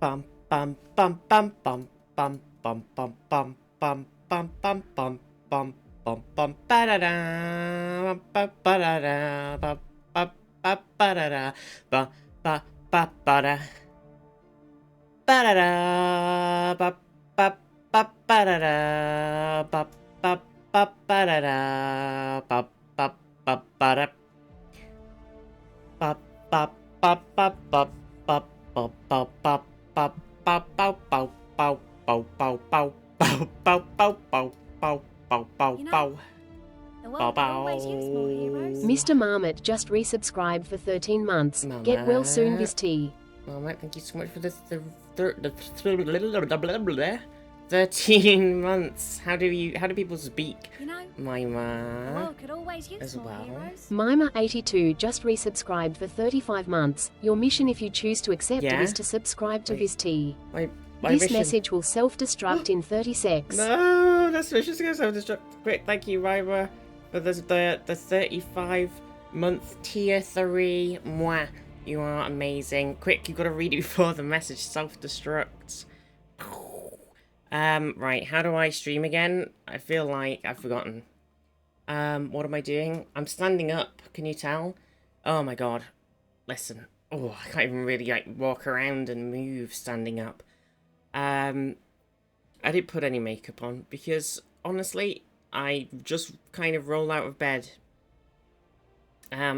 Bum bum bum bum bum bum bum bum bum bum bum bum bum bum bum bum ba da da ba ba da da ba ba ba ba da da ba ba ba ba da ba da da ba ba ba ba da da ba ba ba ba da da ba ba ba ba da ba ba ba ba ba ba ba ba ba bow bow bow bow bow bow bow bow bow bow bow bow bow bow bow bow. The world could always use more heroes. Mr. Marmot just resubscribed for 13 months. Marmot. Get well soon, Miss T. Marmot, thank you so much for the 13 months. How do people speak? You know, the Mima world could always use as more well. heroes. Mima82 just resubscribed for 35 months. Your mission, if you choose to accept it, Yeah? is to subscribe to Wait. Viz T. My This mission. message will self-destruct in 30 secs. No, that's vicious. Gonna self-destruct. Quick, thank you, Ryber, for the 35-month tier 3. Mwah. You are amazing. Quick, you gotta read it before the message self-destructs. Right, how do I stream again? I feel like I've forgotten. What am I doing? I'm standing up, can you tell? Oh my god. Listen. Oh, I can't even really, like, walk around and move standing up. I didn't put any makeup on because, honestly, I just kind of roll out of bed.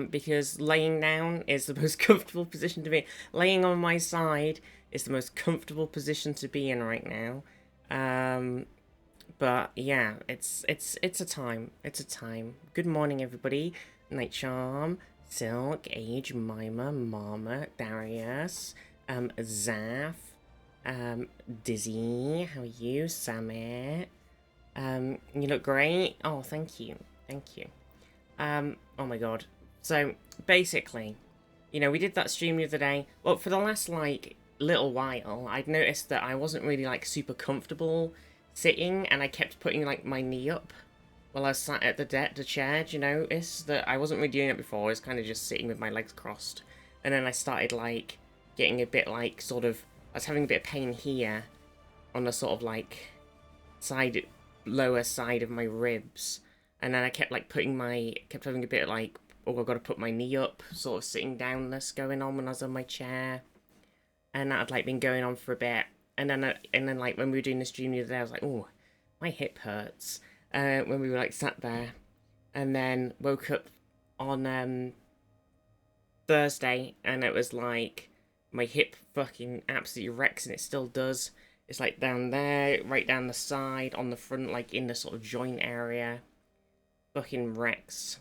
Because laying down is the most comfortable position to be. Laying on my side is the most comfortable position to be in right now. But yeah, it's a time. It's a time. Good morning, everybody. Night Charm, Silk, Age, Mima, Mama, Darius, Zaf, Dizzy. How are you, Samit? You look great. Oh, thank you. Thank you. Oh my god. So, basically, you know, we did that stream the other day. Well, for the last, like, little while, I'd noticed that I wasn't really, like, super comfortable sitting, and I kept putting, like, my knee up while I was sat at the chair. Do you notice that I wasn't really doing it before? I was kind of just sitting with my legs crossed. And then I started, like, getting a bit, like, sort of... I was having a bit of pain here on the sort of, like, lower side of my ribs. And then I kept, like, kept having a bit of, like, oh, I've got to put my knee up, sort of sitting downless going on when I was on my chair. And that had, like, been going on for a bit. And then, like, when we were doing the stream the other day, I was like, oh, my hip hurts. When we were, like, sat there. And then woke up on, Thursday, and it was, like, my hip fucking absolutely wrecks, and it still does. It's, like, down there, right down the side, on the front, like, in the sort of joint area. Fucking wrecks.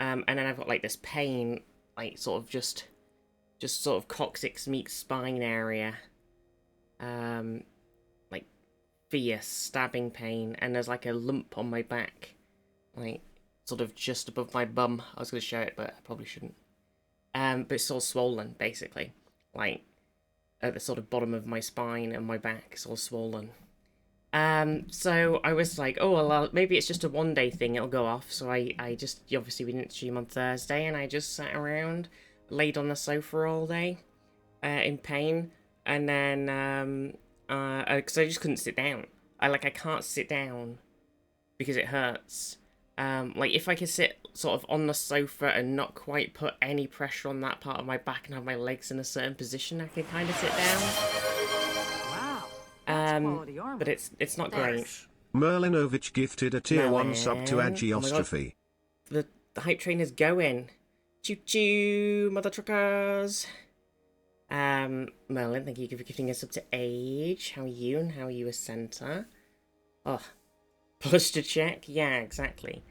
And then I've got, like, this pain, like, sort of just sort of coccyx meets spine area. Like, fierce stabbing pain, and there's, like, a lump on my back. Like, sort of just above my bum. I was going to show it, but I probably shouldn't. But it's all swollen, basically. Like, at the sort of bottom of my spine and my back, it's all swollen. So I was like, oh, well, maybe it's just a one-day thing, it'll go off. So I just, obviously we didn't stream on Thursday, and I just sat around, laid on the sofa all day, in pain. And then, because I just couldn't sit down. I can't sit down because it hurts. Like, if I could sit sort of on the sofa and not quite put any pressure on that part of my back and have my legs in a certain position, I can kind of sit down. But it's not great. Merlinovich gifted a tier 1 sub to Agiostrophy. The hype train is going. Choo choo, mother truckers. Merlin, thank you for gifting a sub to Age. How are you, and how are you, a center? Oh, posture check. Yeah, exactly.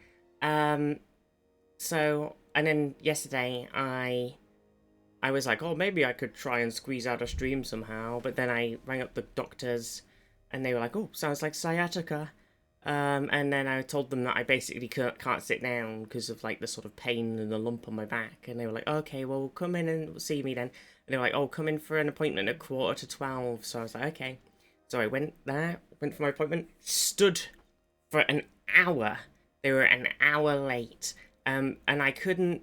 So, and then yesterday I was like, oh, maybe I could try and squeeze out a stream somehow. But then I rang up the doctors, and they were like, oh, sounds like sciatica. And then I told them that I basically can't sit down because of, like, the sort of pain and the lump on my back. And they were like, okay, well, come in and see me then. And they were like, oh, come in for an appointment at 11:45. So I was like, okay. So I went there, went for my appointment, stood for an hour. They were an hour late. And I couldn't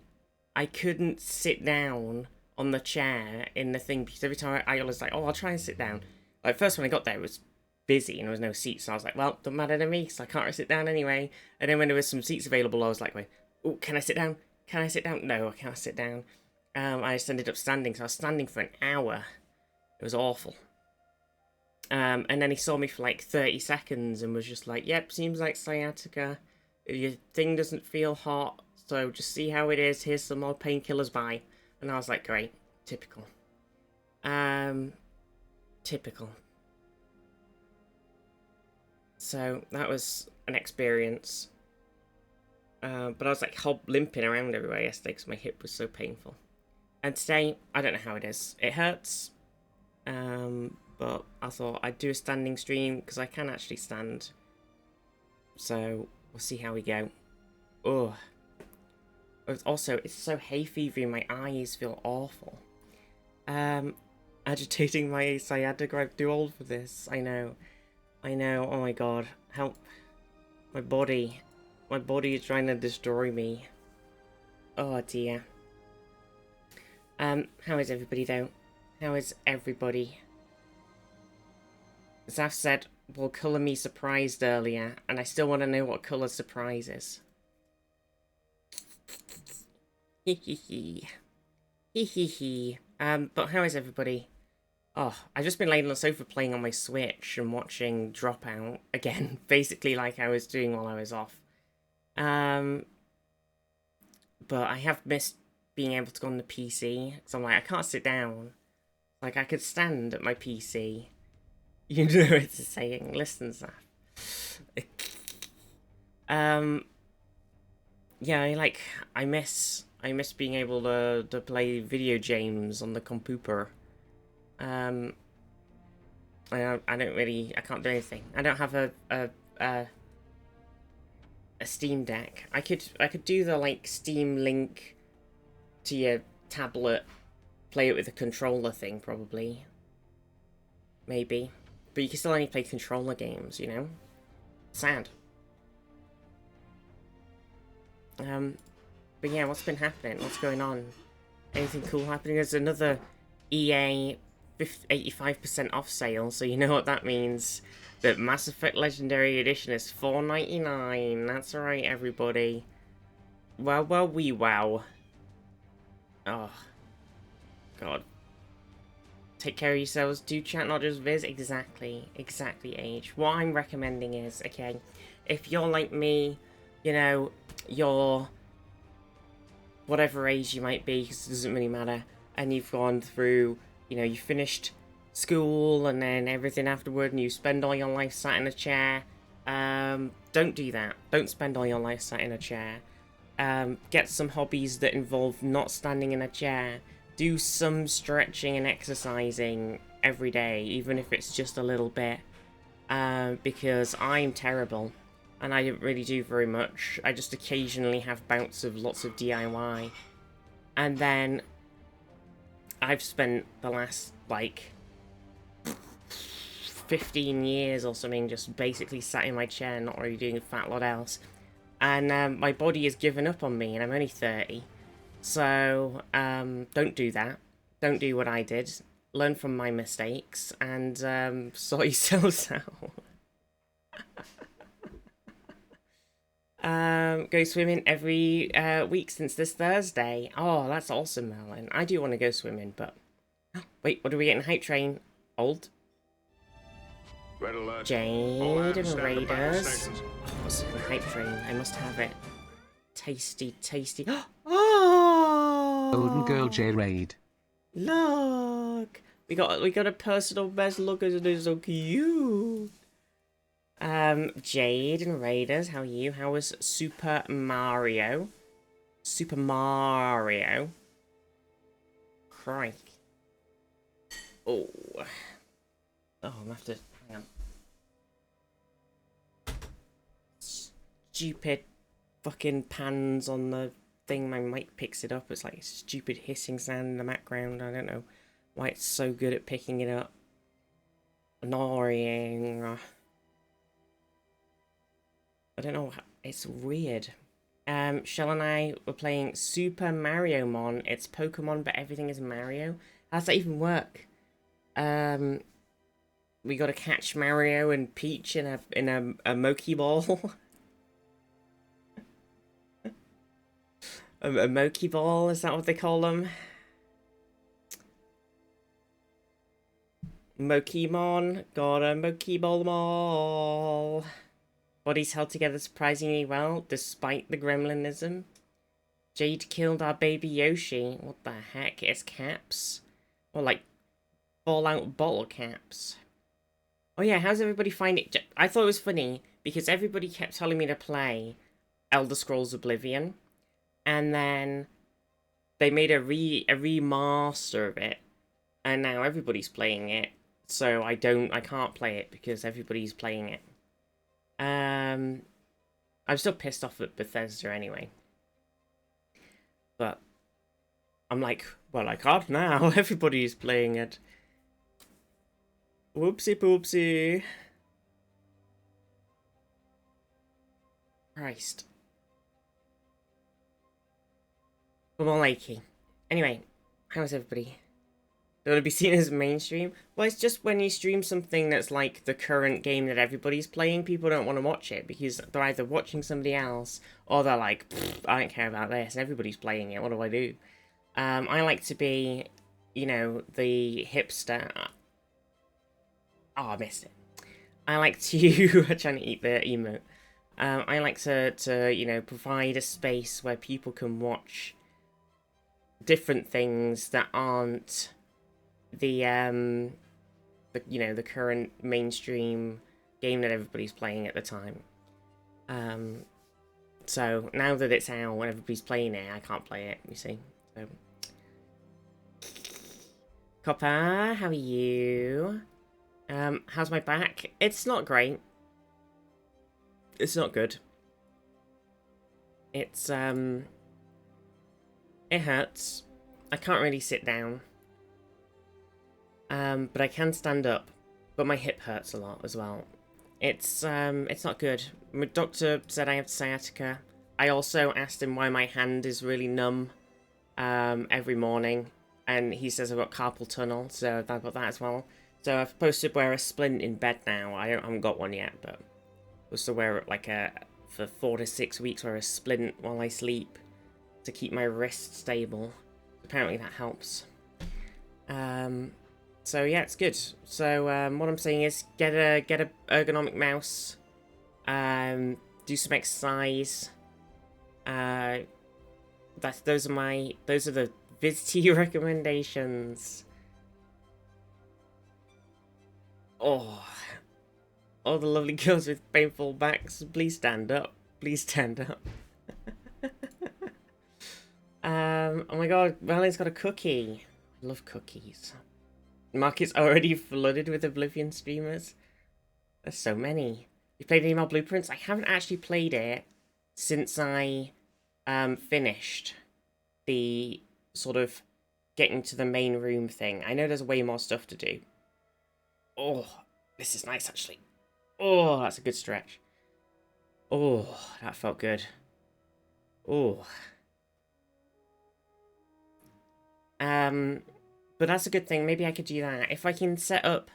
sit down on the chair in the thing, because every time I was like, oh, I'll try and sit down. Like, first when I got there, it was busy and there was no seats, so I was like, well, don't matter to me, because I can't sit down anyway. And then when there was some seats available, I was like, wait, oh, can I sit down? Can I sit down? No, I can't sit down. I just ended up standing, so I was standing for an hour. It was awful. And then he saw me for like 30 seconds and was just like, yep, seems like sciatica. Your thing doesn't feel hot, so just see how it is. Here's some more painkillers, bye. And I was like, great, typical. Typical. So that was an experience. But I was like limping around everywhere yesterday because my hip was so painful. And today, I don't know how it is. It hurts. But I thought I'd do a standing stream because I can actually stand. So we'll see how we go. Oh. Also, it's so hay fevery, my eyes feel awful. Agitating my sciatica, I'm too old for this. I know, oh my god. Help. My body is trying to destroy me. Oh dear. How is everybody though? How is everybody? Zaf said, well, colour me surprised earlier, and I still want to know what colour surprise is. Hee. But how is everybody? Oh, I've just been laying on the sofa playing on my Switch and watching Dropout again, basically like I was doing while I was off. But I have missed being able to go on the PC, because I'm like, I can't sit down. Like, I could stand at my PC. You know it's a saying. Listen, Zaf. Yeah, I miss being able to play video games on the computer. I can't do anything. I don't have a Steam Deck. I could do the like Steam Link to your tablet, play it with a controller thing probably. Maybe. But you can still only play controller games, you know? Sad. But yeah, what's been happening? What's going on? Anything cool happening? There's another EA 85% off sale, so you know what that means. The Mass Effect Legendary Edition is $4.99. That's right, everybody. Wow. Oh. God. Take care of yourselves. Do chat, not just viz. Exactly, Age. What I'm recommending is, okay, if you're like me, you know, you're whatever age you might be, because it doesn't really matter, and you've gone through, you know, you finished school and then everything afterward, and you spend all your life sat in a chair, don't do that. Don't spend all your life sat in a chair. Get some hobbies that involve not standing in a chair. Do some stretching and exercising every day, even if it's just a little bit, because I'm terrible. And I don't really do very much. I just occasionally have bouts of lots of DIY. And then I've spent the last, like, 15 years or something just basically sat in my chair, not really doing a fat lot else. And my body has given up on me, and I'm only 30. So, don't do that. Don't do what I did. Learn from my mistakes, and sort yourselves out. Go swimming every week since this Thursday. Oh, that's awesome, Merlin. I do want to go swimming, but... Wait, what are we getting? Hype train. Old. Red alert. Jade and Raiders. Oh, what's in the hype train? I must have it. Tasty. Oh! Golden Girl J Raid. Look! We got a personal best. Look at it, it's so cute. Jade and Raiders, how are you? How was Super Mario? Crike. Oh, I'm gonna have to, hang on. Stupid fucking pans on the thing. My mic picks it up. It's like a stupid hissing sound in the background. I don't know why it's so good at picking it up. Annoying. I don't know, it's weird. Shell and I were playing Super Mario Mon. It's Pokemon, but everything is Mario. How does that even work? We got to catch Mario and Peach in a Moki Ball. a Moki Ball, is that what they call them? Mokemon, got a Moki Ball. Bodies held together surprisingly well, despite the gremlinism. Jade killed our baby Yoshi. What the heck? It's caps? Or like Fallout bottle caps. Oh yeah, how's everybody find it? I thought it was funny because everybody kept telling me to play Elder Scrolls Oblivion, and then they made a remaster of it, and now everybody's playing it. So I can't play it because everybody's playing it. I'm still pissed off at Bethesda anyway. But I'm like, well, I can't now. Everybody's playing it. Whoopsie poopsie. Christ. Come on, Lakey. Anyway, how's everybody? Don't want to be seen as mainstream? Well, it's just when you stream something that's like the current game that everybody's playing, people don't want to watch it because they're either watching somebody else or they're like, I don't care about this, everybody's playing it, what do I do? I like to be, you know, the hipster. Oh, I missed it. I like to... I'm trying to eat the emote. I like to, you know, provide a space where people can watch different things that aren't the you know, the current mainstream game that everybody's playing at the time. So now that it's out and everybody's playing it, I can't play it, you see. So Copper, how are you? How's my back? It's not great. It's not good. It's it hurts. I can't really sit down. But I can stand up. But my hip hurts a lot as well. It's not good. My doctor said I have sciatica. I also asked him why my hand is really numb every morning. And he says I've got carpal tunnel, so I've got that as well. So I'm supposed to wear a splint in bed now. I haven't got one yet, but I'm supposed to wear it like for 4 to 6 weeks, wear a splint while I sleep to keep my wrist stable. Apparently that helps. So yeah, it's good. So what I'm saying is get a ergonomic mouse. Do some exercise. Those are the VidT recommendations. Oh, all the lovely girls with painful backs, please stand up. Please stand up. Oh my god, Riley's got a cookie. I love cookies. Market's already flooded with Oblivion streamers. There's so many. You played any more Blueprints? I haven't actually played it since I finished the sort of getting to the main room thing. I know there's way more stuff to do. Oh, this is nice actually. Oh, that's a good stretch. Oh, that felt good. Oh. But that's a good thing. Maybe I could do that. If I can set up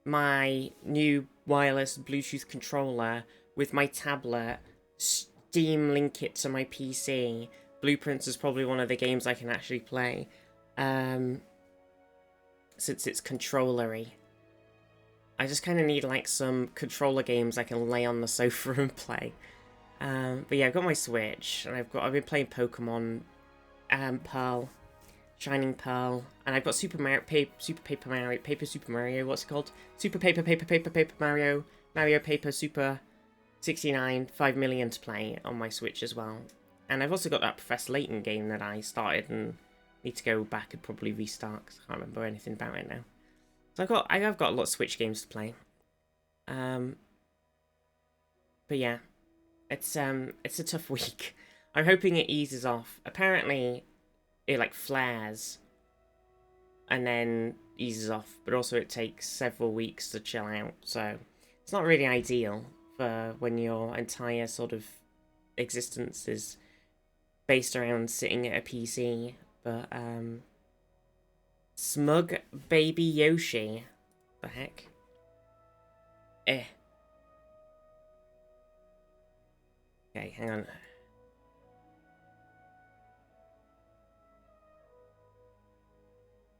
my new wireless Bluetooth controller with my tablet, Steam link it to my PC, Blueprints is probably one of the games I can actually play. Since it's controller-y. I just kind of need like some controller games I can lay on the sofa and play. But yeah, I've got my Switch, and I've been playing Pokemon, Pearl, Shining Pearl, and I've got Super Paper Mario, what's it called? Super Paper Mario, Mario Paper Super 69, 5 million to play on my Switch as well. And I've also got that Professor Layton game that I started and need to go back and probably restart because I can't remember anything about it now. So I've got a lot of Switch games to play. But yeah, it's a tough week. I'm hoping it eases off. Apparently, it like flares and then eases off, but also it takes several weeks to chill out. So it's not really ideal for when your entire sort of existence is based around sitting at a PC. But, Smug Baby Yoshi. The heck? Eh. Okay, hang on.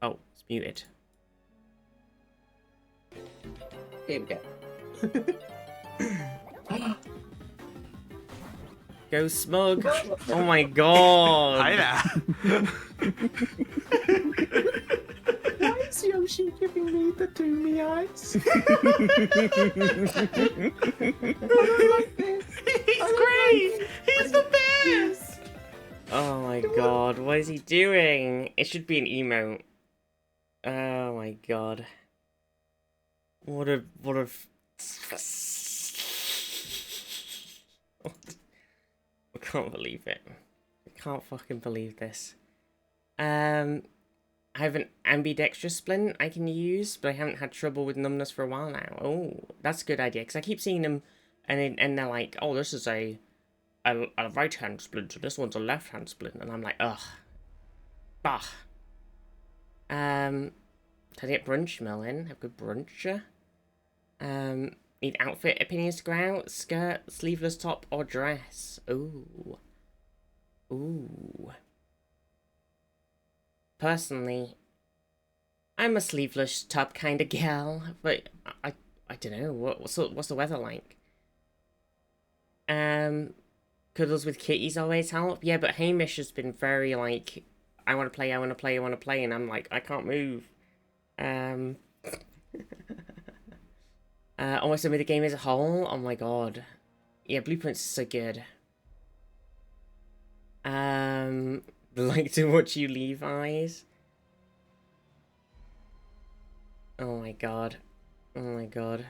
Oh, it's muted. Here we go. Go Smug! Oh my god! Hi there. Why is Yoshi giving me the doomy eyes? He's great. He's the best. Oh my god, what is he doing? It should be an emote. Oh my god. What a... I can't believe it. I can't fucking believe this. I have an ambidextrous splint I can use, but I haven't had trouble with numbness for a while now. Oh, that's a good idea, because I keep seeing them, and they're like, oh, this is a right-hand splint, and this one's a left-hand splint, and I'm like, ugh. Bah. Can I get brunch meal in? Have a good brunch. Need outfit opinions to go out. Skirt, sleeveless top, or dress. Ooh. Ooh. Personally, I'm a sleeveless top kind of gal, but I don't know. What's the weather like? Cuddles with kitties always help. Yeah, but Hamish has been very like, I want to play, I want to play, I want to play, and I'm like, I can't move. Almost done with the game as a whole. Oh my god. Yeah, Blueprints is so good. Like to watch you, Levi's. Oh my god. Oh my god.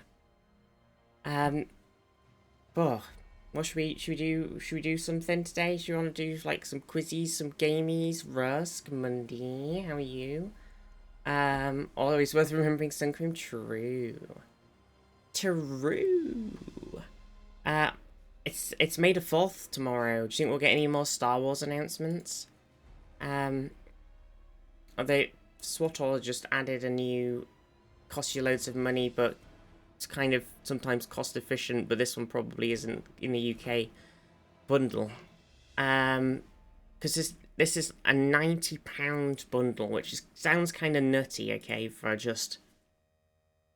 Oh, what should we do? Should we do something today? Should we want to do like some quizzies, some gamies? Rusk, Monday, how are you? Always worth remembering sun cream. True. True. It's May the 4th tomorrow. Do you think we'll get any more Star Wars announcements? SWTOR just added a new, cost you loads of money, but it's kind of sometimes cost efficient, but this one probably isn't in the UK bundle. Because this is a £90 bundle, which sounds kind of nutty, okay, for just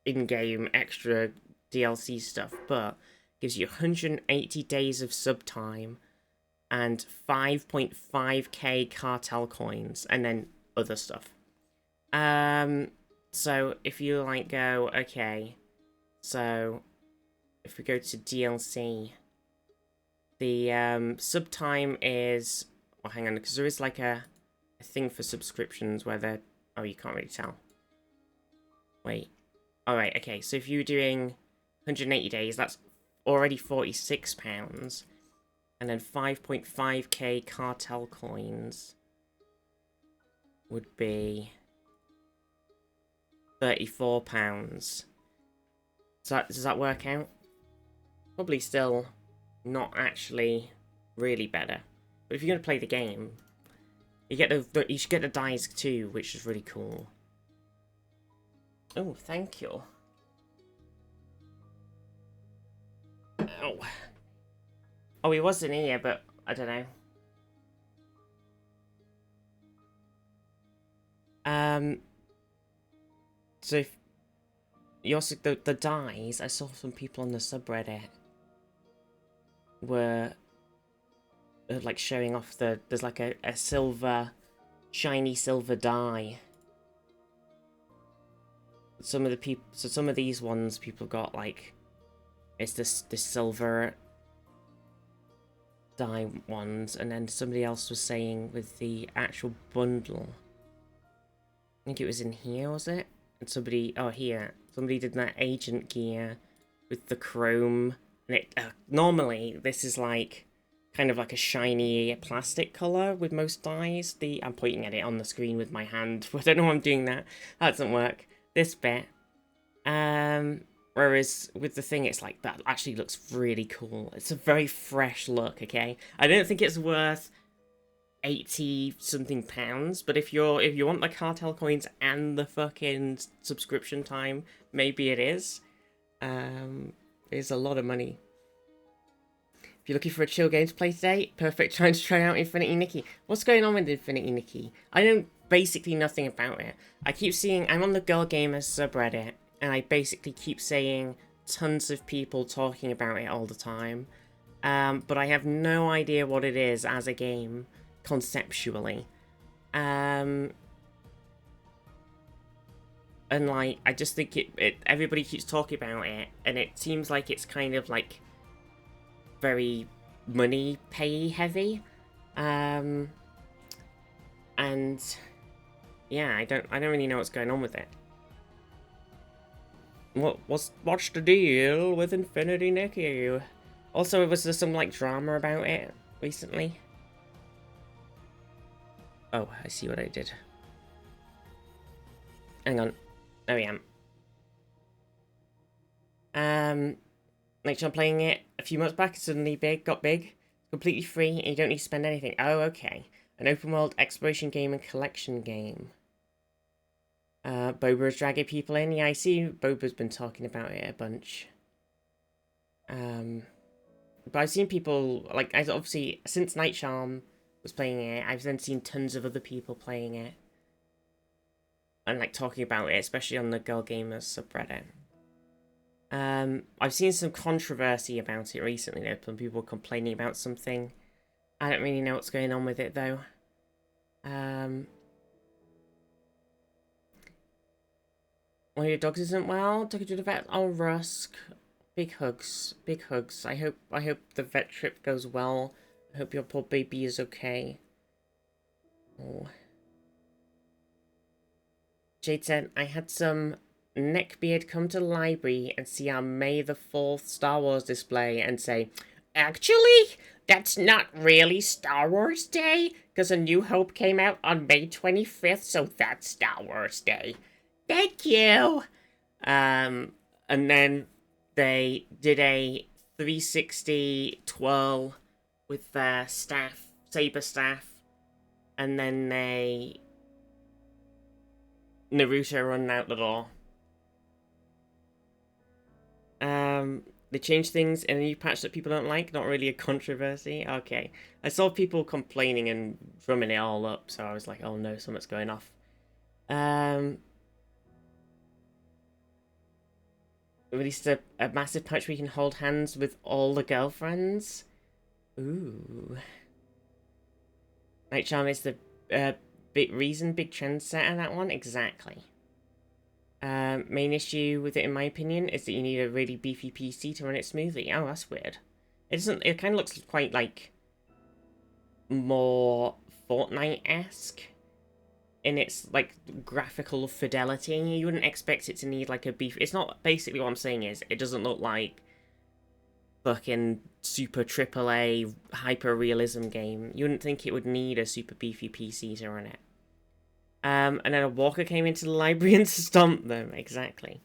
in-game extra DLC stuff, but gives you 180 days of sub time and 5.5k cartel coins, and then other stuff. So if you like go, okay, so if we go to DLC, the sub time is, well, hang on, because there is like a thing for subscriptions where they're, oh, you can't really tell. Wait. Alright, okay, so if you're doing 180 days, that's already £46. And then 5.5k cartel coins would be £34. Does that work out? Probably still not actually really better. But if you're going to play the game, you should get the dice too, which is really cool. Oh, thank you. Oh. Oh, he was in here, but I don't know. So if you also the dies, I saw some people on the subreddit were like showing off there's like a silver, shiny silver die. Some of the people, so some of these ones people got like, it's this silver die ones, and then somebody else was saying with the actual bundle, I think it was in here, was it? And somebody, oh here, somebody did that agent gear with the chrome, and it normally this is like kind of like a shiny plastic color with most dyes. I'm pointing at it on the screen with my hand. I don't know why I'm doing that. That doesn't work. This bit. Whereas with the thing, it's like, that actually looks really cool. It's a very fresh look, okay? I don't think it's worth 80 something pounds, but if you want the cartel coins and the fucking subscription time, maybe it is. It's a lot of money. If you're looking for a chill game to play today, perfect time to try out Infinity Nikki. What's going on with Infinity Nikki? I know basically nothing about it. I keep seeing, I'm on the Girl Gamers subreddit, and I basically keep seeing tons of people talking about it all the time. But I have no idea what it is as a game, conceptually. And like, I just think everybody keeps talking about it, and it seems like it's kind of like very money pay heavy. And yeah, I don't really know what's going on with it. What's the deal with Infinity Nikki? Also, was there some like drama about it recently? Oh, I see what I did. Hang on. There we am. Like, I'm playing it a few months back, it suddenly got big. Completely free, and you don't need to spend anything. Oh, okay. An open world exploration game and collection game. Boba is dragging people in. Yeah, I see Boba's been talking about it a bunch. But I've seen people, like, obviously, since Night Charm was playing it, I've then seen tons of other people playing it. And, like, talking about it, especially on the Girl Gamers subreddit. I've seen some controversy about it recently, though. Some people complaining about something. I don't really know what's going on with it, though. One of your dogs isn't well. Took it to the vet. Oh, Rusk. Big hugs. Big hugs. I hope the vet trip goes well. I hope your poor baby is okay. Oh. Jade said, I had some neckbeard come to the library and see our May the 4th Star Wars display and say, actually, that's not really Star Wars Day, because A New Hope came out on May 25th, so that's Star Wars Day. Thank you! And then they did a 360 twirl with their staff, saber staff, and then Naruto running out the door. They changed things in a new patch that people don't like. Not really a controversy. Okay. I saw people complaining and drumming it all up, so I was like, oh no, something's going off. Released a massive patch where you can hold hands with all the girlfriends. Ooh. Night Charm is the big trendsetter, that one. Exactly. Main issue with it, in my opinion, is that you need a really beefy PC to run it smoothly. Oh, that's weird. It doesn't. It kind of looks quite like more Fortnite-esque in its like graphical fidelity. You wouldn't expect it to need like a beef. It's not. Basically, what I'm saying is, it doesn't look like fucking super AAA hyper realism game. You wouldn't think it would need a super beefy PC to run it. And then a walker came into the library and stomped them. Exactly.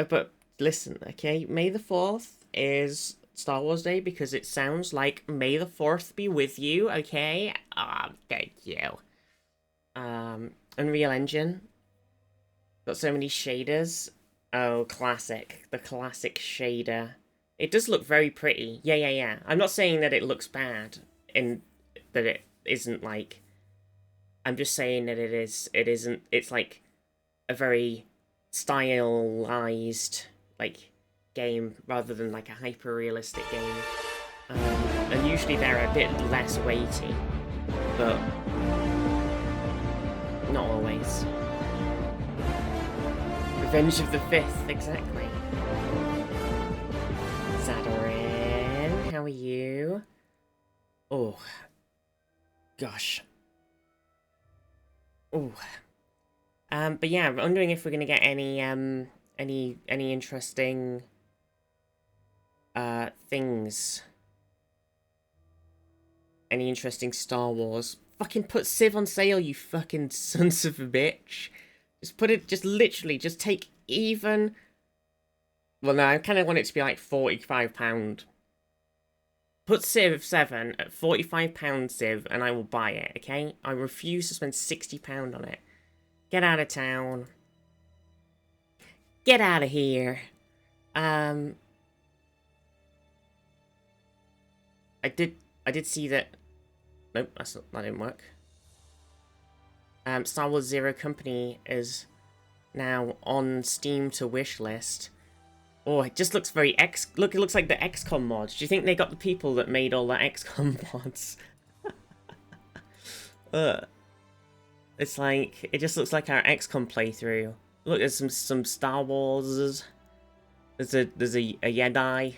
But listen, okay? May the 4th is Star Wars Day because it sounds like May the 4th be with you, okay? Thank you. Unreal Engine. Got so many shaders. Oh, classic. The classic shader. It does look very pretty. Yeah. I'm not saying that it looks bad. That it isn't like... I'm just saying that it's like a very stylized, like, game rather than like a hyper-realistic game. And usually they're a bit less weighty, but not always. Revenge of the 5th, exactly. Zadarin, how are you? Oh, gosh. Oh, but yeah, I'm wondering if we're gonna get any interesting things. Any interesting Star Wars? Fucking put Civ on sale, you fucking sons of a bitch. Just literally, take even... Well, no, I kind of want it to be like £45. Put Civ 7 at £45 Civ and I will buy it, okay? I refuse to spend £60 on it. Get out of town. Get out of here. I did see that. Nope, that didn't work. Star Wars Zero Company is now on Steam to wishlist. Oh, it just looks very Look, it looks like the XCOM mods. Do you think they got the people that made all the XCOM mods? It's like, it just looks like our XCOM playthrough. Look, there's some Star Wars. There's a Jedi.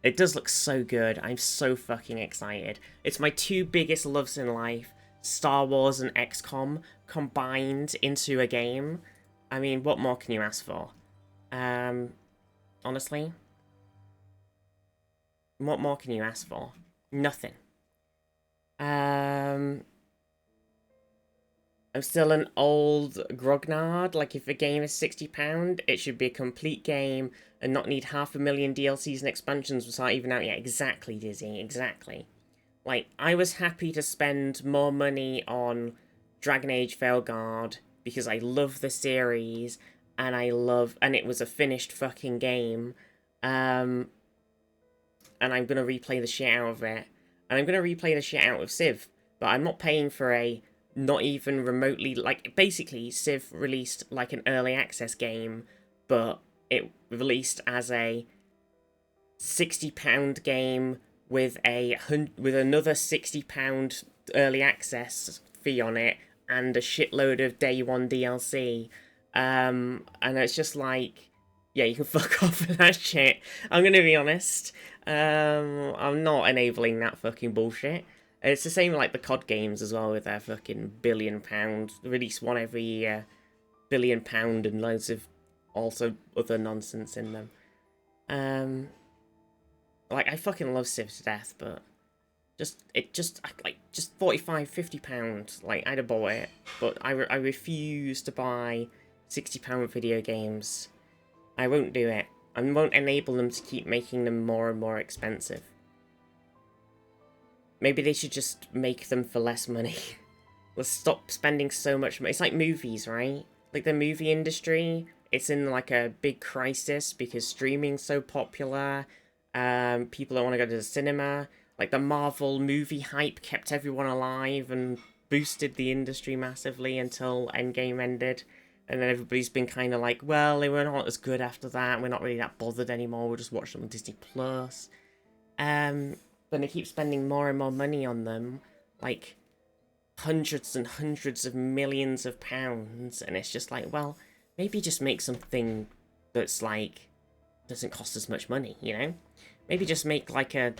It does look so good. I'm so fucking excited. It's my two biggest loves in life. Star Wars and XCOM combined into a game. I mean, what more can you ask for? Honestly. What more can you ask for? Nothing. I'm still an old grognard. Like, if a game is £60, it should be a complete game and not need 500,000 DLCs and expansions which aren't even out yet. Exactly, Dizzy, exactly. Like, I was happy to spend more money on Dragon Age Veilguard because I love the series and and it was a finished fucking game. And I'm gonna replay the shit out of it. And I'm gonna replay the shit out of Civ, but I'm not paying for a not even remotely, like, basically Civ released like an early access game, but it released as a £60 game with another £60 early access fee on it and a shitload of day one DLC. And it's just like, yeah, you can fuck off with that shit. I'm gonna be honest. I'm not enabling that fucking bullshit. It's the same like the COD games as well with their fucking £1 billion, release one every year, £1 billion and loads of also other nonsense in them. Like, I fucking love Civ to death, but just £45-50, like, I'd have bought it, but I refuse to buy £60 video games. I won't do it. I won't enable them to keep making them more and more expensive. Maybe they should just make them for less money. Let's stop spending so much money. It's like movies, right? Like the movie industry, it's in like a big crisis because streaming's so popular. People don't want to go to the cinema. Like the Marvel movie hype kept everyone alive and boosted the industry massively until Endgame ended. And then everybody's been kind of like, well, they were not as good after that. We're not really that bothered anymore. We'll just watch them on Disney Plus. But they keep spending more and more money on them, like hundreds and hundreds of millions of pounds, and it's just like, well, maybe just make something that's like doesn't cost as much money, you know? Maybe just make like a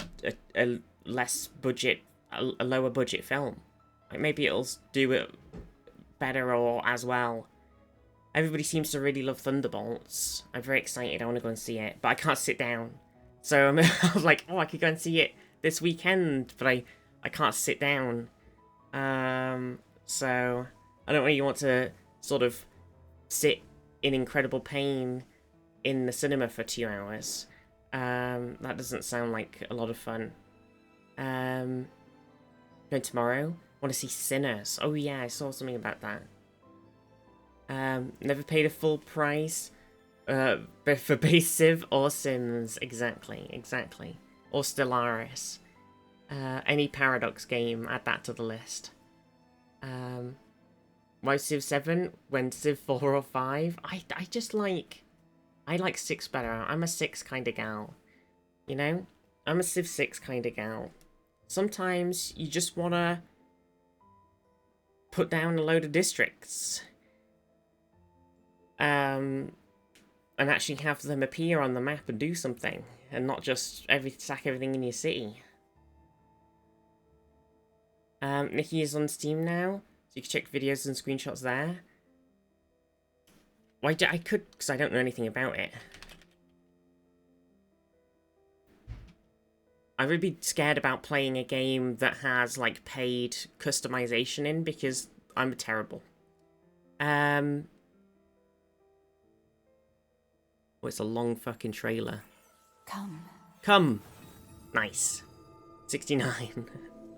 less budget, a lower budget film. Like maybe it'll do it better or as well. Everybody seems to really love Thunderbolts. I'm very excited. I want to go and see it, but I can't sit down. So I'm like, oh, I could go and see it this weekend, but I can't sit down. So I don't really want to sort of sit in incredible pain in the cinema for 2 hours. That doesn't sound like a lot of fun. Going tomorrow. Want to see Sinners. Oh yeah, I saw something about that. Never paid a full price for base Civ or Sims. Exactly. Or Stellaris. Any Paradox game, add that to the list. Why Civ 7 when Civ 4 or 5? I like 6 better. I'm a 6 kind of gal. You know? I'm a Civ 6 kind of gal. Sometimes you just want to put down a load of districts. And actually have them appear on the map and do something. And not just sack everything in your city. Nikki is on Steam now. So you can check videos and screenshots there. Why I could, because I don't know anything about it. I would be scared about playing a game that has, like, paid customization in, because I'm terrible. Oh, it's a long fucking trailer. Come. Come! Nice. 69.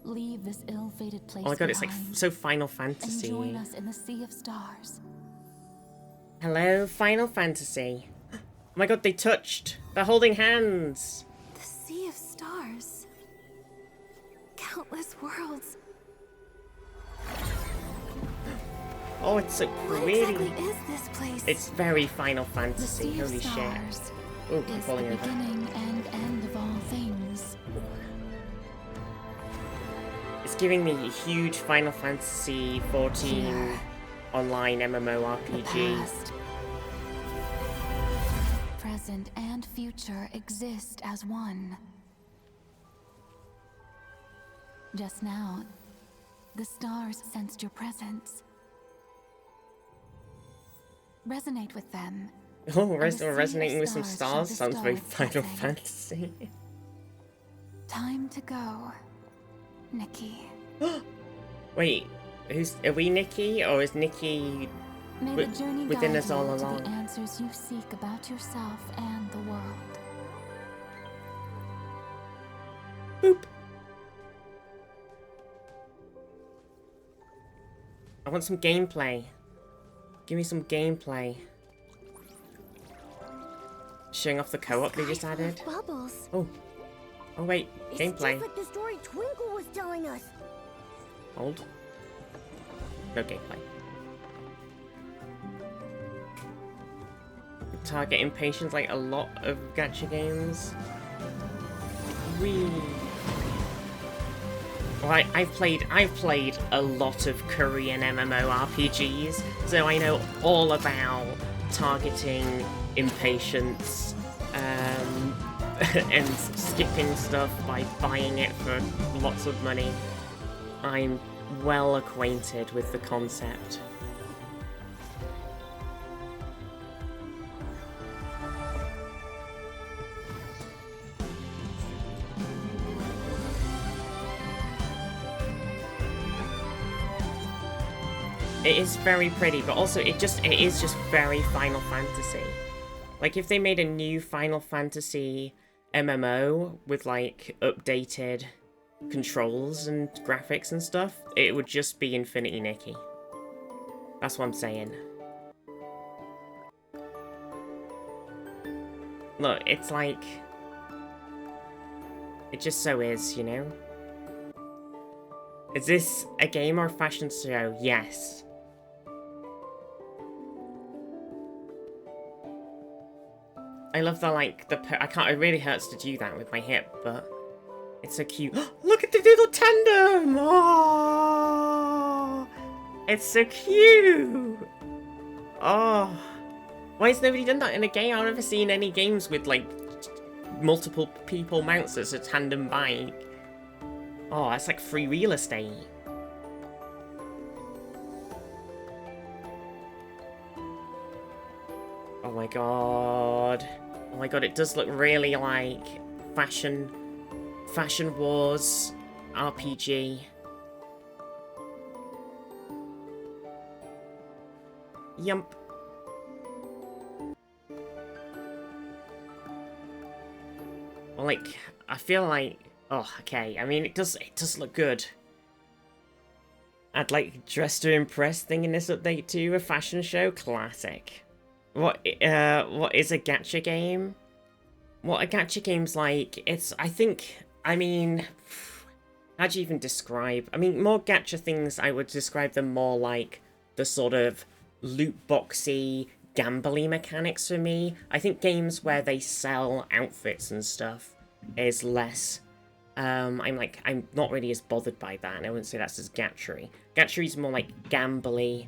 Leave this ill-fated place Oh my god, it's like behind so Final and Fantasy. join us in the sea of stars. Hello, Final Fantasy. Oh my god, they touched. They're holding hands. The sea of stars. Countless worlds. Oh, it's so What pretty. exactly is this place? It's very Final the Fantasy. sea of Holy shit. stars. Oh, I'm Is falling the over. beginning and end of all things. It's giving me a huge Final Fantasy 14 Here, online the MMORPG. past, present, and future exist as one. Just now, the stars sensed your presence. Resonate with them. Oh, the sea of resonating with some stars stars shall sounds very bestow its Final blessing. Fantasy. Time to go, Nikki. Wait, are we Nikki, or is Nikki May Wi- the journey within guide us all you to along? the answers you seek about yourself and the world. Boop? I want some gameplay. Give me some gameplay. Showing off the co-op they just Sky full of added. Bubbles. Oh. Oh wait, It's gameplay. just like the story Twinkle was telling us. Hold. No gameplay. Target impatience like a lot of gacha games. Whee. Well, I've played a lot of Korean MMORPGs, so I know all about targeting impatience and skipping stuff by buying it for lots of money. I'm well acquainted with the concept. It is very pretty, but also it is just very Final Fantasy. Like, if they made a new Final Fantasy MMO with, like, updated controls and graphics and stuff, it would just be Infinity Nikki. That's what I'm saying. Look, it's like... It just so is, you know? Is this a game or a fashion show? Yes. I love the, like, I can't, it really hurts to do that with my hip, but it's so cute. Look at the little tandem! Oh, it's so cute! Oh, why has nobody done that in a game? I've never seen any games with, like, multiple people mounts as a tandem bike. Oh, that's like free real estate. Oh my god. Oh my god, it does look really like Fashion Wars RPG. Yump. Well, like, I feel like... Oh, okay. I mean, it does look good. I'd like dress to impress thing in this update too. A fashion show, classic. What is a gacha game? What a gacha game's like? It's, I think, I mean, how do you even describe? I mean, more gacha things, I would describe them more like the sort of loot boxy, gambly mechanics for me. I think games where they sell outfits and stuff is less. I'm not really as bothered by that, and I wouldn't say that's as gachery. Gachery's more like gambly.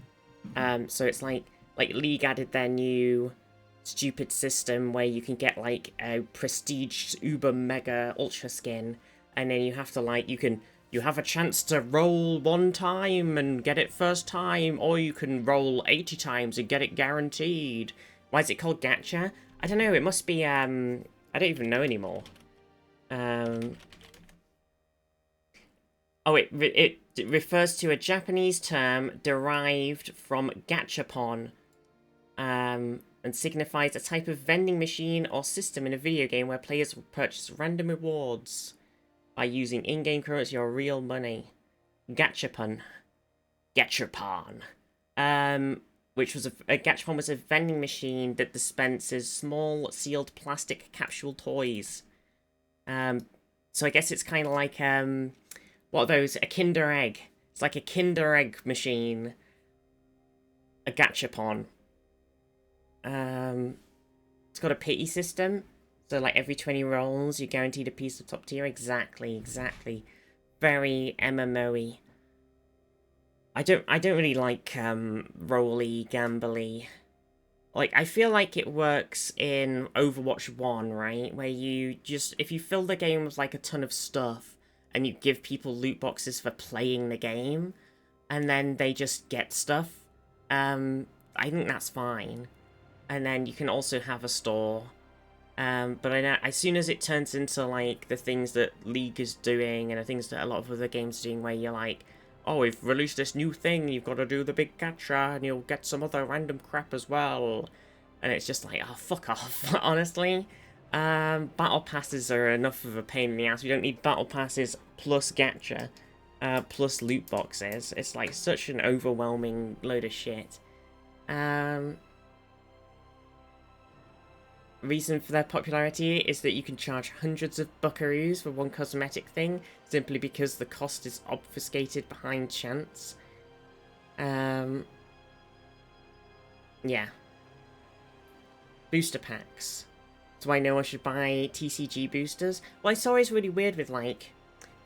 So it's like League added their new stupid system where you can get like a prestige uber mega ultra skin, and then you have to like you have a chance to roll one time and get it first time, or you can roll 80 times and get it guaranteed. Why is it called gacha? I don't know, it must be I don't even know anymore. Oh, it refers to a Japanese term derived from gachapon, and signifies a type of vending machine or system in a video game where players will purchase random rewards. by using in-game currency or real money. Gachapon. Gachapon. Which was a Gachapon was a vending machine that dispenses small sealed plastic capsule toys. So I guess it's kind of like what are those? A Kinder Egg. It's like a Kinder Egg machine. A Gachapon. It's got a pity system. So like every 20 rolls, you're guaranteed a piece of top tier. Exactly. Very MMO-y. I don't really like roll-y, gamble-y. Like, I feel like it works in Overwatch 1, right? Where you just, if you fill the game with like a ton of stuff, and you give people loot boxes for playing the game, and then they just get stuff, I think that's fine. And then you can also have a store. But I know, as soon as it turns into like the things that League is doing, and the things that a lot of other games are doing, where you're like, oh, we've released this new thing, you've got to do the big gacha, and you'll get some other random crap as well. And it's just like, oh, fuck off, honestly. Battle passes are enough of a pain in the ass. We don't need battle passes plus gacha, plus loot boxes. It's like such an overwhelming load of shit. Reason for their popularity is that you can charge hundreds of buckaroos for one cosmetic thing, simply because the cost is obfuscated behind chance. Yeah. Booster packs. Do I know I should buy TCG boosters? Well, it's always really weird with, like,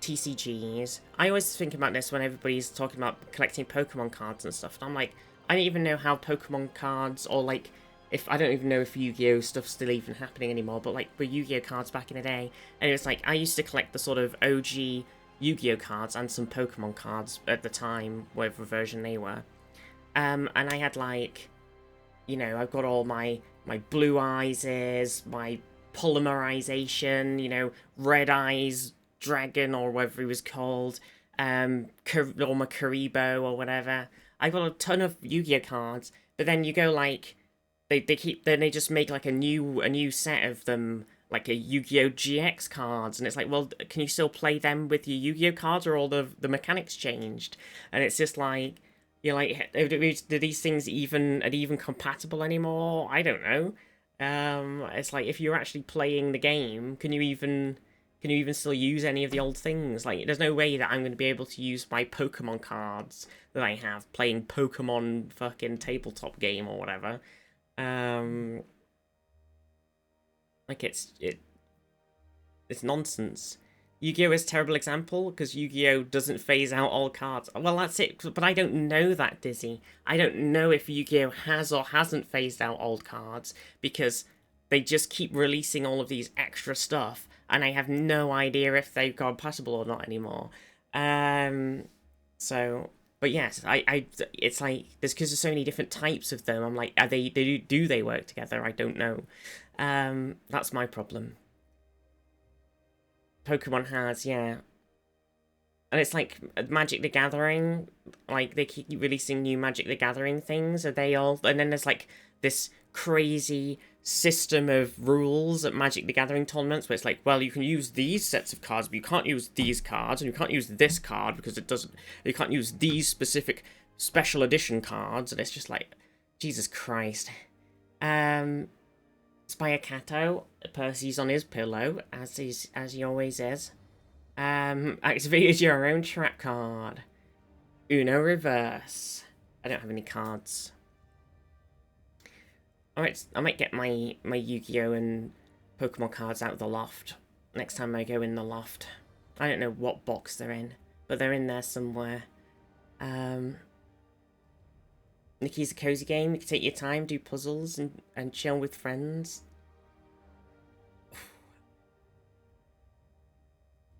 TCGs. I always think about this when everybody's talking about collecting Pokemon cards and stuff, and I'm like, I don't even know how Pokemon cards, or, like, I don't even know if Yu-Gi-Oh! Stuff's still even happening anymore, but, like, with Yu-Gi-Oh! Cards back in the day, and it was like, I used to collect the sort of OG Yu-Gi-Oh! Cards and some Pokemon cards at the time, whatever version they were. And I had, like, you know, I've got all my Blue Eyes, my Polymerization, you know, Red Eyes Dragon, or whatever he was called, or my Karibo, or whatever. I got a ton of Yu-Gi-Oh! Cards, but then you go, like, they just make, like, a new set of them, like a Yu-Gi-Oh! GX cards, and it's like, well, can you still play them with your Yu-Gi-Oh! Cards, or all the mechanics changed? And it's just like, you're like, are these things even compatible anymore? I don't know. It's like, if you're actually playing the game, can you even still use any of the old things? Like, there's no way that I'm going to be able to use my Pokemon cards that I have playing Pokemon fucking tabletop game or whatever. Like, it's nonsense. Yu-Gi-Oh! Is a terrible example, because Yu-Gi-Oh! Doesn't phase out all cards. Well, that's it, but I don't know that, Dizzy. I don't know if Yu-Gi-Oh! Has or hasn't phased out old cards, because they just keep releasing all of these extra stuff, and I have no idea if they've gone passable or not anymore. So, but yes, it's like, because there's so many different types of them, I'm like, do they work together? I don't know. That's my problem. Pokemon has, yeah. And it's like Magic the Gathering, like they keep releasing new Magic the Gathering things. Are they all? And then there's like this crazy system of rules at Magic the Gathering tournaments where it's like, well, you can use these sets of cards, but you can't use these cards, and you can't use this card because it doesn't. You can't use these specific special edition cards, and it's just like, Jesus Christ. Spiacato, Percy's on his pillow, as he always is. Activated your own trap card. Uno reverse. I don't have any cards. Alright, I might get my Yu-Gi-Oh! And Pokemon cards out of the loft next time I go in the loft. I don't know what box they're in, but they're in there somewhere. Nikki's a cozy game. You can take your time, do puzzles, and chill with friends.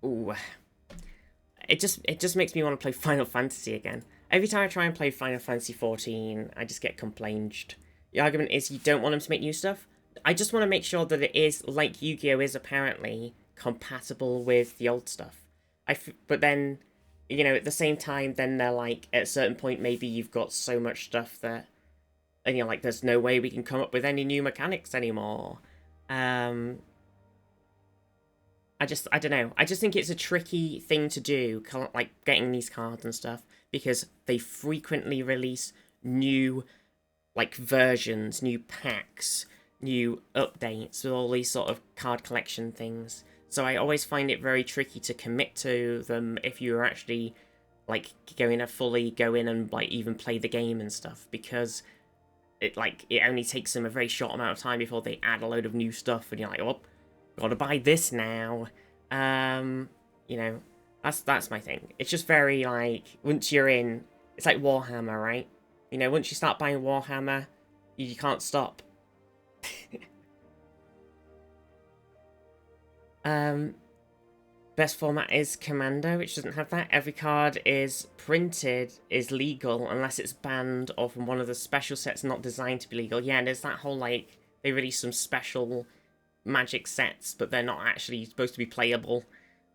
Ooh. It just makes me want to play Final Fantasy again. Every time I try and play Final Fantasy 14, I just get complained. The argument is you don't want them to make new stuff. I just want to make sure that it is, like Yu-Gi-Oh! Is apparently, compatible with the old stuff. But then, you know, at the same time, then they're like, at a certain point, maybe you've got so much stuff that, and you're like, there's no way we can come up with any new mechanics anymore. I don't know. I just think it's a tricky thing to do, like getting these cards and stuff, because they frequently release new, like, versions, new packs, new updates with all these sort of card collection things. So I always find it very tricky to commit to them if you're actually, like, going to fully go in and, like, even play the game and stuff, because it only takes them a very short amount of time before they add a load of new stuff, and you're like, oh, gotta buy this now. You know, that's my thing. It's just very, like, once you're in, it's like Warhammer, right? You know, once you start buying Warhammer, you can't stop. Best format is Commando, which doesn't have that. Every card is printed, is legal, unless it's banned or from one of the special sets not designed to be legal. Yeah, and there's that whole, like, they release some special Magic sets, but they're not actually supposed to be playable.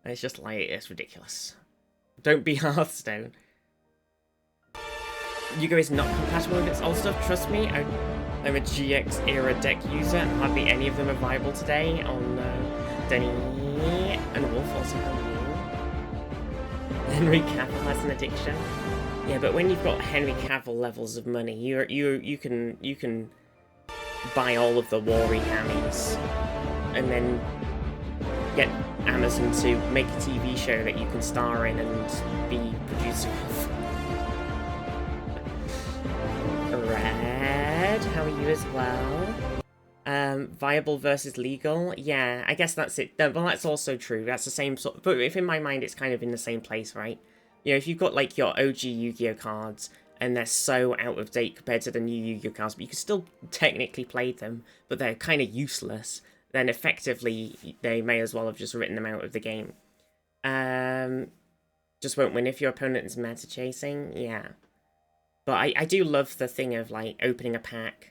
And it's just like, it's ridiculous. Don't be Hearthstone. Yu-Gi-Oh! Is not compatible with its old stuff, trust me. I'm a GX era deck user, and hardly any of them are viable today. Oh no. Denny and Wolf also have you. Henry Cavill has an addiction. Yeah, but when you've got Henry Cavill levels of money, you can buy all of the Wari hammies, and then get Amazon to make a TV show that you can star in and be producer of. Red, how are you as well? Viable versus legal? Yeah, I guess that's it. Well, that's also true. That's the same sort of, but if in my mind it's kind of in the same place, right? You know, if you've got, like, your OG Yu-Gi-Oh cards, and they're so out of date compared to the new Yu-Gi-Oh cards, but you can still technically play them, but they're kind of useless, then effectively they may as well have just written them out of the game. Just won't win if your opponent is meta chasing, yeah. But I do love the thing of, like, opening a pack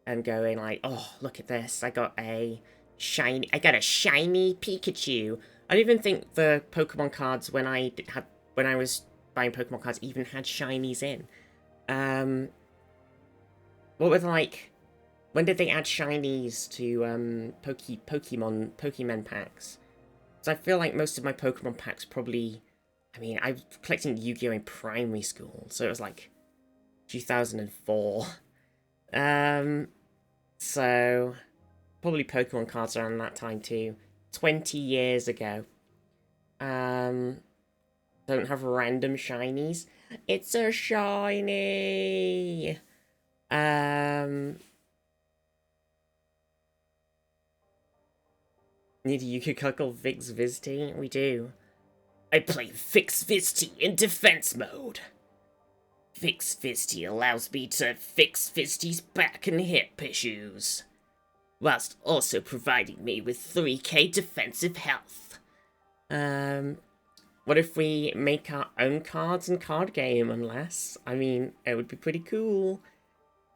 and going like, oh, look at this, I got a shiny Pikachu. I don't even think the Pokemon cards when I was buying Pokemon cards even had shinies in. What was, like, when did they add shinies to Pokemon packs? So I feel like most of my Pokemon packs probably, I mean, I was collecting Yu-Gi-Oh in primary school, so it was like 2004. So probably Pokemon cards around that time too. 20 years ago. Don't have random shinies. It's a shiny. Need a Yu-Gi-Oh card called Fix Vizty? We do. I play Fix Vizty in defense mode. Fix Vizty allows me to fix Vizty's back and hip issues, whilst also providing me with 3k defensive health. What if we make our own cards and card game, I mean, it would be pretty cool.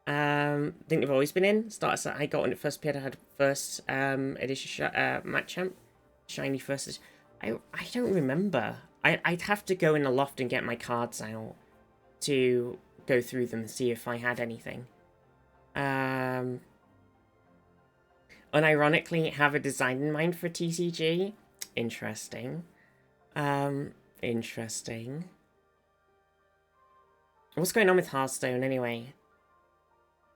I think they've always been in. Started that I got when it first appeared. I had first edition Machamp. Shiny first edition. I don't remember. I'd have to go in the loft and get my cards out to go through them and see if I had anything. Unironically, have a design in mind for TCG. Interesting. Interesting. What's going on with Hearthstone anyway?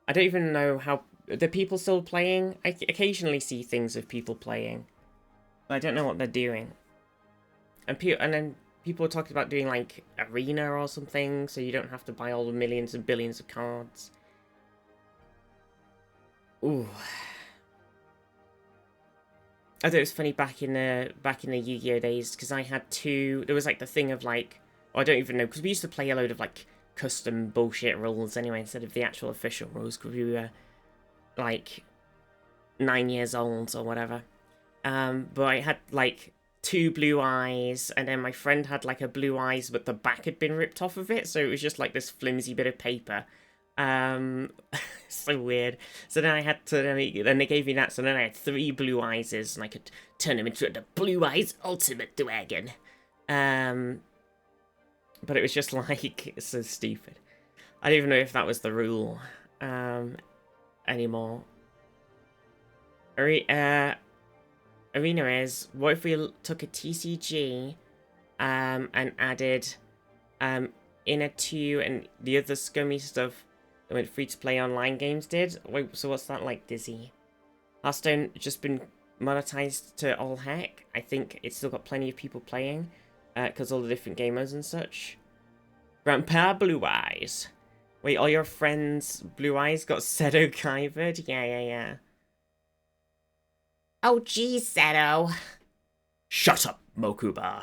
I don't even know how... Are people still playing? I occasionally see things of people playing, but I don't know what they're doing. And then people are talking about doing, like, Arena or something, so you don't have to buy all the millions and billions of cards. Ooh. I thought it was funny back in the Yu-Gi-Oh days, because I had two... There was, like, the thing of, like... Oh, I don't even know, because we used to play a load of, like, custom bullshit rules anyway, instead of the actual official rules, because we were, like, 9 years old or whatever. But I had, like, 2 blue eyes, and then my friend had, like, a blue eyes, but the back had been ripped off of it, so it was just, like, this flimsy bit of paper. So weird. So then I had to, then they gave me that, so then I had 3 blue eyes, and I could turn them into the Blue Eyes Ultimate Dragon. But it was just, like, so stupid. I don't even know if that was the rule, anymore. arena is, what if we took a TCG and added Inner 2 and the other scummy stuff that went free-to-play online games did? Wait, so what's that like, Dizzy? Hearthstone just been monetized to all heck. I think it's still got plenty of people playing because all the different gamers and such. Grandpa Blue Eyes. Wait, all your friends Blue Eyes got Seto Kyvered? Yeah. Oh, geez, Seto. Shut up, Mokuba.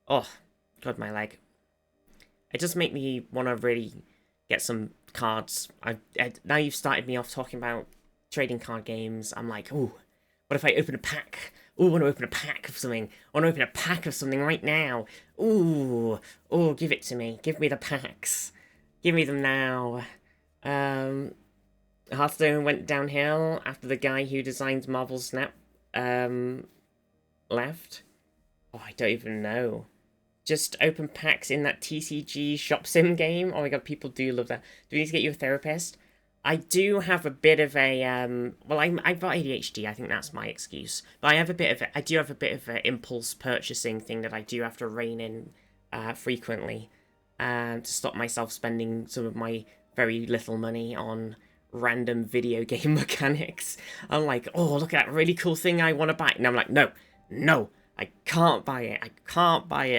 Oh, God, my leg. It does make me want to really get some cards. Now you've started me off talking about trading card games. I'm like, ooh, what if I open a pack? Ooh, I want to open a pack of something. I want to open a pack of something right now. Ooh, give it to me. Give me the packs. Give me them now. Hearthstone went downhill after the guy who designed Marvel Snap left. Oh, I don't even know. Just open packs in that TCG shop sim game. Oh my god, people do love that. Do we need to get you a therapist? I do have a bit of a well, I've got ADHD. I think that's my excuse. But I do have a bit of an impulse purchasing thing that I do have to rein in frequently, to stop myself spending some of my very little money on random video game mechanics. I'm like, oh, look at that really cool thing I want to buy, and I'm like, no. I can't buy it.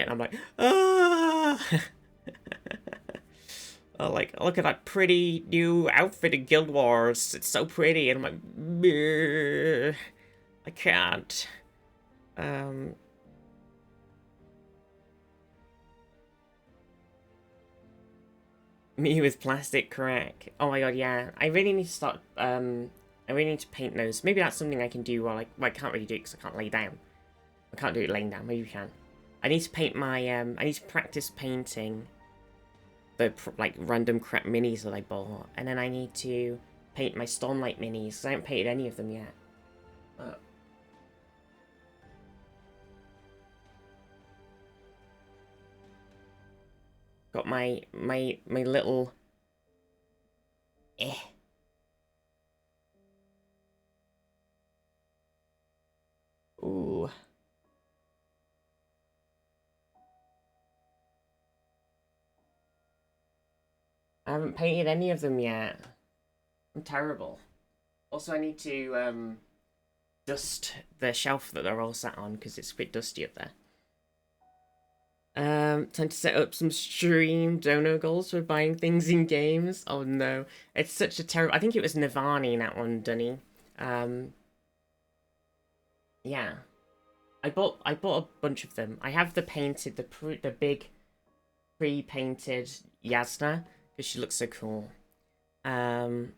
And I'm like, ah. Oh, like, look at that pretty new outfit in Guild Wars. It's so pretty. And I'm like, bleh. I can't. Me with plastic crack. Oh my god, yeah. I really need to start, I really need to paint those. Maybe that's something I can do while I can't really do it because I can't lay down. I can't do it laying down. Maybe we can. I need to paint my, I need to practice painting the, like, random crap minis that I bought. And then I need to paint my Stormlight minis, because I haven't painted any of them yet. Got my little... Ooh. I haven't painted any of them yet. I'm terrible. Also, I need to dust the shelf that they're all sat on because it's a bit dusty up there. Time to set up some stream donor goals for buying things in games. Oh no, it's such a terrible. I think it was Navani that one, Dunny. Yeah, I bought a bunch of them. I have the painted, the big pre-painted Yasna. Because she looks so cool. That's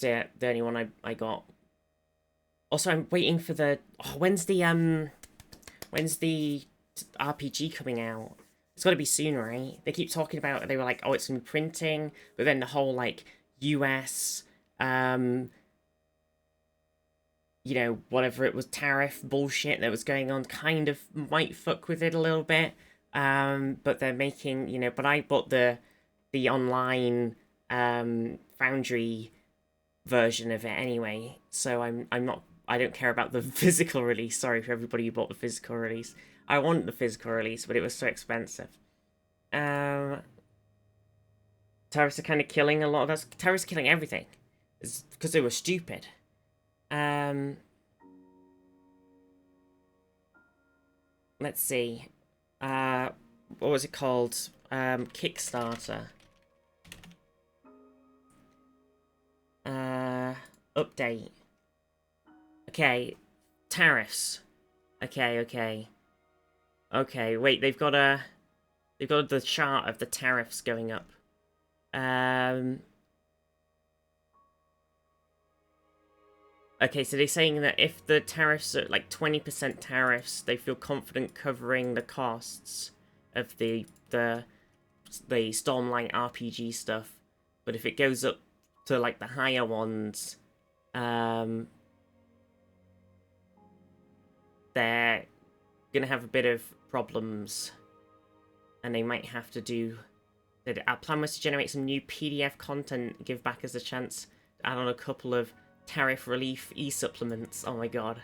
the only one I got. Also, I'm waiting for the... Oh, when's the RPG coming out? It's got to be soon, right? They keep talking about... They were like, oh, it's going to be printing. But then the whole, like, US... you know, whatever it was, tariff bullshit that was going on kind of might fuck with it a little bit. But they're making, you know, but I bought the online Foundry version of it anyway, so I don't care about the physical release. Sorry for everybody who bought the physical release. I want the physical release, but it was so expensive. Terrorists are kind of killing a lot of us. Terrorists are killing everything. It's because they were stupid. Let's see. What was it called? Kickstarter. Update. Okay. Tariffs. Okay. Okay, wait, they've got the chart of the tariffs going up. Okay, so they're saying that if the tariffs are like 20% tariffs, they feel confident covering the costs of the Stormlight RPG stuff. But if it goes up to like the higher ones, they're gonna have a bit of problems, and they might have to do. Our plan was to generate some new PDF content, give backers a chance to add on a couple of tariff relief e-supplements. Oh my god.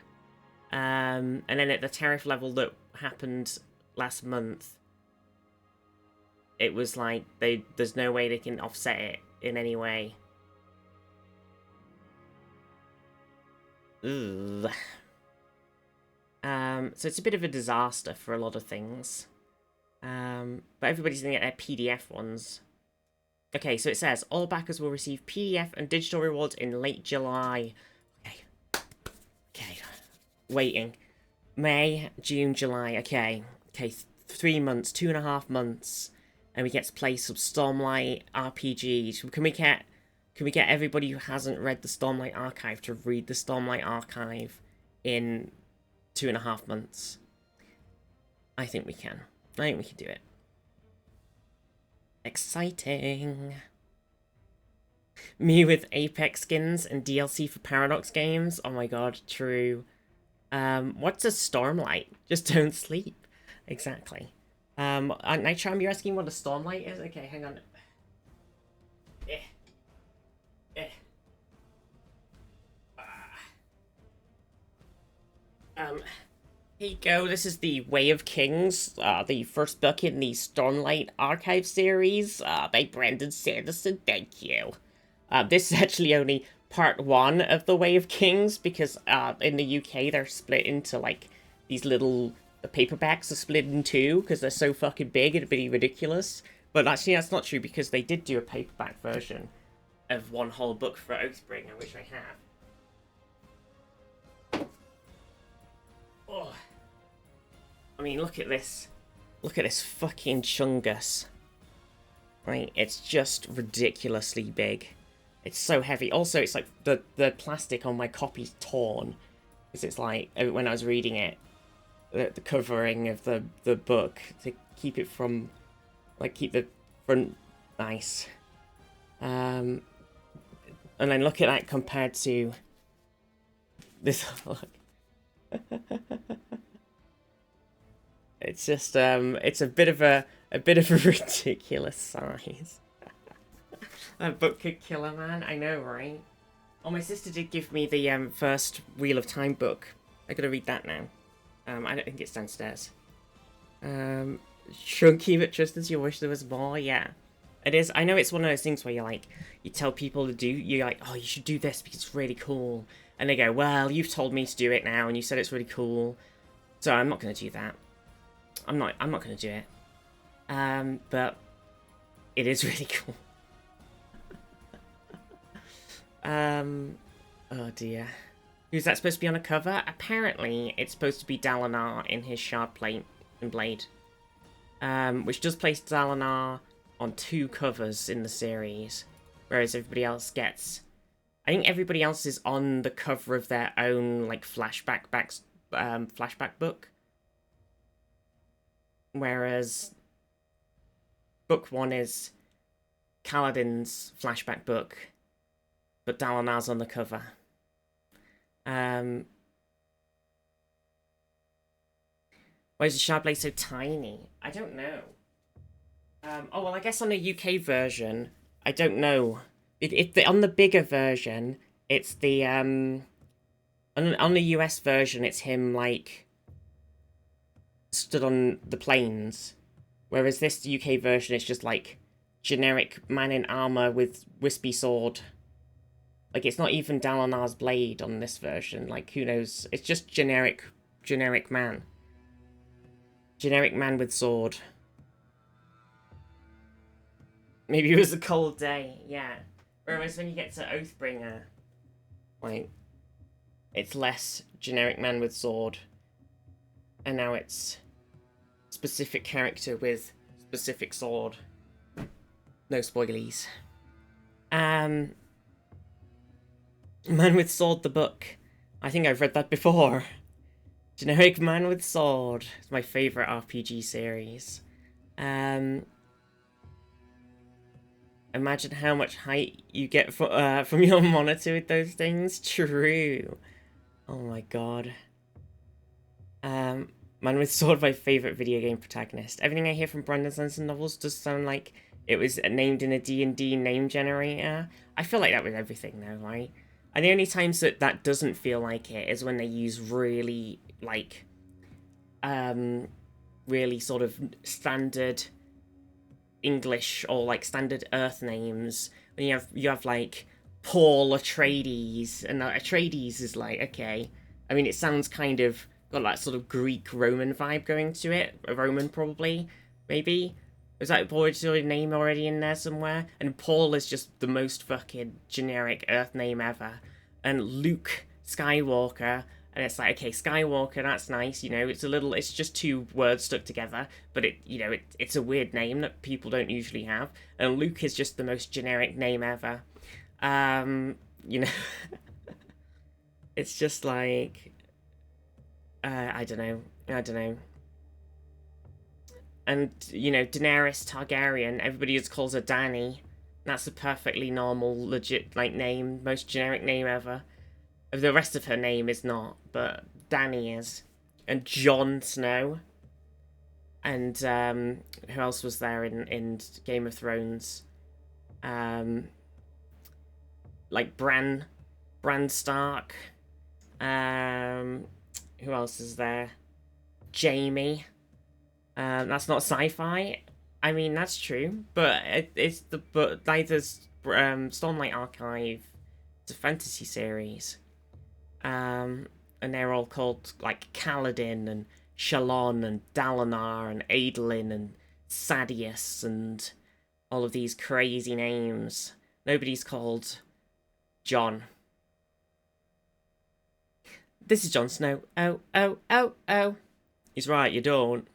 And then at the tariff level that happened last month, it was like there's no way they can offset it in any way. Ugh. So it's a bit of a disaster for a lot of things. But everybody's gonna get their PDF ones. Okay, so it says all backers will receive PDF and digital rewards in late July. Okay. Waiting. May, June, July. Okay, 3 months, 2.5 months, and we get to play some Stormlight RPGs. Can we get everybody who hasn't read the Stormlight Archive to read the Stormlight Archive in 2.5 months? I think we can. I think we can do it. Exciting. Me with Apex skins and DLC for Paradox games. Oh my god, true. What's a Stormlight? Just don't sleep. Exactly. Night Charm, you're asking what a Stormlight is? Okay, hang on. Here you go, this is the Way of Kings, the first book in the Stormlight Archive series, by Brendan Sanderson, thank you. This is actually only part 1 of the Way of Kings, because in the UK they're split into, like, these little... The paperbacks are split in 2, because they're so fucking big, it'd be ridiculous. But actually that's not true, because they did do a paperback version of one whole book for Oathbringer, which I have. Oh. I mean, look at this. Look at this fucking chungus. Right, it's just ridiculously big. It's so heavy. Also, it's like the plastic on my copy's torn. Because it's like, when I was reading it, the covering of the book, to keep it from, like, keep the front nice. And then look at that compared to this. Look. It's just it's a bit of a ridiculous size. That book could kill a man, I know, right? Oh, my sister did give me the first Wheel of Time book. I gotta read that now. I don't think it's downstairs. Chunky, but just as you wish there was more. Yeah, it is. I know it's one of those things where you tell people to do. You're like, oh, you should do this because it's really cool, and they go, well, you've told me to do it now, and you said it's really cool, so I'm not gonna do that. I'm not gonna do it. But it is really cool. Oh dear. Who's that supposed to be on a cover? Apparently, it's supposed to be Dalinar in his Shard Plate and Blade. Which does place Dalinar on 2 covers in the series. Whereas everybody else gets... I think everybody else is on the cover of their own, like, flashback book. Whereas book 1 is Kaladin's flashback book, but Dalinar's on the cover. Why is the Shard Blade so tiny? I don't know. Oh, well, I guess on the UK version, I don't know. On the bigger version, it's the, on the US version, it's him, like, stood on the plains. Whereas this UK version is just, like, generic man in armor with wispy sword. Like, it's not even Dalinar's blade on this version. Like, who knows? It's just generic man. Generic man with sword. Maybe it was a cold day, yeah. Whereas when you get to Oathbringer, like, it's less generic man with sword. And now it's specific character with specific sword. No spoilies. Man with Sword, the book. I think I've read that before. Generic Man with Sword. It's my favourite RPG series. Imagine how much height you get from your monitor with those things. True. Oh my god. Man with Sword, my favourite video game protagonist. Everything I hear from Brandon Sanderson novels does sound like it was named in a D&D name generator. I feel like that with everything though, right? And the only times that that doesn't feel like it is when they use really, like, really sort of standard English or, like, standard Earth names. When you have like, Paul Atreides, and Atreides is like, okay. I mean, it sounds kind of got that sort of Greek-Roman vibe going to it. A Roman, probably, maybe. Was that already name already in there somewhere? And Paul is just the most fucking generic Earth name ever. And Luke Skywalker, and it's like, okay, Skywalker, that's nice, you know, it's just two words stuck together, but it's a weird name that people don't usually have. And Luke is just the most generic name ever. You know, it's just like, I don't know. And, you know, Daenerys Targaryen, everybody just calls her Dany. That's a perfectly normal, legit, like, name. Most generic name ever. The rest of her name is not, but Dany is. And Jon Snow. And, who else was there in Game of Thrones? Like, Bran Stark. Who else is there? Jaime. That's not sci-fi. I mean, that's true, but but neither's Stormlight Archive. It's a fantasy series, and they're all called like Kaladin and Shalon and Dalinar and Adolin and Sadius and all of these crazy names. Nobody's called Jon. This is Jon Snow. Oh, oh, oh, oh. He's right, you don't.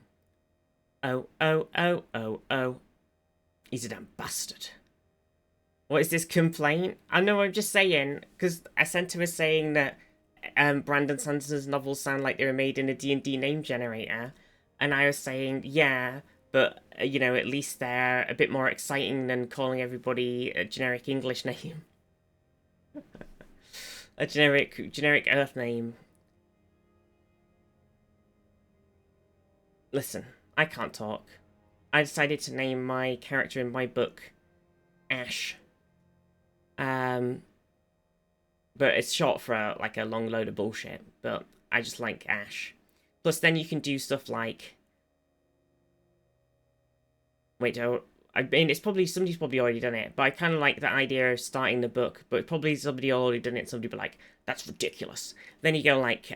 Oh, oh, oh, oh, oh. He's a damn bastard. What is this complaint? I know, I'm just saying, because Ascenta was saying that Brandon Sanderson's novels sound like they were made in a D&D name generator. And I was saying, yeah, but, you know, at least they're a bit more exciting than calling everybody a generic English name. A generic Earth name. Listen, I can't talk. I decided to name my character in my book Ash. But it's short for like a long load of bullshit. But I just like Ash. Plus, then you can do stuff like. Wait, I mean, it's probably somebody's probably already done it. But I kind of like the idea of starting the book. But probably somebody already done it. Somebody be like, "That's ridiculous." Then you go like,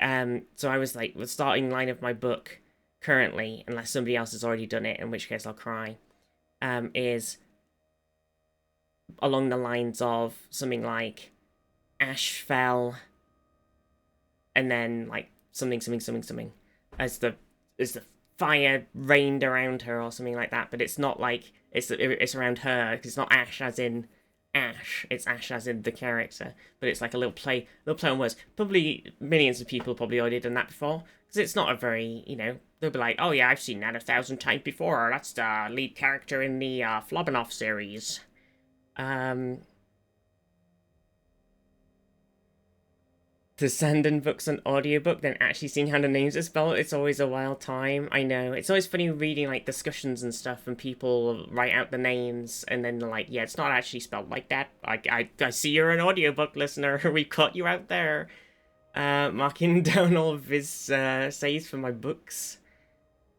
So I was like, the starting line of my book currently, unless somebody else has already done it, in which case I'll cry, is along the lines of something like Ash fell, and then like something, as the fire rained around her or something like that. But it's not like it's around her, because it's not Ash as in Ash, it's Ash as in the character. But it's like a little play on words. Probably millions of people probably already done that before, because it's not a very, you know, they'll be like, oh yeah, I've seen that 1,000 times before. That's the lead character in the Flobanoff series. To send in books an audiobook, then actually seeing how the names are spelled, it's always a wild time. I know. It's always funny reading like discussions and stuff, and people write out the names, and then they're like, yeah, it's not actually spelled like that. I see you're an audiobook listener. We caught you out there. Marking down all of his saves for my books.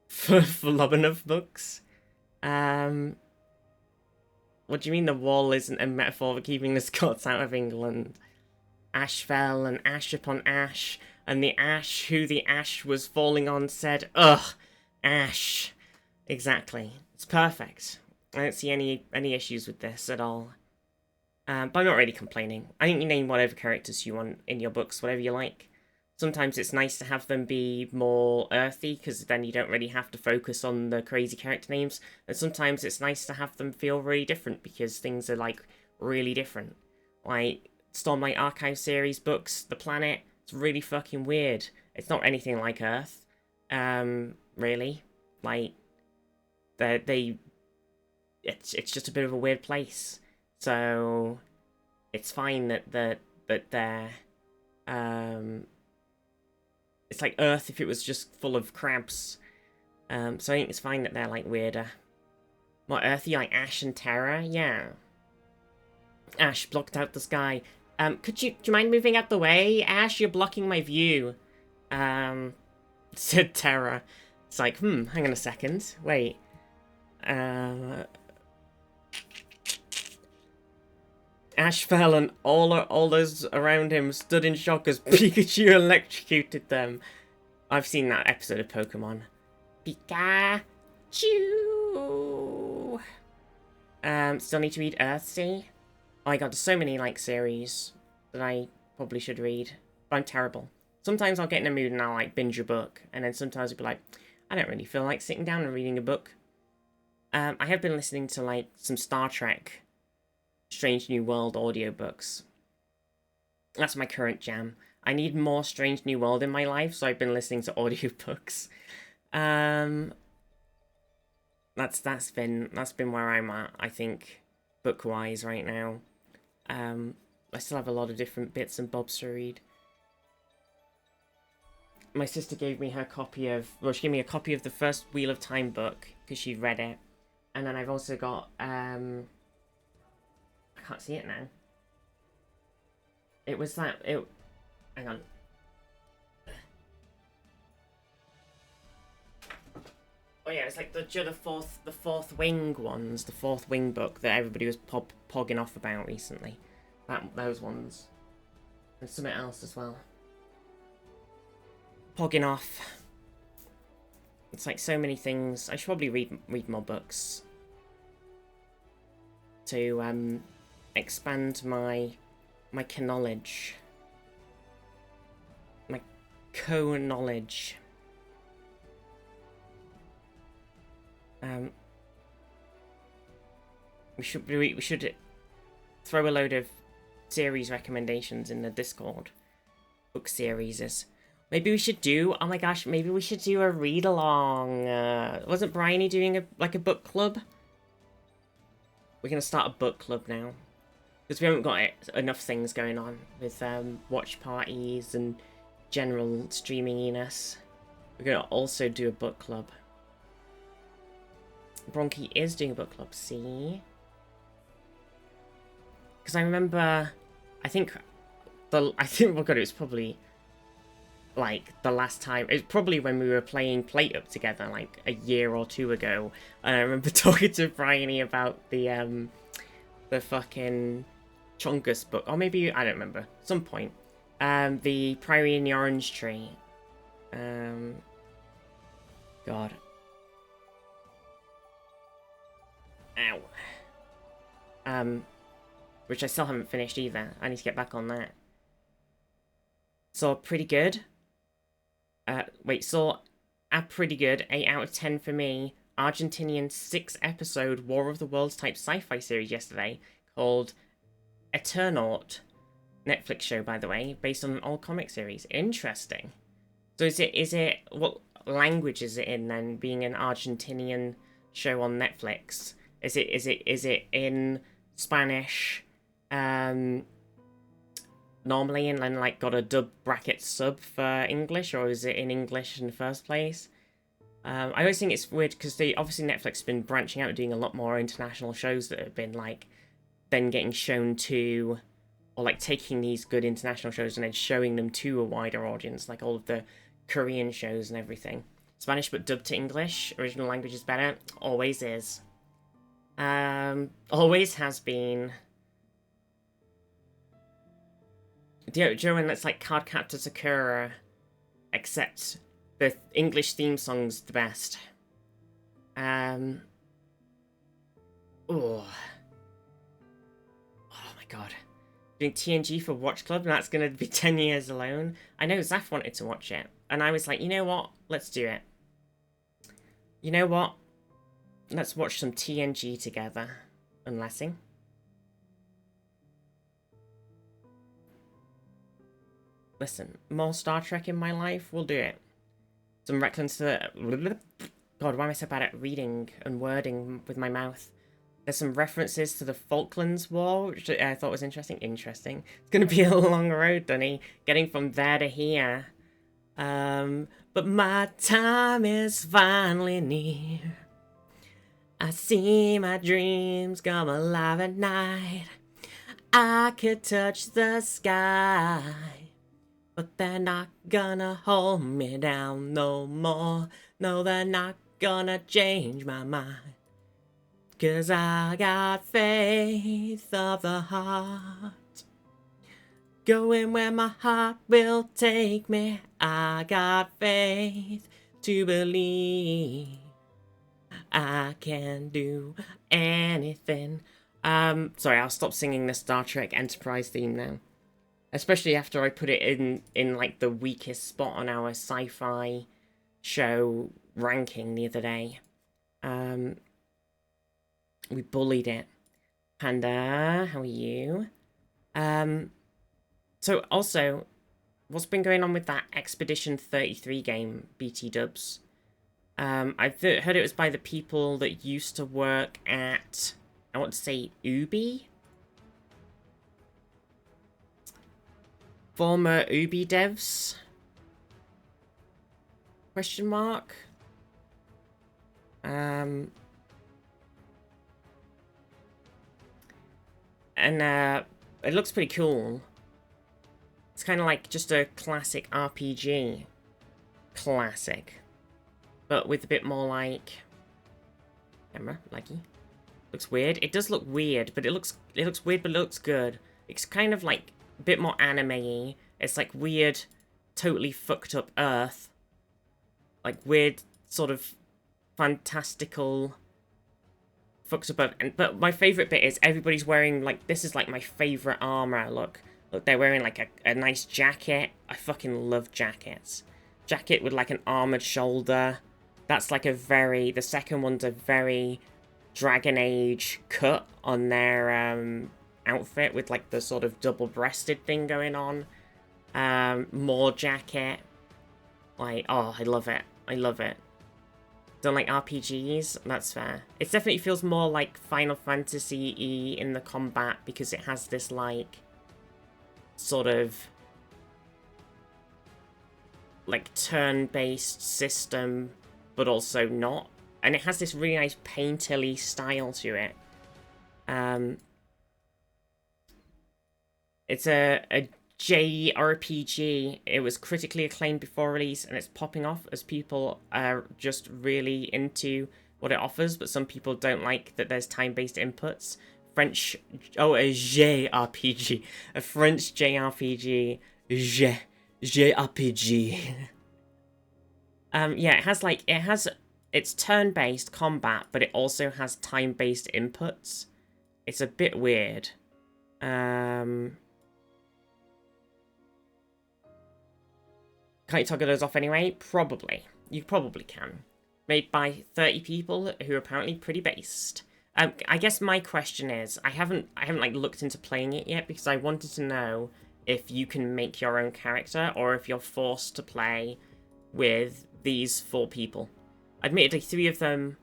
For Lobanov books. What do you mean the wall isn't a metaphor for keeping the Scots out of England? Ash fell, and ash upon ash, and the ash who the ash was falling on said, ugh, ash. Exactly. It's perfect. I don't see any issues with this at all. But I'm not really complaining. I think you name whatever characters you want in your books, whatever you like. Sometimes it's nice to have them be more earthy, because then you don't really have to focus on the crazy character names. And sometimes it's nice to have them feel really different, because things are, like, really different. Like, Stormlight Archive series books, the planet, it's really fucking weird. It's not anything like Earth, really. Like, it's just a bit of a weird place. So, it's fine that they're, It's like Earth if it was just full of crabs. So I think it's fine that they're, like, weirder. More earthy, like Ash and Terra? Yeah. Ash blocked out the sky. Do you mind moving out the way? Ash, you're blocking my view. Said Terra. It's like, hang on a second. Wait. Ash fell and all those around him stood in shock as Pikachu electrocuted them. I've seen that episode of Pokemon. Pikachu! Still need to read Earthsea. Oh my god, there's so many, like, series that I probably should read. But I'm terrible. Sometimes I'll get in a mood and I'll, like, binge a book. And then sometimes I'll be like, I don't really feel like sitting down and reading a book. I have been listening to, like, some Star Trek Strange New World audiobooks. That's my current jam. I need more Strange New World in my life, so I've been listening to audiobooks. That's been where I'm at, I think, book-wise right now. I still have a lot of different bits and bobs to read. My sister gave me her copy of... Well, she gave me a copy of the first Wheel of Time book, because she'd read it. And then I've also got, I can't see it now. It was that... Hang on. Oh yeah, it's like the fourth wing ones, the fourth wing book that everybody was pogging off about recently. Those ones. And something else as well. Pogging off. It's like so many things. I should probably read more books. To expand my knowledge. My co-knowledge. We should throw a load of series recommendations in the Discord. Book series. Maybe we should do, oh my gosh, maybe we should do a read along. Wasn't Bryony doing a book club? We're gonna start a book club now. Because we haven't got enough things going on with watch parties and general streaminginess. We're gonna also do a book club. Bronchi is doing a book club, see? Because I remember, oh god, it was probably, like, the last time, it was probably when we were playing Plate Up together, like, a year or two ago, and I remember talking to Bryony about the fucking Chungus book, or maybe, I don't remember, some point, the Priory in the Orange Tree, god. Ow. Which I still haven't finished either. I need to get back on that. Saw pretty good. Saw a pretty good. 8 out of 10 for me. Argentinian 6-episode War of the Worlds type sci-fi series yesterday called Eternaut. Netflix show, by the way, based on an old comic series. Interesting. So is it what language is it in then, being an Argentinian show on Netflix? Is it in Spanish, normally, and then, like, got a dub bracket sub for English, or is it in English in the first place? I always think it's weird, because obviously Netflix has been branching out and doing a lot more international shows that have been, like, then getting shown to, or, like, taking these good international shows and then showing them to a wider audience, like all of the Korean shows and everything. Spanish but dubbed to English, original language is better, always is. Always has been. Joe, and that's like Cardcaptor Sakura, except the English theme song's the best. Oh my god. Doing TNG for Watch Club, and that's gonna be 10 years alone. I know Zaf wanted to watch it, and I was like, you know what? Let's do it. You know what? Let's watch some TNG together. Unlessing. Listen, more Star Trek in my life, we'll do it. Some reference to... God, why am I so bad at reading and wording with my mouth? There's some references to the Falklands War, which I thought was interesting. It's going to be a long road, Dunny. Getting from there to here. But my time is finally near. I see my dreams come alive at night. I could touch the sky, but they're not gonna hold me down no more. No, they're not gonna change my mind. 'Cause I got faith of the heart. Going where my heart will take me. I got faith to believe I can do anything. Sorry, I'll stop singing the Star Trek Enterprise theme now. Especially after I put it in like the weakest spot on our sci-fi show ranking the other day. We bullied it. Panda, how are you? So also, what's been going on with that Expedition 33 game, BT Dubs? I've heard it was by the people that used to work at, I want to say, Ubi? Former Ubi devs? Question mark? And it looks pretty cool. It's kind of like just a classic RPG. Classic. But with a bit more like... Camera, laggy. Looks weird. It does look weird, but it looks weird, but it looks good. It's kind of like a bit more anime-y. It's like weird, totally fucked up Earth. Like weird, sort of fantastical... fucked up Earth. But my favourite bit is everybody's wearing, like, this is like my favourite armour, look. Look, they're wearing like a nice jacket. I fucking love jackets. Jacket with like an armoured shoulder. That's like a very... The second one's a very Dragon Age cut on their outfit with like the sort of double-breasted thing going on. More jacket. Like, oh, I love it. I love it. Don't like RPGs? That's fair. It definitely feels more like Final Fantasy-y in the combat because it has this like... sort of... like turn-based system, but also not. And it has this really nice painterly style to it. It's a JRPG. It was critically acclaimed before release, and it's popping off as people are just really into what it offers, but some people don't like that there's time-based inputs. French... Oh, a JRPG. A French JRPG. JRPG. Yeah, it has it's turn-based combat, but it also has time-based inputs. It's a bit weird. Can't you toggle those off anyway? Probably. You probably can. Made by 30 people who are apparently pretty based. I guess my question is, I haven't like looked into playing it yet because I wanted to know if you can make your own character or if you're forced to play with these 4 people. Admittedly, 3 of them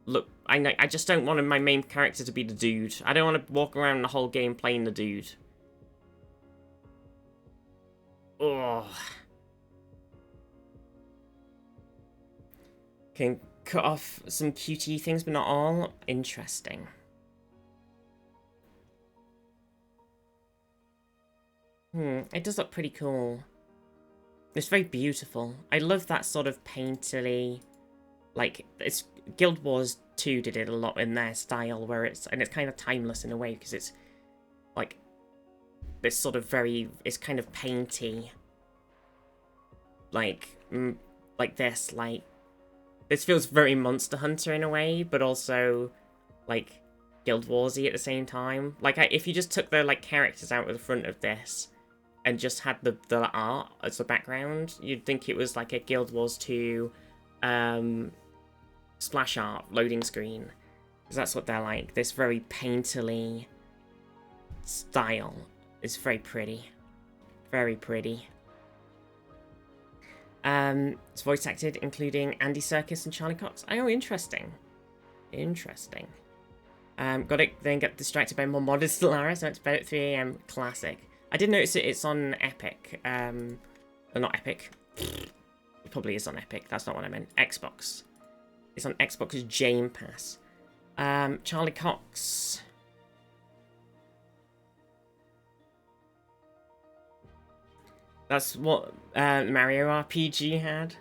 look... I just don't want my main character to be the dude. I don't want to walk around the whole game playing the dude. Oh. Can cut off some QTE things, but not all. Interesting. It does look pretty cool. It's very beautiful. I love that sort of painterly, like, it's Guild Wars 2 did it a lot in their style, where it's kind of timeless in a way, because it's, like, this sort of very, it's kind of painty. Like this, like, this feels very Monster Hunter in a way, but also, like, Guild Wars-y at the same time. Like, if you just took the, like, characters out of the front of this, and just had the art as the background, you'd think it was like a Guild Wars 2 splash art loading screen. Because that's what they're like. This very painterly style is very pretty. Very pretty. It's voice acted, including Andy Serkis and Charlie Cox. Oh, interesting. Interesting. Got it, then got distracted by more modest Stellaris. I went to bed at 3 AM. Classic. I did notice it's on Epic. Not Epic. It probably is on Epic. That's not what I meant. Xbox. It's on Xbox's Game Pass. Charlie Cox. That's what Mario RPG had.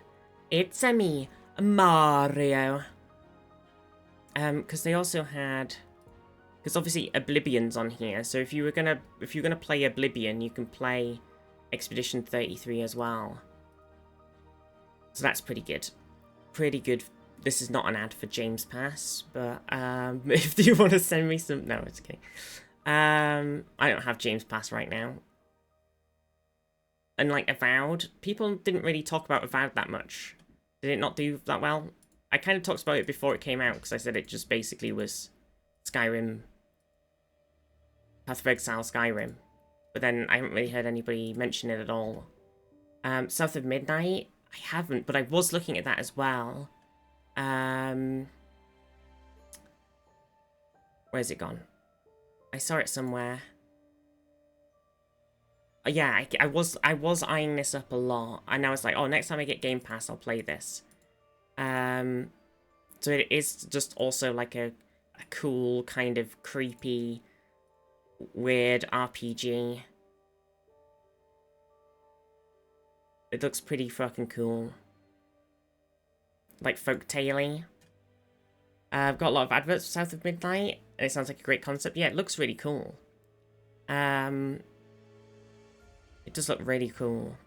It's a me, Mario. Because they also had, because obviously Oblivion's on here. So if you're gonna play Oblivion, you can play Expedition 33 as well. So that's pretty good. Pretty good. This is not an ad for James Pass, but if you want to send me some, no, it's okay. I don't have James Pass right now. And like Avowed, people didn't really talk about Avowed that much. Did it not do that well? I kind of talked about it before it came out, because I said it just basically was Skyrim, Path of Exile Skyrim. But then I haven't really heard anybody mention it at all. South of Midnight, I haven't, but I was looking at that as well. Where's it gone? I saw it somewhere. Yeah, I was eyeing this up a lot, and I was like, oh, next time I get Game Pass, I'll play this. So it is just also like a cool, kind of creepy, weird RPG. It looks pretty fucking cool. Like folktale-y. I've got a lot of adverts for South of Midnight, and it sounds like a great concept. Yeah, it looks really cool. It does look really cool.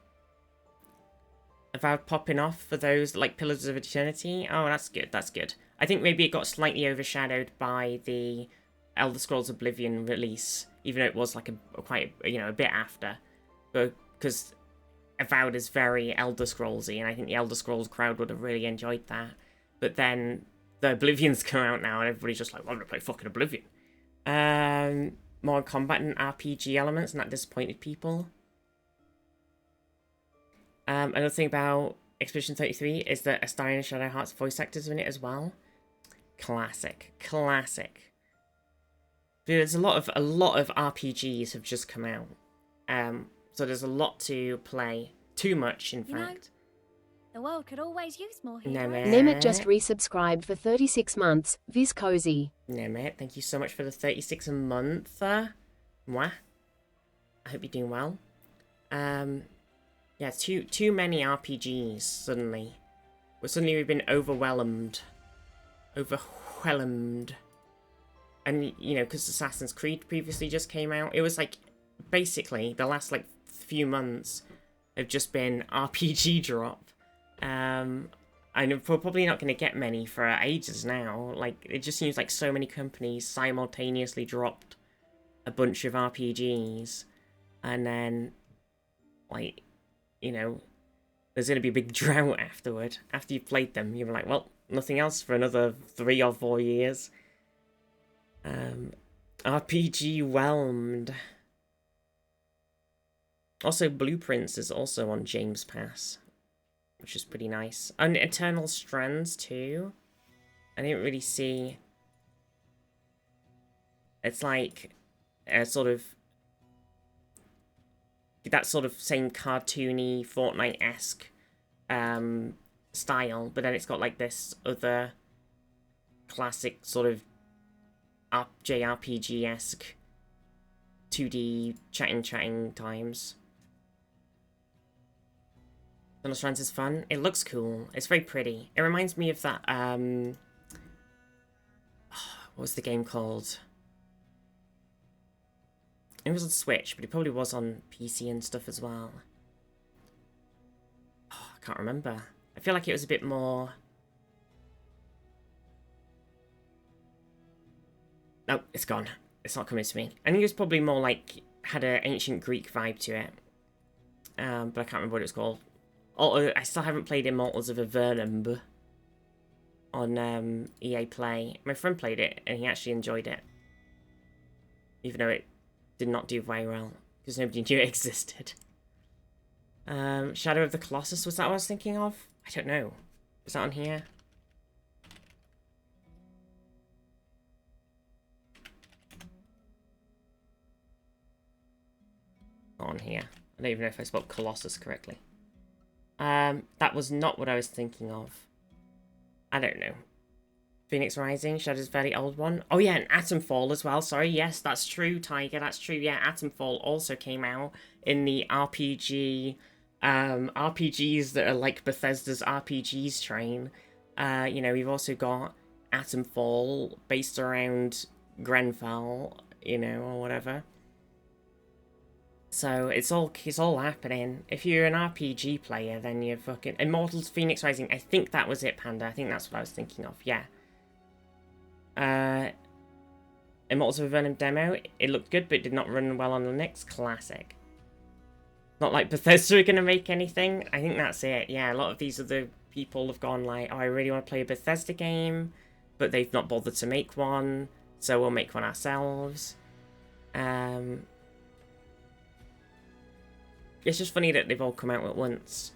Avowed popping off for those like Pillars of Eternity. Oh, that's good. That's good. I think maybe it got slightly overshadowed by the Elder Scrolls Oblivion release, even though it was like a bit after. But because Avowed is very Elder Scrollsy, and I think the Elder Scrolls crowd would have really enjoyed that. But then the Oblivion's come out now, and everybody's just like, well, I'm gonna play fucking Oblivion. More combat and RPG elements, and that disappointed people. Another thing about Expedition 33 is that Astarion and Shadow Heart's voice actors are in it as well. Classic. Classic. There's a lot of RPGs have just come out. So there's a lot to play. Too much, in fact. The world could always use more Nemeth. Nemeth just resubscribed for 36 months. Viz Cozy. Nemeth, thank you so much for the 36 a month. Mwah. I hope you're doing well. Yeah, too many RPGs suddenly. We've been overwhelmed. Overwhelmed. And, you know, because Assassin's Creed previously just came out, it was like, basically, the last, like, few months have just been RPG drop. And we're probably not going to get many for ages now. Like, it just seems like so many companies simultaneously dropped a bunch of RPGs. And then, like, you know, there's going to be a big drought afterward. After you've played them, you're like, well, nothing else for another 3 or 4 years. RPG whelmed. Also, Blueprints is also on James Pass, which is pretty nice. And Eternal Strands too. I didn't really see. It's like a sort of that sort of same cartoony Fortnite-esque style, but then it's got like this other classic sort of JRPG-esque 2D chatting times. Eternal Strands is fun. It looks cool. It's very pretty. It reminds me of that, what was the game called? It was on Switch, but it probably was on PC and stuff as well. Oh, I can't remember. I feel like it was a bit more... No, it's gone. It's not coming to me. I think it was probably more like, had an ancient Greek vibe to it. But I can't remember what it was called. Oh, I still haven't played Immortals of Avernum on EA Play. My friend played it, and he actually enjoyed it. Even though it did not do very well, because nobody knew it existed. Shadow of the Colossus, was that what I was thinking of? I don't know. Is that on here? Not on here. I don't even know if I spelled Colossus correctly. That was not what I was thinking of. I don't know. Phoenix Rising, Shadow's very old one. Oh yeah, and Atomfall as well. Sorry, yes, that's true, Tiger. That's true. Yeah, Atomfall also came out in the RPG, RPGs that are like Bethesda's RPGs train. You know, we've also got Atomfall based around Grenfell, you know, or whatever. So it's all happening. If you're an RPG player, then you're fucking Immortals Phoenix Rising. I think that was it, Panda. I think that's what I was thinking of. Yeah. Immortals of Venom demo. It looked good, but it did not run well on Linux. Classic. Not like Bethesda are gonna make anything. I think that's it. Yeah, a lot of these other people have gone like, oh, I really want to play a Bethesda game, but they've not bothered to make one, so we'll make one ourselves. It's just funny that they've all come out at once.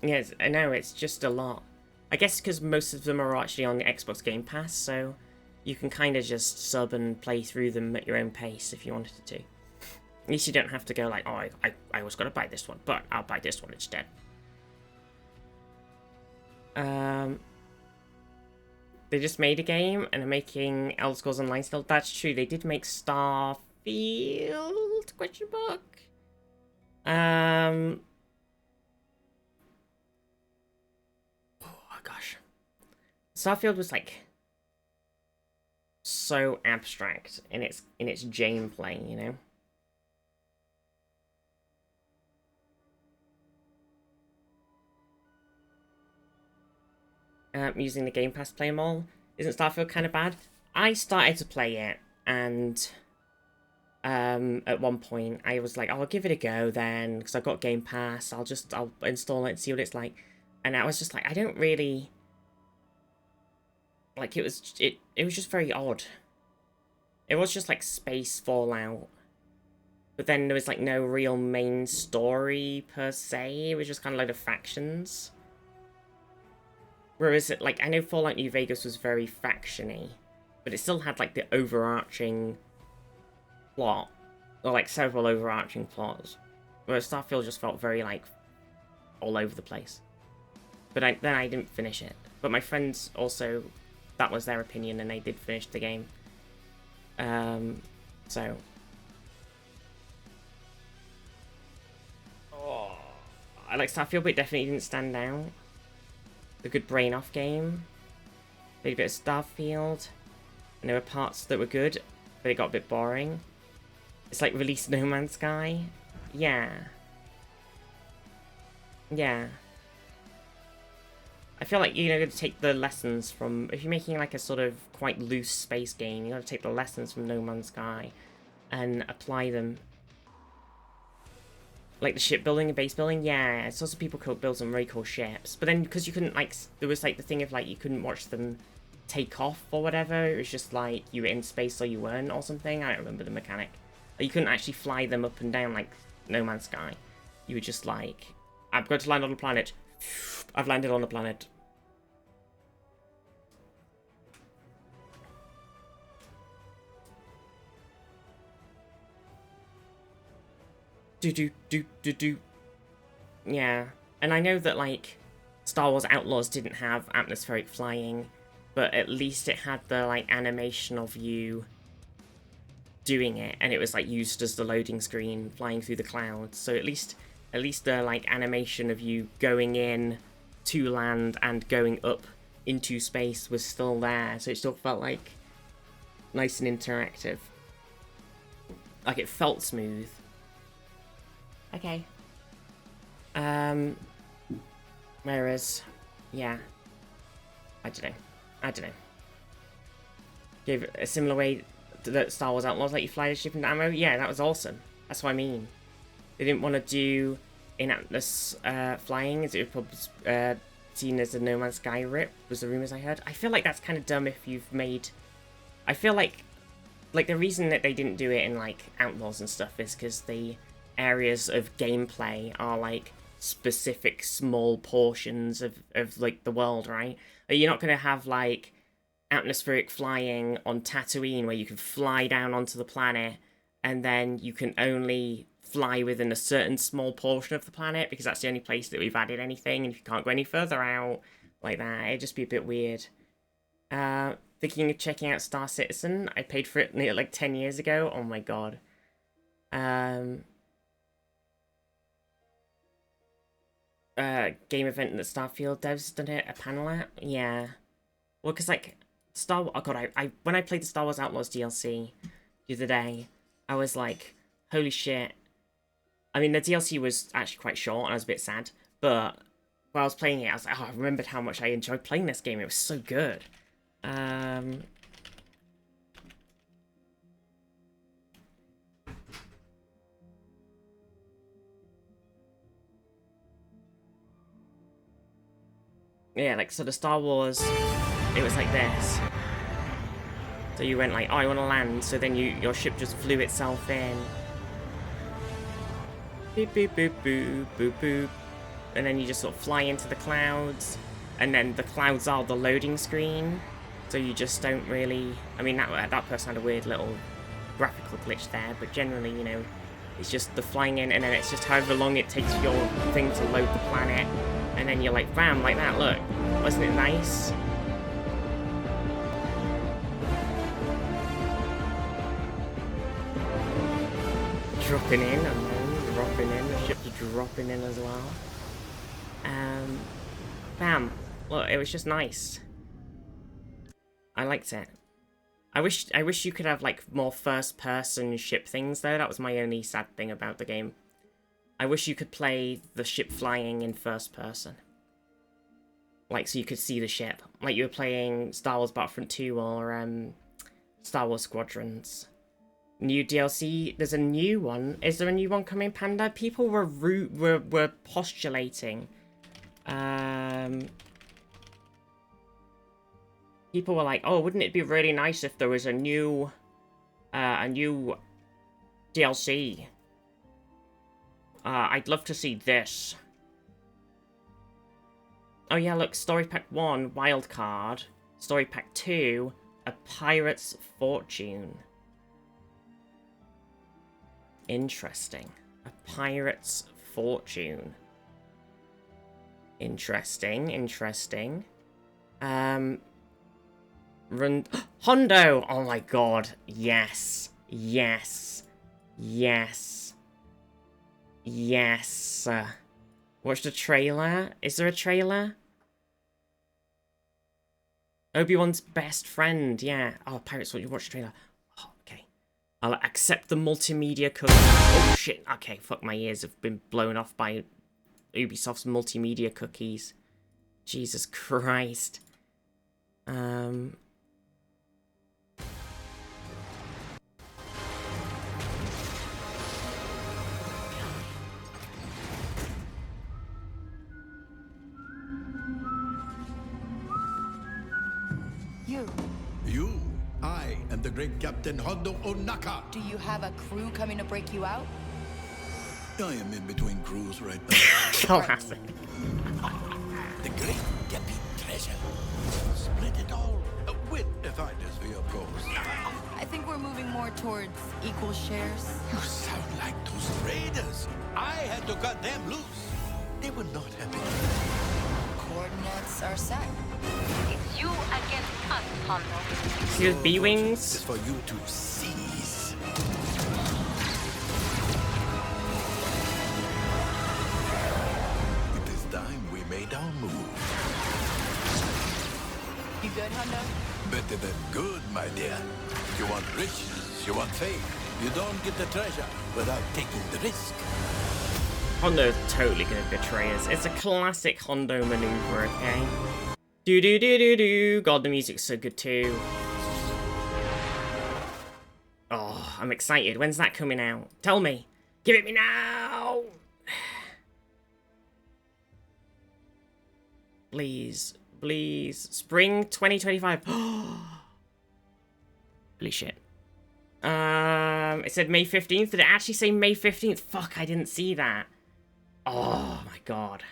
Yes, I know, it's just a lot. I guess because most of them are actually on the Xbox Game Pass, so you can kind of just sub and play through them at your own pace if you wanted to. At least you don't have to go like, oh, I was going to buy this one, but I'll buy this one instead. They just made a game and are making Elder Scrolls Online still. That's true, they did make Starfield? Question mark? Oh gosh. Starfield was like so abstract in its gameplay, you know? Using the Game Pass play them all. Isn't Starfield kind of bad? I started to play it, and at one point I was like, oh, I'll give it a go then, because I've got Game Pass. I'll install it and see what it's like. And I was just like, I don't really like it was just very odd. It was just like space Fallout, but then there was like no real main story per se. It was just kind of a load of factions. Whereas it, like, I know Fallout New Vegas was very faction-y, but it still had like the overarching plot, or like several overarching plots. Whereas Starfield just felt very like all over the place. But then I didn't finish it. But my friends also, that was their opinion, and they did finish the game. So. Oh, I like Starfield, but it definitely didn't stand out. A good brain off game. Played a bit of Starfield, and there were parts that were good, but it got a bit boring. It's like release No Man's Sky. Yeah. Yeah. I feel like you're going to take the lessons from, if you're making like a sort of quite loose space game, you got to take the lessons from No Man's Sky and apply them. Like the shipbuilding and base building, yeah, it's also people could build some very cool ships. But then, because you couldn't, like, there was like the thing of like, you couldn't watch them take off or whatever. It was just like, you were in space or you weren't or something. I don't remember the mechanic. Like, you couldn't actually fly them up and down like No Man's Sky. You were just like, I'm going to land on a planet. I've landed on a planet. Do. Yeah. And I know that, like, Star Wars Outlaws didn't have atmospheric flying, but at least it had the, like, animation of you doing it, and it was, like, used as the loading screen, flying through the clouds. So at least the, like, animation of you going in to land and going up into space was still there, so it still felt, like, nice and interactive. Like, it felt smooth. Okay. Whereas, yeah. I don't know. Give a similar way that Star Wars Outlaws let you fly a ship into ammo. Yeah, that was awesome. That's what I mean. They didn't want to do in-atmos flying, as it was probably seen as a No Man's Sky rip, was the rumors I heard. I feel like that's kind of dumb if you've made... I feel like the reason that they didn't do it in, like, Outlaws and stuff is because the areas of gameplay are, like, specific small portions of like, the world, right? You're not going to have, like, atmospheric flying on Tatooine where you can fly down onto the planet and then you can only fly within a certain small portion of the planet, because that's the only place that we've added anything, and if you can't go any further out like that, it'd just be a bit weird. Thinking of checking out Star Citizen. I paid for it like 10 years ago. Oh my god. Game event that Starfield devs done it, a panel at? Yeah. Well, because, like, oh god, when I played the Star Wars Outlaws DLC the other day, I was like, holy shit. I mean, the DLC was actually quite short, and I was a bit sad, but while I was playing it, I was like, oh, I remembered how much I enjoyed playing this game. It was so good. Yeah, like, so the Star Wars, it was like this. So you went like, oh, I want to land, so then your ship just flew itself in. Beep, beep, boop, boop, boop, boop. And then you just sort of fly into the clouds, and then the clouds are the loading screen. So you just don't really... I mean, that person had a weird little graphical glitch there, but generally, you know, it's just the flying in, and then it's just however long it takes for your thing to load the planet. And then you're like, bam, like that, look. Wasn't it nice? Dropping in, and then dropping in. The ship's dropping in as well. Bam. Look, it was just nice. I liked it. I wish you could have, like, more first-person ship things, though. That was my only sad thing about the game. I wish you could play the ship flying in first person. Like, so you could see the ship. Like you were playing Star Wars Battlefront 2 or Star Wars Squadrons. New DLC. There's a new one. Is there a new one coming, Panda? People were postulating. People were like, oh, wouldn't it be really nice if there was a new DLC? I'd love to see this. Oh yeah, look, Story Pack 1, Wildcard. Story Pack 2, A Pirate's Fortune. Interesting. A Pirate's Fortune. Interesting, interesting. Hondo! Oh my god, yes. Yes. Yes. Yes. Watch the trailer. Is there a trailer? Obi-Wan's best friend, yeah. Oh, Pirates, you watch the trailer. Oh, okay. I'll accept the multimedia cookie. Oh, shit. Okay, fuck, my ears have been blown off by Ubisoft's multimedia cookies. Jesus Christ. You, I, and the great Captain Hondo Onaka. Do you have a crew coming to break you out? I am in between crews right now. Classic. The great Debbie treasure. Split it all. With a finder's fee, of course. I think we're moving more towards equal shares. You sound like those raiders. I had to cut them loose. They were not happy. Coordinates are set. It's you against us, Hondo. See those B-Wings? It's for you to seize. It is time we made our move. You good, Hondo? Better than good, my dear. You want riches, you want fame. You don't get the treasure without taking the risk. Hondo's totally gonna betray us. It's a classic Hondo maneuver, okay? Do-do-do-do-do. God, the music's so good too. Oh, I'm excited. When's that coming out? Tell me. Give it me now! Please. Please. Spring 2025. Holy shit. It said May 15th. Did it actually say May 15th? Fuck, I didn't see that. Oh my god.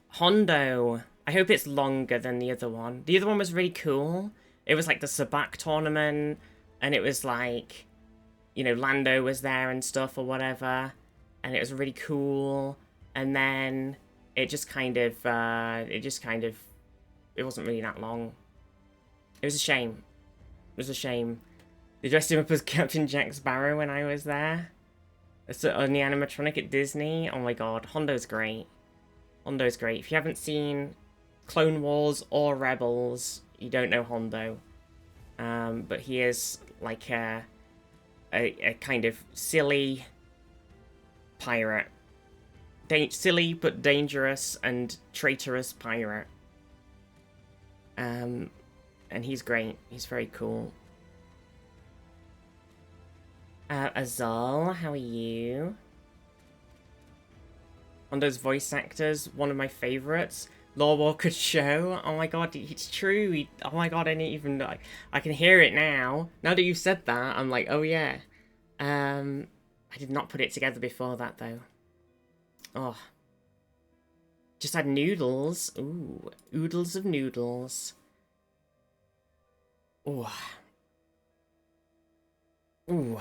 Hondo. I hope it's longer than the other one. The other one was really cool. It was like the Sabak tournament, and it was like, you know, Lando was there and stuff or whatever, and it was really cool. And then it just kind of, it wasn't really that long. It was a shame. It was a shame. They dressed him up as Captain Jack Sparrow when I was there. So on the animatronic at Disney. Oh my god, Hondo's great. Hondo's great. If you haven't seen Clone Wars or Rebels, you don't know Hondo. But he is like a kind of silly pirate. Silly but dangerous and traitorous pirate. And he's great. He's very cool. Azal, how are you? Hondo's voice actors, one of my favourites. Law Walker's show. Oh my god, it's true. Oh my god, I didn't even know. I can hear it now. Now that you've said that, I'm like, oh yeah. I did not put it together before that though. Oh. Just had noodles. Ooh, oodles of noodles. Ooh. Ooh.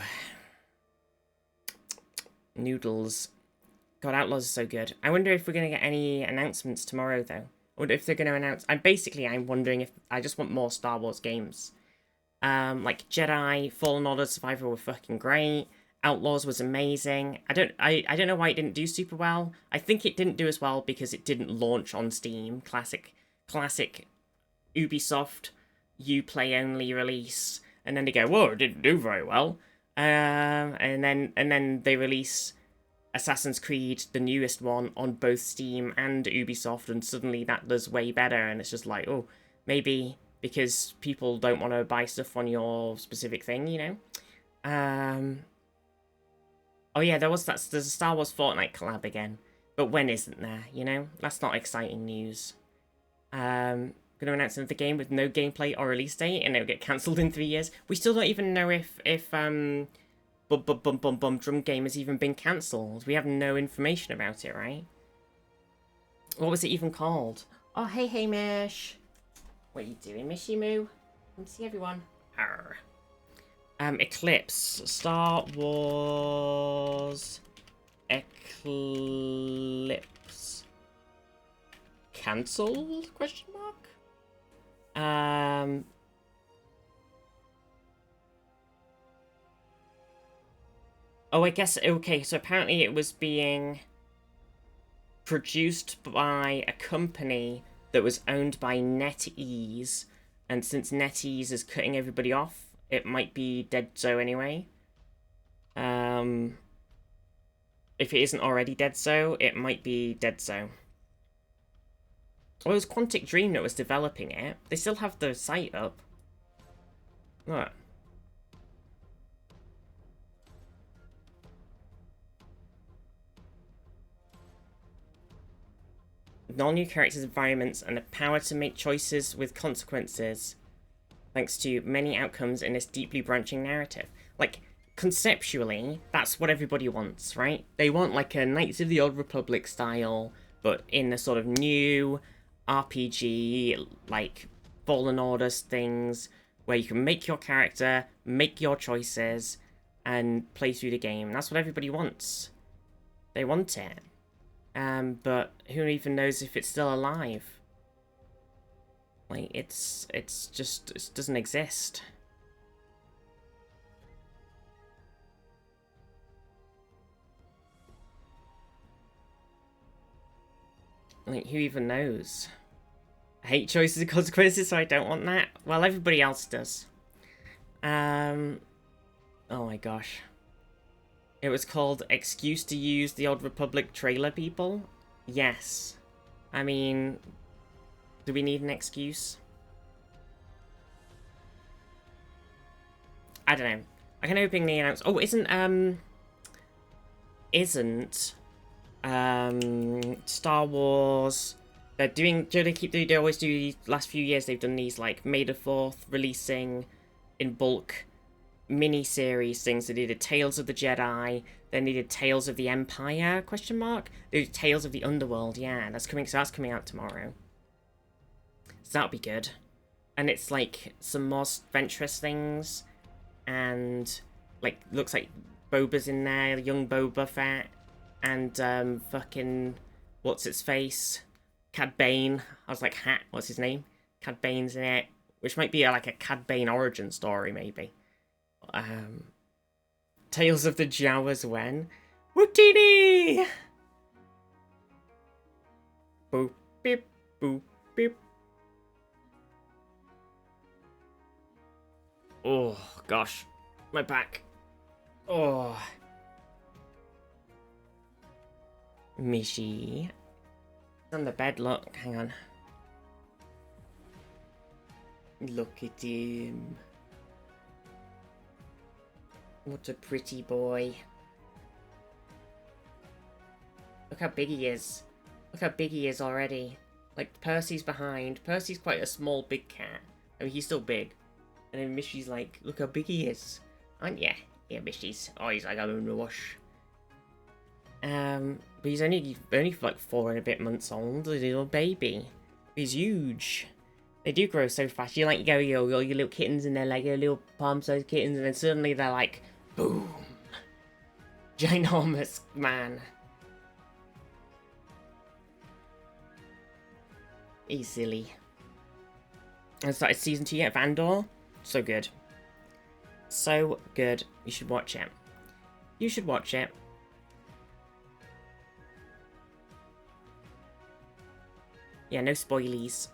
Noodles. God, Outlaws is so good. I wonder if we're going to get any announcements tomorrow, though. I wonder if they're going to announce... I'm wondering if... I just want more Star Wars games. Like Jedi, Fallen Order, Survivor were fucking great. Outlaws was amazing. I don't know why it didn't do super well. I think it didn't do as well because it didn't launch on Steam. Classic Ubisoft Uplay only release. And then they go, whoa, it didn't do very well. And then they release Assassin's Creed, the newest one, on both Steam and Ubisoft, and suddenly that does way better, and it's just like, oh, maybe because people don't want to buy stuff on your specific thing, you know? Oh yeah, there's a Star Wars Fortnite collab again, but when isn't there, you know? That's not exciting news. Gonna announce another game with no gameplay or release date, and it'll get cancelled in 3 years. We still don't even know if Drum Game has even been cancelled. We have no information about it, right? What was it even called? Oh, hey, Mish. What are you doing, Mishy Moo? Come see everyone. Arr. Eclipse. Star Wars... Eclipse. Cancelled? Question mark? Oh, I guess, okay, so apparently it was being produced by a company that was owned by NetEase, and since NetEase is cutting everybody off, it might be dead so anyway. If it isn't already dead so, it might be dead so. Well, it was Quantic Dream that was developing it. They still have the site up. What? Non-new characters, environments, and the power to make choices with consequences, thanks to many outcomes in this deeply branching narrative. Like, conceptually, that's what everybody wants, right? They want like a Knights of the Old Republic style, but in a sort of new RPG, like Fallen Orders things, where you can make your character, make your choices, and play through the game. That's what everybody wants. They want it. But who even knows if it's still alive? Like, it doesn't exist. Like, who even knows? I hate choices and consequences, so I don't want that. Well, everybody else does. Oh my gosh. It was called Excuse to Use the Old Republic Trailer People? Yes. I mean, do we need an excuse? I don't know. I can hoping they announce... Oh, isn't Star Wars... They're doing... They always do these... Last few years they've done these, like, May the 4th releasing in bulk mini-series things. They did Tales of the Jedi, then they did Tales of the Empire, question mark? They did Tales of the Underworld, yeah, that's coming out tomorrow. So that'll be good. And it's like some more adventurous things, and like, looks like Boba's in there, young Boba Fett, and fucking, what's its face? Cad Bane. I was like, what's his name? Cad Bane's in it, which might be like a Cad Bane origin story, maybe. Tales of the Jawas when? Wootini! Boop, beep, boop, beep. Oh, gosh. My back. Oh. Mishy. On the bed, look. Hang on. Look at him. What a pretty boy. Look how big he is. Look how big he is already. Like, Percy's behind. Percy's quite a small, big cat. I mean, he's still big. And then Mishy's like, look how big he is. Aren't ya? Yeah, Mishy's. Oh, he's like, I'm in a rush. But he's only like 4 and a bit months old. A little baby. He's huge. They do grow so fast. You like go, your little kittens, and they're like your little palm-sized kittens, and then suddenly they're like, boom. Ginormous man. He's silly. I started season 2 yet of Andor. So good. So good. You should watch it. You should watch it. Yeah, no spoilies.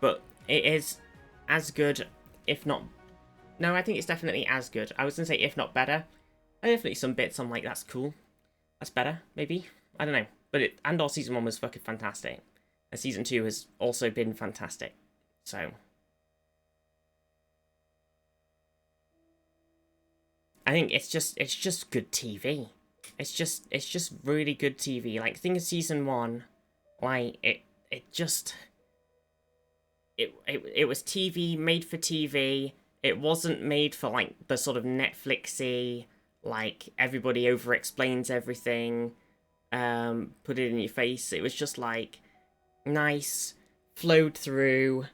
But it is as good, if not... No, I think it's definitely as good. I was going to say if not better. Definitely some bits I'm like, that's cool. That's better, maybe? I don't know. But Andor season 1 was fucking fantastic. And season 2 has also been fantastic. So... I think it's just good TV. It's just really good TV. Like, think of season 1, like it was TV made for TV. It wasn't made for like the sort of Netflixy, like everybody over explains everything, put it in your face. It was just like nice, flowed through,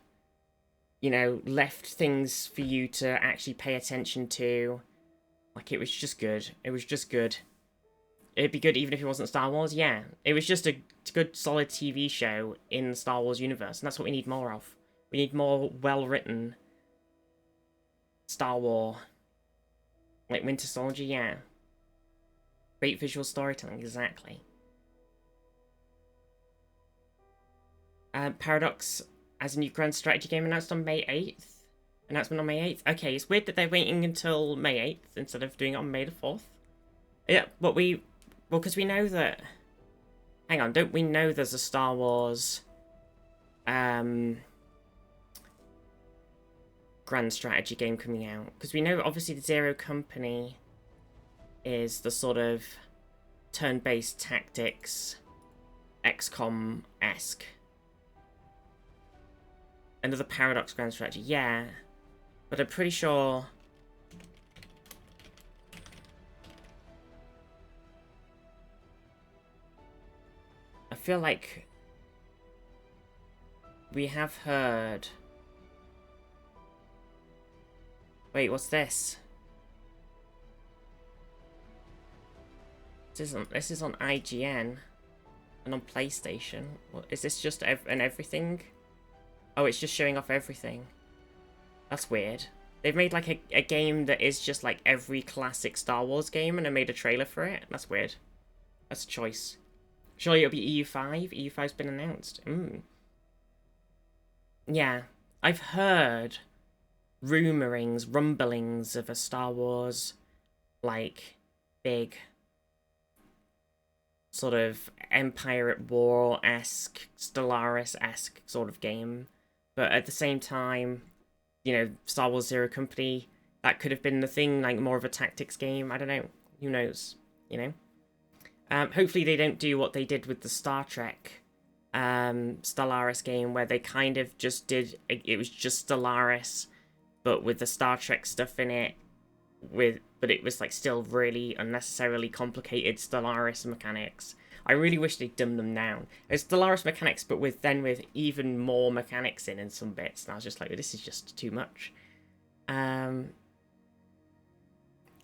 you know, left things for you to actually pay attention to. Like, it was just good. It was just good. It'd be good even if it wasn't Star Wars, yeah. It was just a good, solid TV show in the Star Wars universe, and that's what we need more of. We need more well-written Star Wars. Like Winter Soldier, yeah. Great visual storytelling, exactly. Paradox as a new grand strategy game announced on May 8th. Announcement on May 8th. Okay, it's weird that they're waiting until May 8th instead of doing it on May the 4th. Yeah, but well, because we know that... Hang on, don't we know there's a Star Wars... grand strategy game coming out? Because we know, obviously, the Zero Company is the sort of turn-based tactics XCOM-esque. Another Paradox grand strategy, yeah. But I'm pretty sure... I feel like we have heard... Wait, what's this? This is on IGN and on PlayStation. What, is this just an everything? Oh, it's just showing off everything. That's weird. They've made like a game that is just like every classic Star Wars game, and they made a trailer for it. That's weird. That's a choice. Surely it'll be EU5. EU5's been announced. Yeah, I've heard rumblings of a Star Wars, like, big sort of Empire at War-esque, Stellaris-esque sort of game. But at the same time, you know, Star Wars Zero Company, that could have been the thing, like more of a tactics game. I don't know. Who knows, you know? Hopefully they don't do what they did with the Star Trek Stellaris game, where they kind of just did, it was just Stellaris, but with the Star Trek stuff in it, but it was like still really unnecessarily complicated Stellaris mechanics. I really wish they'd dumbed them down. It's Stellaris mechanics, but with even more mechanics in some bits. And I was just like, this is just too much. I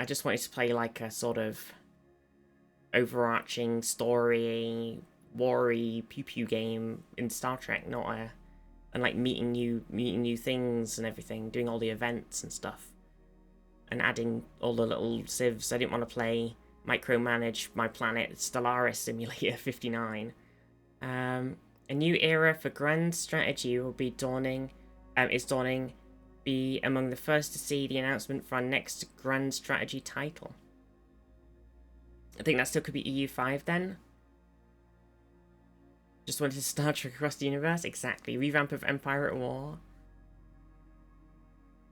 I just wanted to play like a sort of overarching story, war-y, pew-pew game in Star Trek, not a... And like meeting new things and everything, doing all the events and stuff. And adding all the little civs. I didn't want to play micromanage my planet Stellaris Simulator 59. A new era for grand strategy will be dawning. Is dawning. Be among the first to see the announcement for our next grand strategy title. I think that still could be EU5 then. Just wanted to Star Trek across the universe? Exactly. Revamp of Empire at War.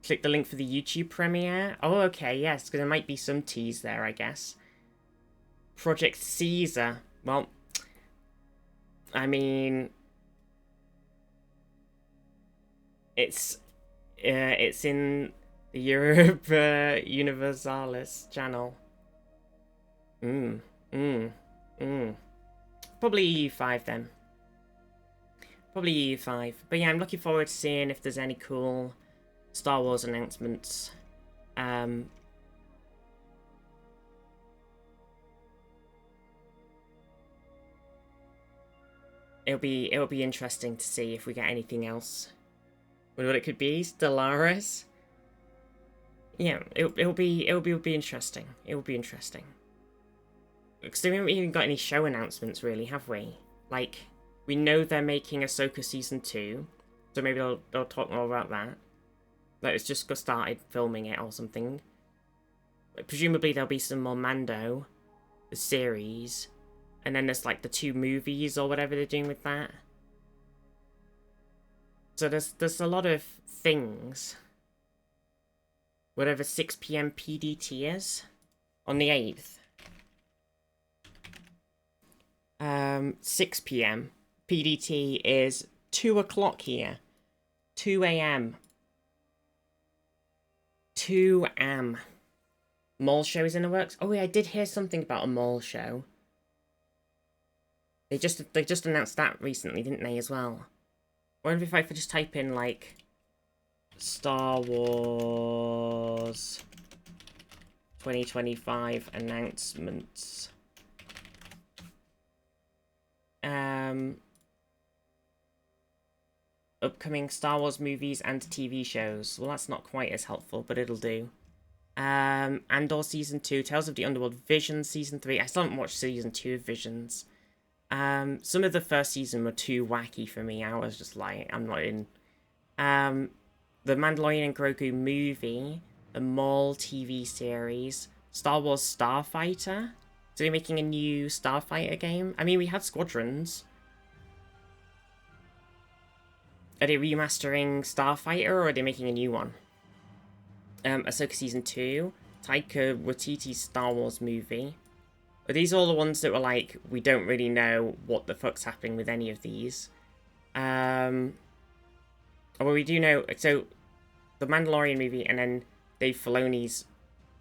Click the link for the YouTube premiere. Oh, okay, yes, because there might be some tease there, I guess. Project Caesar. Well, I mean... It's in the Europe Universalis channel. Probably EU5 then. Probably EU5. But yeah, I'm looking forward to seeing if there's any cool Star Wars announcements. It'll be interesting to see if we get anything else. What it could be? Stellaris? Yeah, it'll be interesting. It will be interesting. Because we haven't even got any show announcements really, have we? Like, we know they're making Ahsoka Season 2, so maybe they'll talk more about that. Like, it's just got started filming it or something. Like, presumably there'll be some more Mando, the series, and then there's like the 2 movies or whatever they're doing with that. So there's a lot of things. Whatever 6 PM PDT is on the 8th. 6 PM PDT is 2 o'clock here. 2 AM. 2 AM. Mall show is in the works. Oh yeah, I did hear something about a mall show. They just announced that recently, didn't they, as well? I wonder if I could just type in like Star Wars 2025 announcements. Upcoming Star Wars movies and TV shows. Well, that's not quite as helpful, but it'll do. Andor Season 2, Tales of the Underworld, Visions Season 3. I still haven't watched Season 2 of Visions. Some of the first season were too wacky for me. I was just like, I'm not in. The Mandalorian and Grogu movie, the Maul TV series, Star Wars Starfighter. So they're making a new Starfighter game. I mean, we had Squadrons. Are they remastering Starfighter or are they making a new one? Ahsoka Season 2, Taika Waititi's Star Wars movie. Are these all the ones that were like, we don't really know what the fuck's happening with any of these? Well, we do know, so the Mandalorian movie and then Dave Filoni's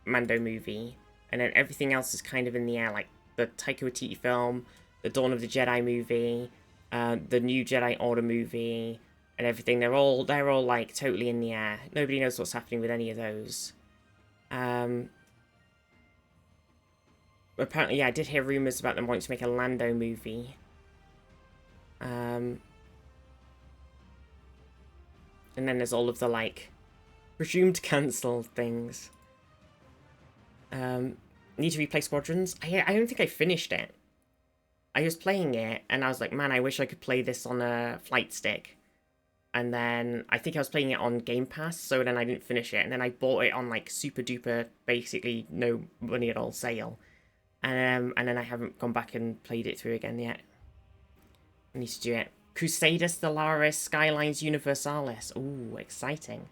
Mando movie, and then everything else is kind of in the air, like the Taika Waititi film, the Dawn of the Jedi movie, the new Jedi Order movie, and everything. They're all like totally in the air. Nobody knows what's happening with any of those. Apparently, yeah, I did hear rumors about them wanting to make a Lando movie. And then there's all of the, like, presumed cancelled things. Need to replay Squadrons? I don't think I finished it. I was playing it, and I was like, man, I wish I could play this on a flight stick. And then, I think I was playing it on Game Pass, so then I didn't finish it. And then I bought it on, like, super duper, basically no money at all sale. And then I haven't gone back and played it through again yet. I need to do it. Crusader Stellaris Skylines Universalis. Ooh, exciting.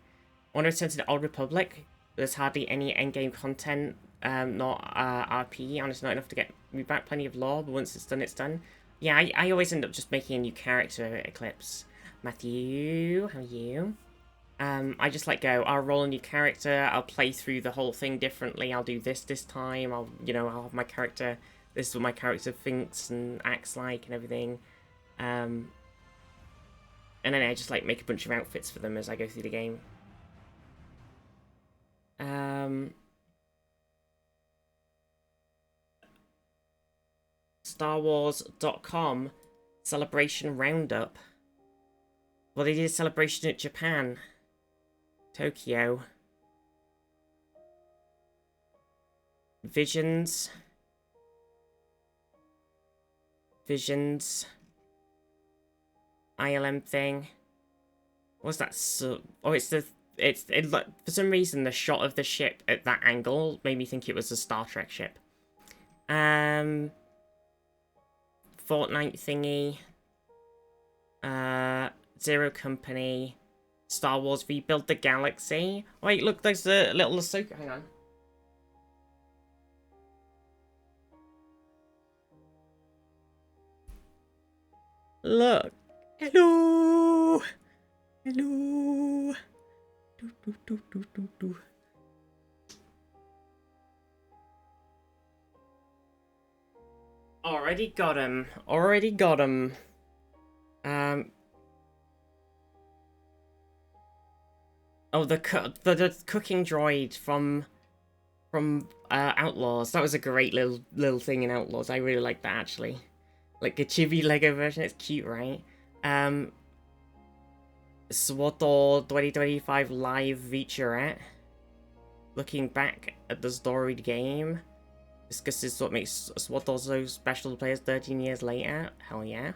I want to return to the Old Republic. There's hardly any endgame content, not RP. Honestly, not enough to get me back. Plenty of lore, but once it's done, it's done. Yeah, I always end up just making a new character Eclipse. Matthew, how are you? I just like go, I'll roll a new character, I'll play through the whole thing differently, I'll do this time, I'll have my character, this is what my character thinks and acts like and everything. And then I just like make a bunch of outfits for them as I go through the game. StarWars.com celebration roundup. Well, they did a celebration at Japan. Tokyo. Visions. ILM thing. What's that? So, oh, it's the... for some reason, the shot of the ship at that angle made me think it was a Star Trek ship. Fortnite thingy. Zero Company. Star Wars Rebuild the Galaxy. Wait, look, there's a little Ahsoka. Hang on. Look. Hello. Hello. Do. Already got him. Already got him. Oh, the cooking droid from Outlaws. That was a great little thing in Outlaws. I really like that, actually. Like a chibi Lego version. It's cute, right? SWTOR 2025 live featurette. Looking back at the storied game. Discusses what makes SWTOR so special to players 13 years later. Hell yeah.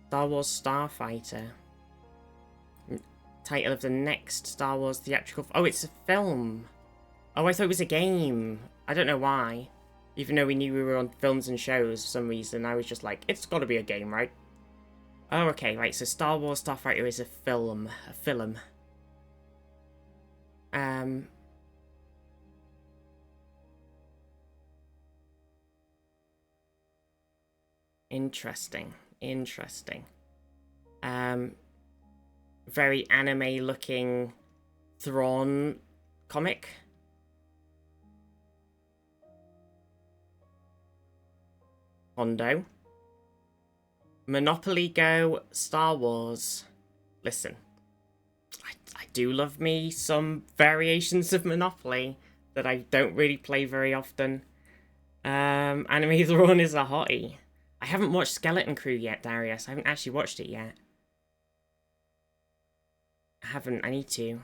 Star Wars Starfighter. Title of the next Star Wars theatrical... Oh, it's a film. Oh, I thought it was a game. I don't know why. Even though we knew we were on films and shows for some reason, I was just like, it's got to be a game, right? Oh, okay, right. So Star Wars Starfighter is a film. A film. Interesting. Very anime-looking Thrawn comic. Hondo. Monopoly Go, Star Wars. Listen, I do love me some variations of Monopoly that I don't really play very often. Anime Thrawn is a hottie. I haven't watched Skeleton Crew yet, Darius. I haven't actually watched it yet. I haven't. I need to.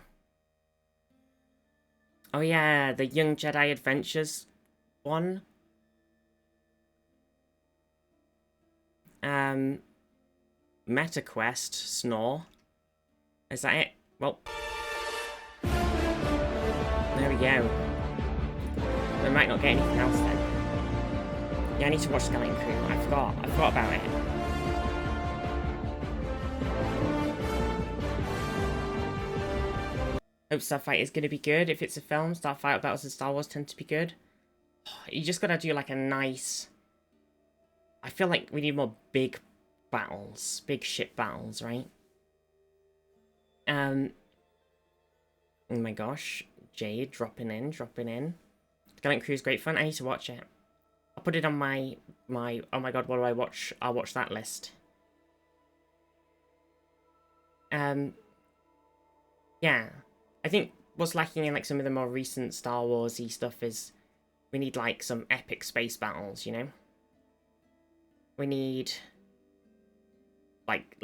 Oh yeah, the Young Jedi Adventures one. MetaQuest, Snore. Is that it? Well. There we go. I might not get anything else then. Yeah, I need to watch Skeleton Crew. I forgot about it. Hope Starfighter is going to be good. If it's a film, Starfighter battles in Star Wars tend to be good. You just got to do like a nice... I feel like we need more big battles. Big ship battles, right? Oh my gosh. Jade dropping in. Skeleton Crew is great fun. I need to watch it. I'll put it on my oh my god, what do I watch? I'll watch that list. Yeah. I think what's lacking in like some of the more recent Star Wars-y stuff is we need like some epic space battles, you know? We need like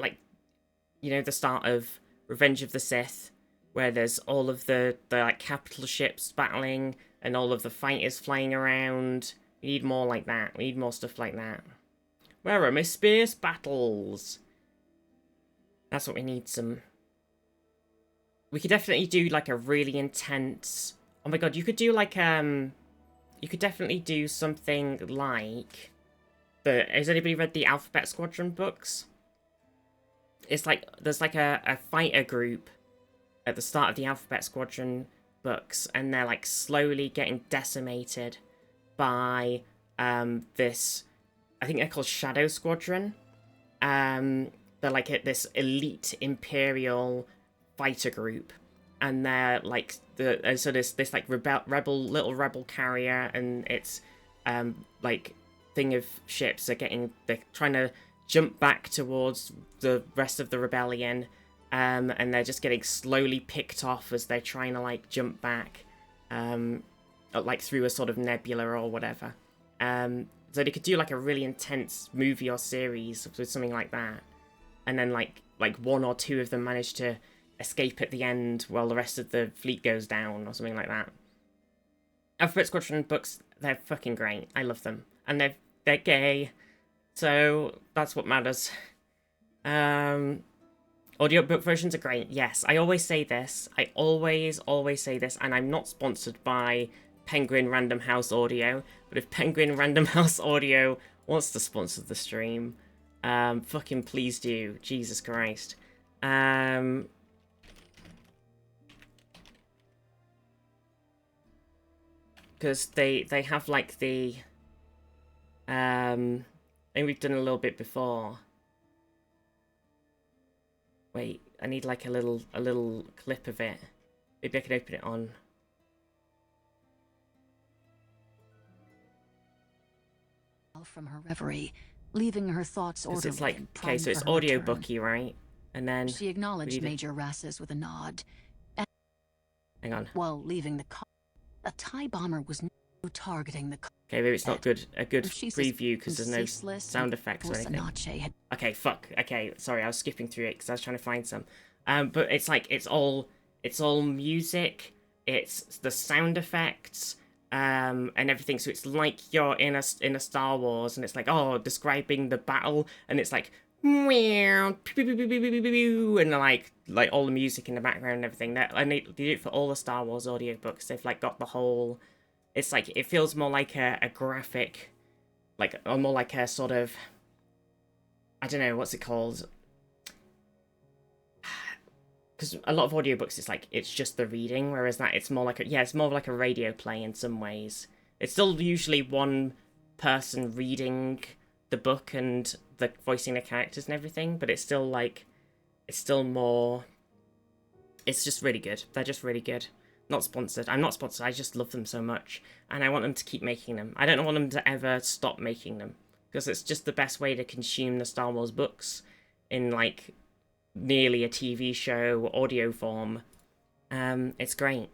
you know, the start of Revenge of the Sith, where there's all of the like capital ships battling and all of the fighters flying around. We need more like that. We need more stuff like that. Where are my space battles? That's what we need some. We could definitely do like a really intense... Oh my god, you could do like you could definitely do something like has anybody read the Alphabet Squadron books? It's like there's like a fighter group at the start of the Alphabet Squadron books, and they're like slowly getting decimated by this, I think they're called Shadow Squadron. They're like this elite Imperial fighter group, and they're like so this like little rebel carrier, and it's like thing of ships they're trying to jump back towards the rest of the rebellion, and they're just getting slowly picked off as they're trying to like jump back. like through a sort of nebula or whatever. So they could do like a really intense movie or series with something like that, and then like one or two of them manage to escape at the end while the rest of the fleet goes down or something like that. Alphabet Squadron books, they're fucking great. I love them, and they're gay, so that's what matters. Audiobook versions are great. Yes, I always say this. I always say this, and I'm not sponsored by Penguin Random House Audio, but if Penguin Random House Audio wants to sponsor the stream, fucking please do. Jesus Christ. Because they have like the I think we've done a little bit before. Wait, I need like a little clip of it. Maybe I can open it on. From her reverie, leaving her thoughts orderly. It's like, and okay, so primed it's for her return. audiobooky, right? And then She acknowledged Major Rassus with a nod. Hang on. While leaving the car, a TIE bomber was targeting the car. Okay, maybe it's not a good preview because there's no sound effects or anything. Okay, fuck. Okay, sorry, I was skipping through it because I was trying to find some. But it's like it's all music. It's the sound effects. And everything, so it's like you're in a Star Wars, and it's like, oh, describing the battle, and it's like, and like all the music in the background and everything. And they do it for all the Star Wars audiobooks. They've like got the whole. It's like it feels more like a graphic, or more like a sort of. I don't know what's it called. Because a lot of audiobooks, it's just the reading, whereas that it's more like it's more like a radio play in some ways. It's still usually one person reading the book and the voicing the characters and everything, but it's still more. It's just really good. They're just really good. Not sponsored. I'm not sponsored. I just love them so much, and I want them to keep making them. I don't want them to ever stop making them because it's just the best way to consume the Star Wars books in like. Nearly a TV show audio form. It's great.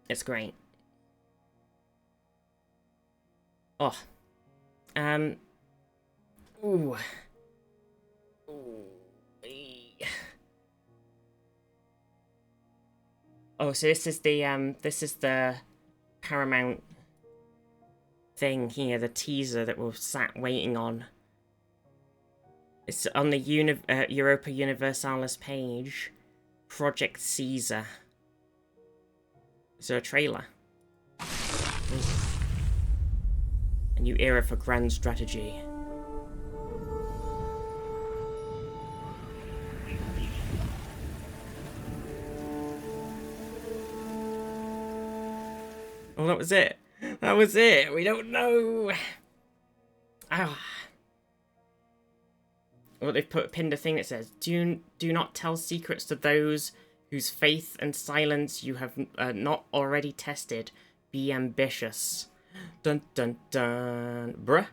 It's great. Oh. Ooh. Oh, so this is the Paramount thing here, the teaser that we're sat waiting on. It's on the Europa Universalis page. Project Caesar. Is there a trailer? A new era for grand strategy. Oh, that was it. That was it. We don't know. Ah. Well, they've pinned a thing that says, do not tell secrets to those whose faith and silence you have not already tested. Be ambitious. Dun dun dun. Bruh.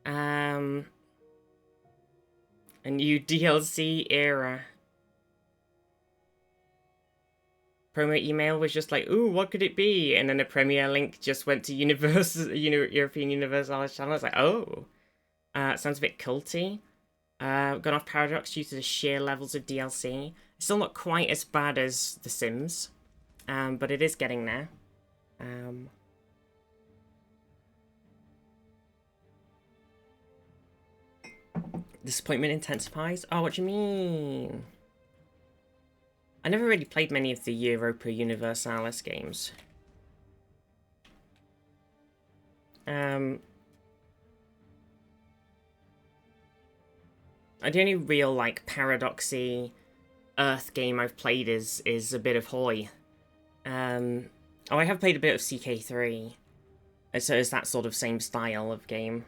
A new DLC era. Promo email was just like, ooh, what could it be? And then the premiere link just went to European Universalis channel. I was like, oh. Sounds a bit culty. Gone off Paradox due to the sheer levels of DLC. Still not quite as bad as The Sims, but it is getting there. Disappointment intensifies? Oh, what do you mean? I never really played many of the Europa Universalis games. The only real, like, paradoxy Earth game I've played is a bit of Hoi. Oh, I have played a bit of CK3. So it's that sort of same style of game.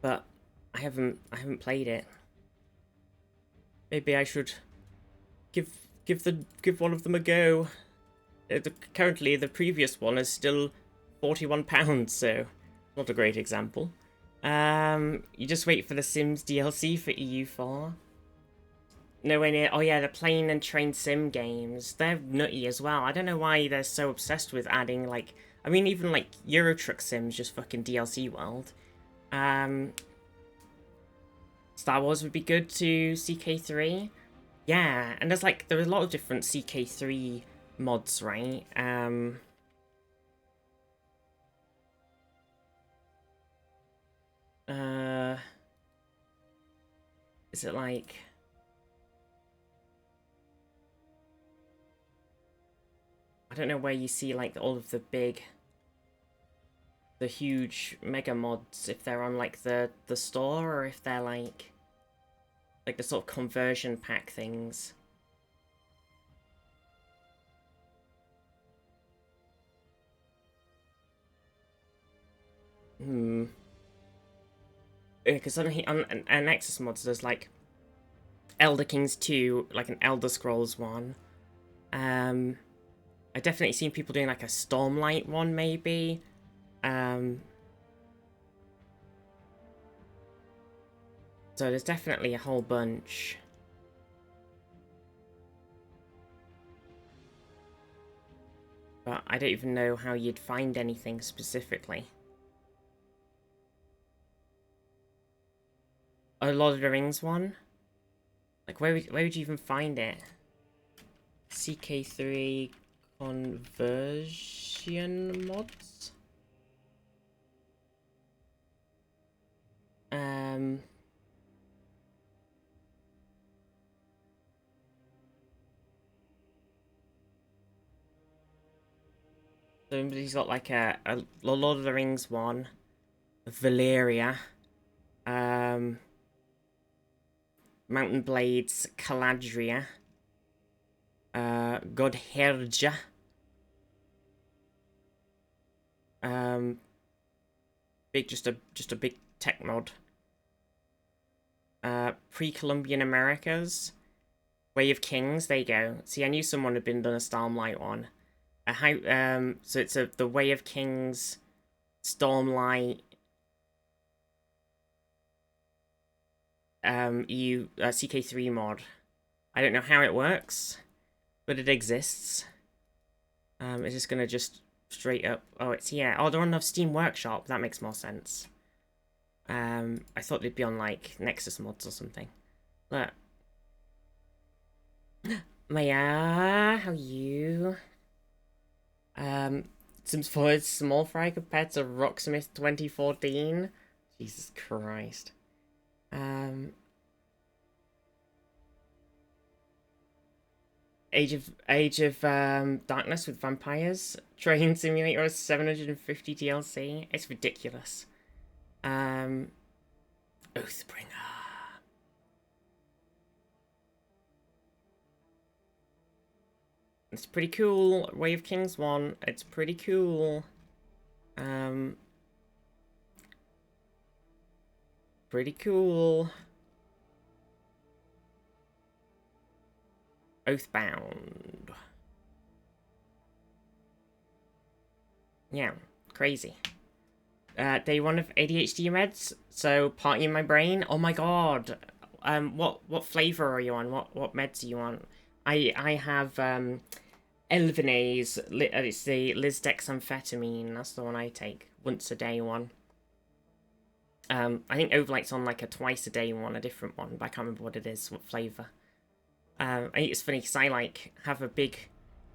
But I haven't played it. Maybe I should give one of them a go. Currently, the previous one is still £41, so not a great example. You just wait for the Sims DLC for EU4. Nowhere near. Oh yeah, the plane and train sim games. They're nutty as well. I don't know why they're so obsessed with adding, like, I mean, even like Euro Truck Sims, just fucking DLC world. Star Wars would be good to CK3. Yeah, and there are a lot of different CK3 mods, right? Is it like... I don't know where you see, like, all of the huge mega mods, if they're on, like, the store, or if they're, like the sort of conversion pack things. Because on Nexus mods, there's, like, Elder Kings 2, like an Elder Scrolls one. I've definitely seen people doing, like, a Stormlight one, maybe. So there's definitely a whole bunch. But I don't even know how you'd find anything specifically. A Lord of the Rings one? Like, where would you even find it? CK3 conversion mods? Somebody's got like a Lord of the Rings one, Valyria, Mountain Blades, Caladria, Godherja, just a big tech mod. Pre-Columbian Americas, Way of Kings. There you go. See, I knew someone had done a Stormlight one. So it's the Way of Kings, Stormlight, EU CK3 mod. I don't know how it works, but it exists. It's just gonna just straight up. Oh, it's here. Oh, they're on Steam Workshop. That makes more sense. I thought they'd be on like Nexus mods or something. Look. Maya, how are you? Sims 4 is small fry compared to Rocksmith 2014. Jesus Christ. Age of Darkness with vampires. Train Simulator is 750 DLC. It's ridiculous. Oathbringer. It's pretty cool. Way of Kings 1. It's pretty cool. Pretty cool. Oathbound. Yeah, crazy. Day 1 of ADHD meds. So party in my brain. Oh my god. What flavor are you on? What meds are you on? I have Elvanase. It's the lisdexamphetamine. That's the one I take. Once a day one. I think Overlight's on like a twice a day one, a different one, but I can't remember what it is, what flavour. I think it's funny because I like have a big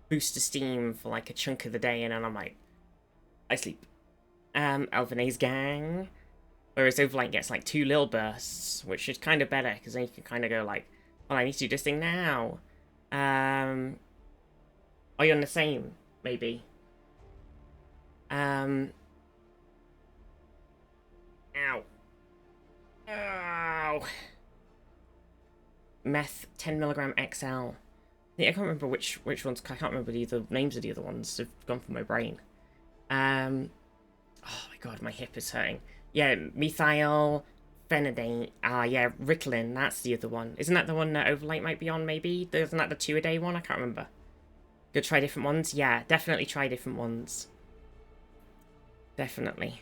boost of steam for like a chunk of the day, and then I'm like, I sleep. Elvanase gang. Whereas Overlight gets like 2 little bursts, which is kind of better because then you can kind of go like, well, I need to do this thing now. Are you on the same? Maybe. Ow. Ow. Meth 10mg XL. Yeah, I can't remember which ones. I can't remember the names of the other ones. They've gone from my brain. Oh my god, my hip is hurting. Yeah, methyl phenidate. Yeah, Ritalin. That's the other one. Isn't that the one that Overlight might be on? Maybe isn't that the 2-a-day one? I can't remember. Go try different ones. Yeah, definitely try different ones. Definitely.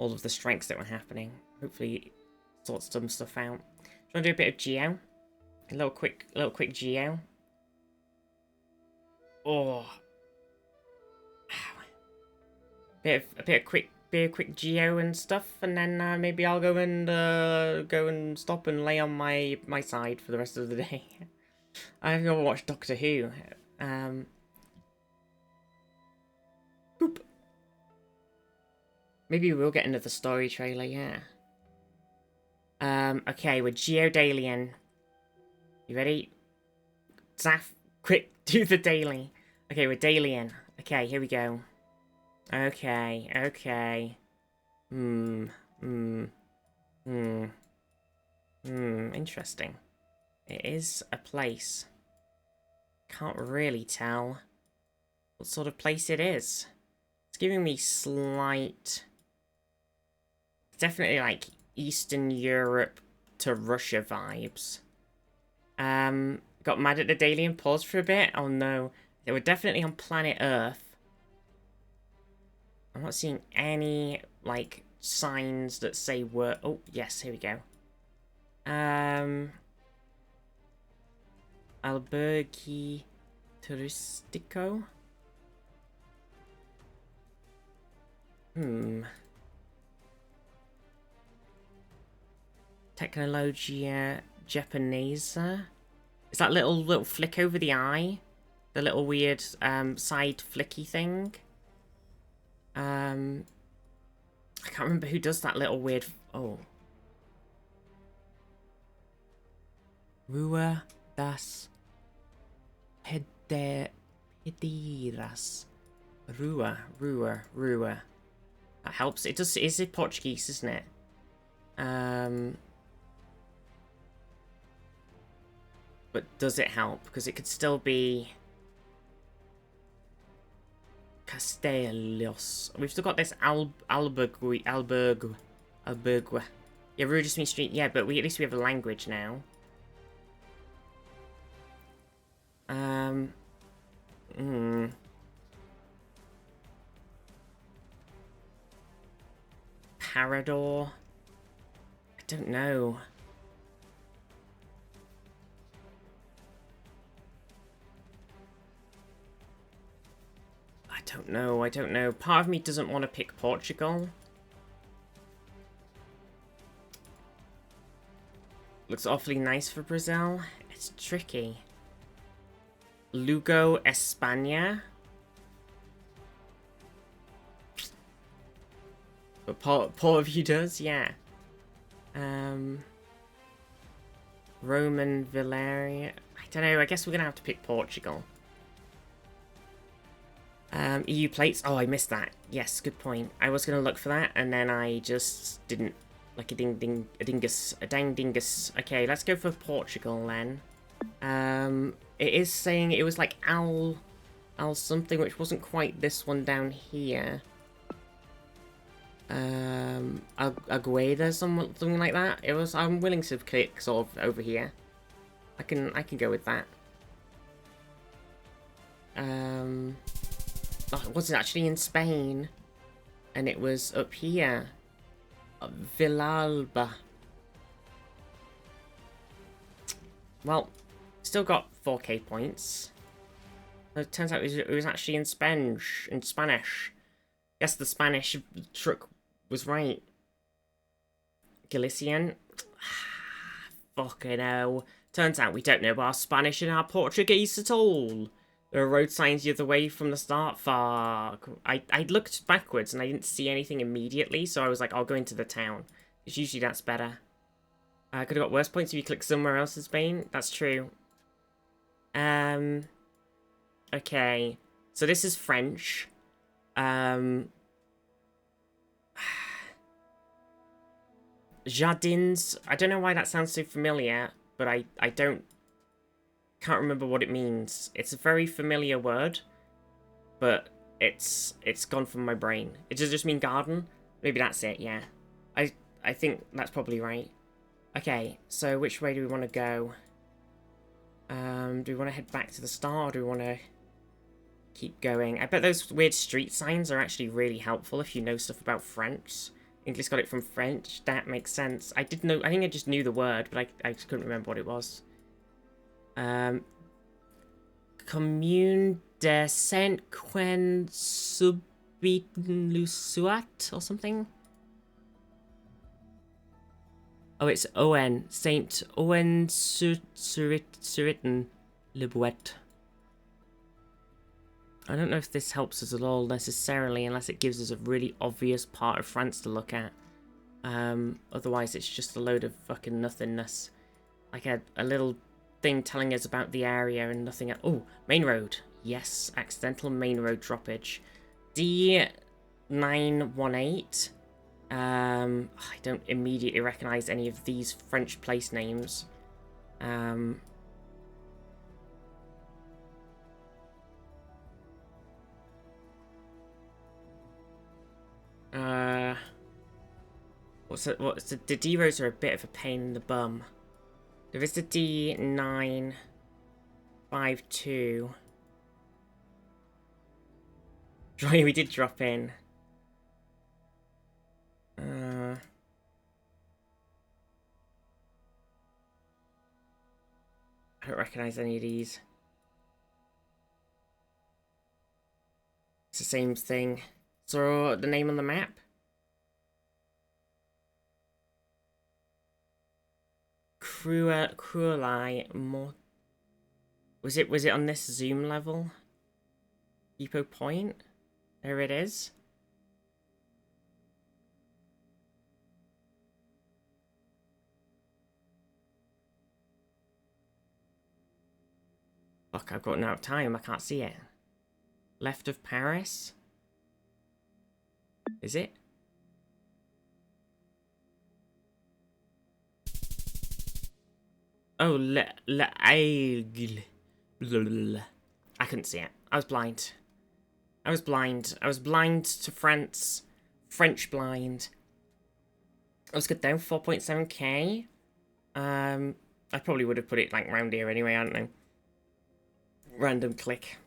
all of the strikes that were happening. Hopefully sort some stuff out. Do you want to do a bit of geo? A little quick geo. Oh, a bit of quick geo and stuff, and then maybe I'll go and stop and lay on my side for the rest of the day. I'm gonna watch Doctor Who. Boop. Maybe we'll get another story trailer, yeah. Okay, we're Geodalian. You ready? Zaf, quick, do the daily. Okay, we're Dalian. Okay, here we go. Okay. Interesting. It is a place. Can't really tell what sort of place it is. It's giving me slight... Definitely like Eastern Europe to Russia vibes. Got mad at the daily and paused for a bit. Oh no. They were definitely on planet Earth. I'm not seeing any, like, signs that say we're... Oh, yes, here we go. Alberghi Turistico? Tecnologia Japonesa? Is that little flick over the eye? The little weird, side flicky thing? I can't remember who does that little weird... Oh. Rua das Pediras. Rua. That helps. It does. Is it Portuguese, isn't it? But does it help? Because it could still be... Castellos. We've still got this Albergua. Yeah, Rua just means street. Yeah, but at least we have a language now. Parador. I don't know. I don't know. Part of me doesn't want to pick Portugal. Looks awfully nice for Brazil. It's tricky. Lugo, España. But part of you does, yeah. Roman Valeria. I don't know, I guess we're gonna have to pick Portugal. EU plates. Oh, I missed that. Yes, good point. I was gonna look for that, and then I just didn't. Like a dang dingus. Okay, let's go for Portugal then. It is saying it was like Al something, which wasn't quite this one down here. Agueda, something like that. It was. I'm willing to click sort of over here. I can go with that. Oh, it wasn't actually in Spain, and it was up here. Villalba. Well, still got 4k points. It turns out it was actually in Spanish. Guess the Spanish truck was right. Galician. Fucking hell. Turns out we don't know our Spanish and our Portuguese at all. There are road signs the other way from the start. Fuck. I looked backwards and I didn't see anything immediately, so I was like, I'll go into the town. Because usually that's better. I could have got worse points if you click somewhere else in Spain. That's true. Okay. So this is French. Jardins. I don't know why that sounds so familiar, but I can't remember what it means. It's a very familiar word, but it's gone from my brain. It does just mean garden. Maybe that's it, yeah. I think that's probably right. Okay, so which way do we want to go? Do we want to head back to the start, or do we want to keep going? I bet those weird street signs are actually really helpful if you know stuff about French. English got it from French. That makes sense. I did know. I think I just knew the word, but I just couldn't remember what it was. Commune de Saint-Quen-Subit-Lusuat or something. Oh, it's Owen. Saint Owen Suritten Libuet. I don't know if this helps us at all necessarily, unless it gives us a really obvious part of France to look at. Otherwise, it's just a load of fucking nothingness. Like a little thing telling us about the area and nothing else. Oh, main road. Yes, accidental main road droppage. D918. I don't immediately recognize any of these French place names. The D roads are a bit of a pain in the bum. There is the D952. We did drop in. I don't recognize any of these. It's the same thing. So the name on the map? Cruelai more. Was it on this zoom level? Depot Point? There it is. Fuck, I've got no time, I can't see it. Left of Paris? Is it? Oh, I couldn't see it. I was blind. I was blind to France. French blind. I was good though. 4.7k. I probably would have put it like round here anyway, I don't know. Random click.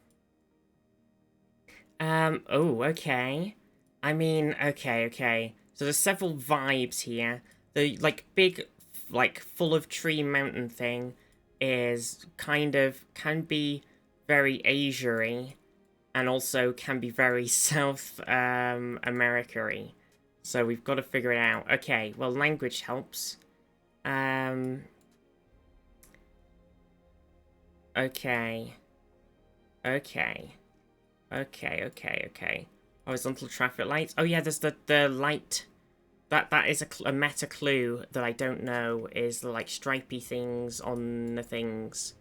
Oh, okay. I mean, okay. So there's several vibes here. The, like, big, like, full of tree mountain thing is kind of, can be very Asia-y, and also can be very South, America-y. So we've got to figure it out. Okay, well, language helps. Okay. Horizontal traffic lights. Oh yeah, there's the light. That is a meta clue that I don't know is the like stripy things on the things.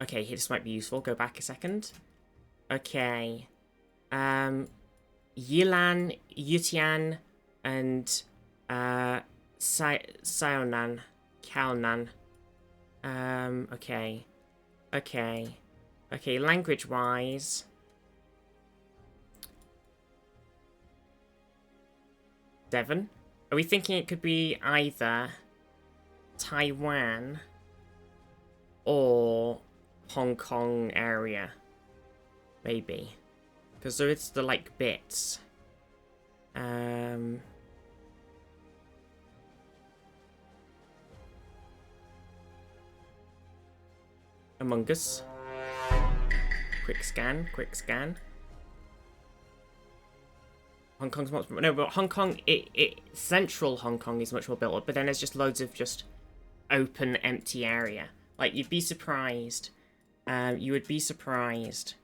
Okay, this might be useful. Go back a second. Okay. Yilan, Yutian, and Sionan, Kalnan. Okay, language-wise. Devon? Are we thinking it could be either Taiwan or Hong Kong area? Maybe. Because there is the, like, bits. Among Us. Quick scan. Hong Kong's much more... No, but Hong Kong, central Hong Kong is much more built up, but then there's just loads of just open, empty area. Like, you'd be surprised. You would be surprised.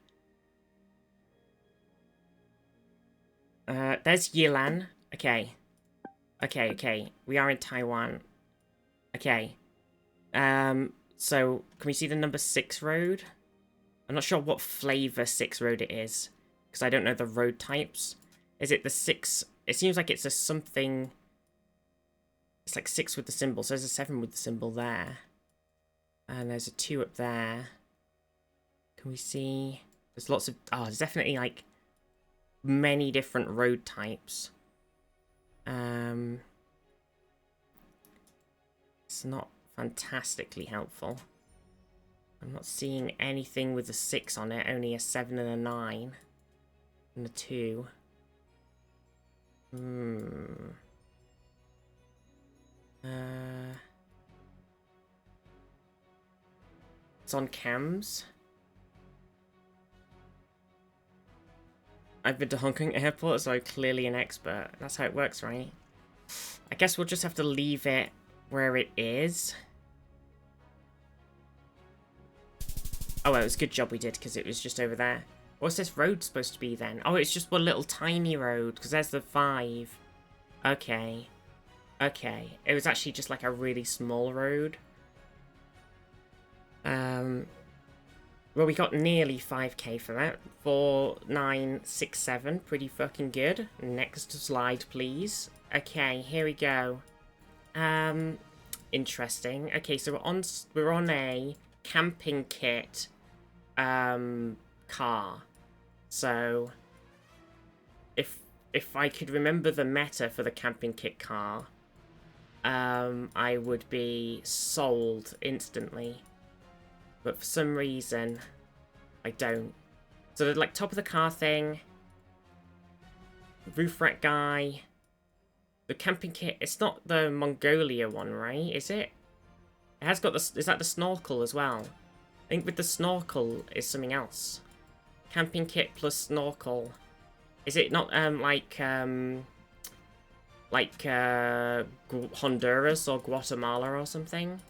There's Yilan. Okay. We are in Taiwan. Okay. So, can we see the number 6 road? I'm not sure what flavor 6 road it is, because I don't know the road types. Is it the 6? It seems like it's a something... It's like 6 with the symbol, so there's a 7 with the symbol there. And there's a 2 up there. Can we see... There's lots of... Oh, there's definitely, like, many different road types. It's not fantastically helpful. I'm not seeing anything with a 6 on it, only a 7 and a 9. And a 2. Hmm. It's on cams. I've been to Hong Kong airport, so I'm clearly an expert. That's how it works, right? I guess we'll just have to leave it where it is. Oh, well, it was a good job we did, because it was just over there. What's this road supposed to be, then? Oh, it's just one little tiny road, because there's the 5. Okay. Okay. It was actually just like a really small road. Well, we got nearly 5k for that. 4967. Pretty fucking good. Next slide, please. Okay, here we go. Interesting. Okay, so we're on a camping kit car. So if I could remember the meta for the camping kit car, I would be sold instantly. But for some reason, I don't. So the like top of the car thing, roof rack guy, the camping kit. It's not the Mongolia one, right? Is it? It has got the. Is that the snorkel as well? I think with the snorkel is something else. Camping kit plus snorkel. Is it not Honduras or Guatemala or something?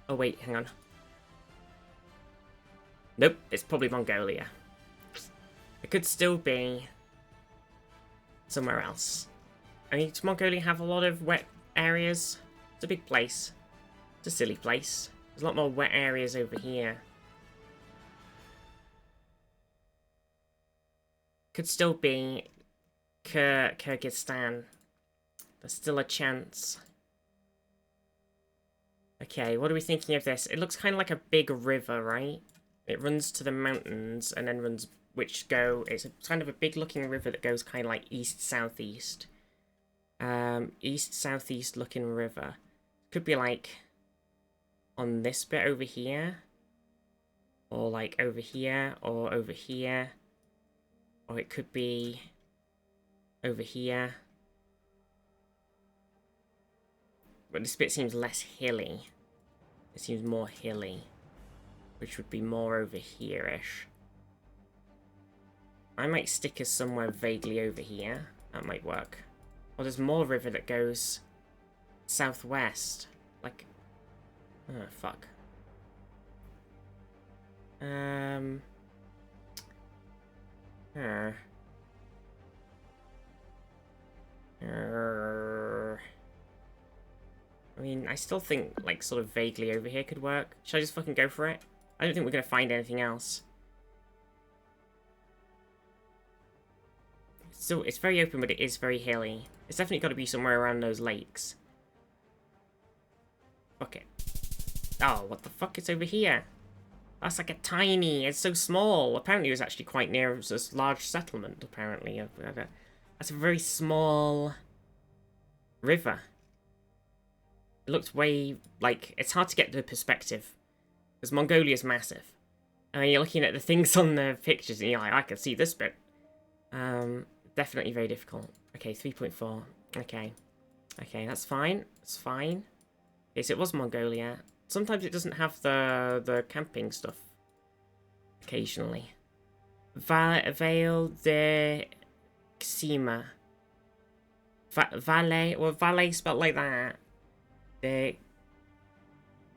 Oh wait, hang on. Nope, it's probably Mongolia. It could still be somewhere else. I mean, does Mongolia have a lot of wet areas? It's a big place. It's a silly place. There's a lot more wet areas over here. Could still be Kyrgyzstan. There's still a chance. Okay, what are we thinking of this? It looks kind of like a big river, right? It runs to the mountains and then runs, it's kind of a big looking river that goes kind of like east-southeast. East-southeast looking river. Could be like on this bit over here. Or like over here, or over here. Or it could be over here. But this bit seems less hilly. It seems more hilly. Which would be more over here-ish. I might stick us somewhere vaguely over here. That might work. Or there's more river that goes southwest. Like... oh, fuck. I mean, I still think, like, sort of vaguely over here could work. Should I just fucking go for it? I don't think we're going to find anything else. So it's very open, but it is very hilly. It's definitely got to be somewhere around those lakes. Fuck it. Oh, what the fuck? It's over here. That's like a tiny... it's so small. Apparently it was actually quite near a large settlement, apparently. That's a very small river. It looks way... like, it's hard to get the perspective. Because Mongolia's massive. I mean, you're looking at the things on the pictures and you're like, I can see this bit. Definitely very difficult. Okay, 3.4. Okay. Okay, that's fine. That's fine. Yes, it was Mongolia. Sometimes it doesn't have the camping stuff. Occasionally. Vale de Xima. Valet, well, Valet spelled like that. De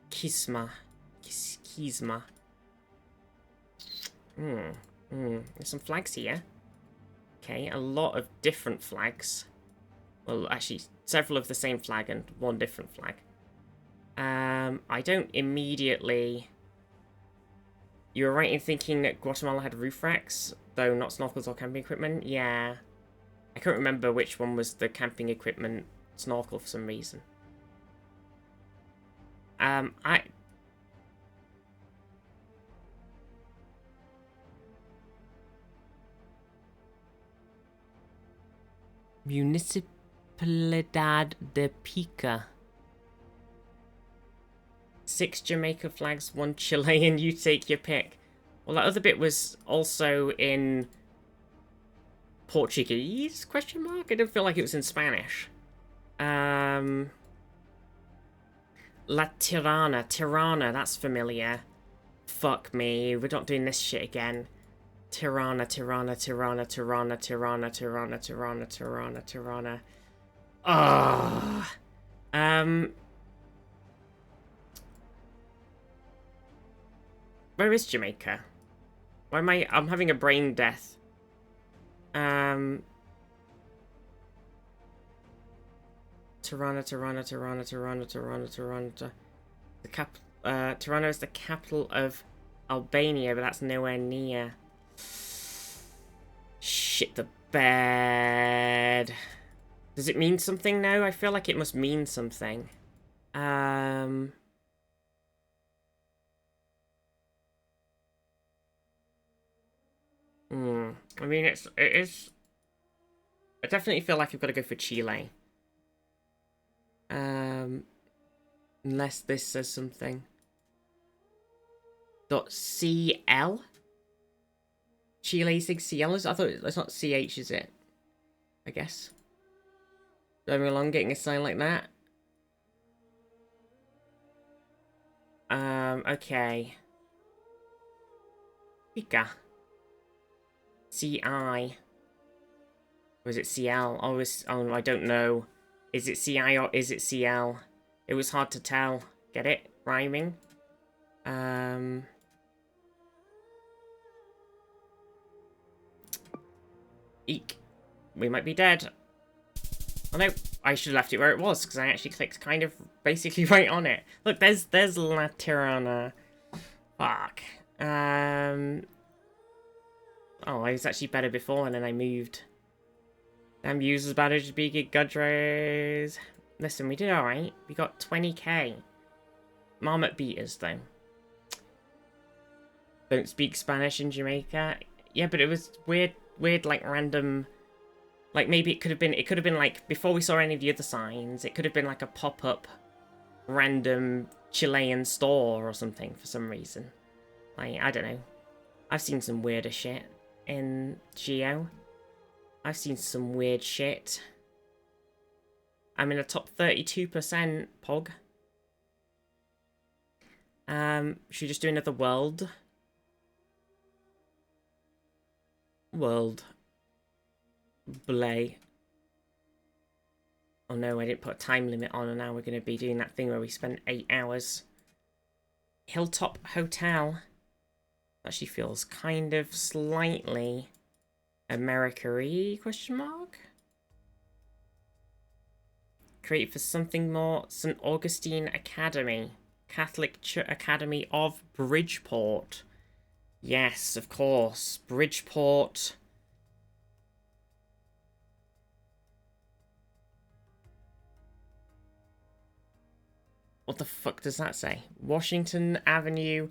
Kisma. Kisma. There's some flags here. Okay, a lot of different flags. Well, actually, several of the same flag and one different flag. I don't immediately... You were right in thinking that Guatemala had roof racks, though not snorkels or camping equipment? Yeah. I can't remember which one was the camping equipment snorkel for some reason. Municipalidad de Pica. 6 Jamaica flags, 1 Chilean, you take your pick. Well, that other bit was also in Portuguese, question mark? I didn't feel like it was in Spanish. La Tirana. Tirana, that's familiar. Fuck me, we're not doing this shit again. Tirana, Tirana, Tirana, Tirana, Tirana, Tirana, Tirana, Tirana, Tirana. Ah. Where is Jamaica? Why am I'm having a brain death. Tirana, Tirana, Tirana, Tirana, Tirana, Tirana. Tirana is the capital of Albania, but that's nowhere near. Shit the bed. Does it mean something now? I feel like it must mean something. I mean, it is. I definitely feel like I've got to go for Chile. Unless this says something. .cl? Chile saying CL? I thought it's not CH, is it? I guess. Driving along, getting a sign like that. Okay. Pika. CI. Or is it CL? Oh, I don't know. Is it CI or is it CL? It was hard to tell. Get it? Rhyming. Eek. We might be dead. Oh no, I should have left it where it was, because I actually clicked kind of basically right on it. Look, there's La Tirana. Fuck. Oh, I was actually better before, and then I moved. Damn users battery to be Gudros. Listen, we did alright. We got 20k. Marmot beat us, though. Don't speak Spanish in Jamaica. Yeah, but it was weird, like, random... Like, maybe it could have been, like, before we saw any of the other signs, it could have been, like, a pop-up random Chilean store or something for some reason. Like, I don't know. I've seen some weirder shit in Geo. I've seen some weird shit. I'm in the top 32%, Pog. Should we just do another world? World. Blay. Oh no, I didn't put a time limit on, and now we're going to be doing that thing where we spend 8 hours. Hilltop Hotel. Actually feels kind of slightly America-y, question mark? Created for something more. St. Augustine Academy. Catholic Academy of Bridgeport. Yes, of course. Bridgeport. What the fuck does that say? Washington Avenue,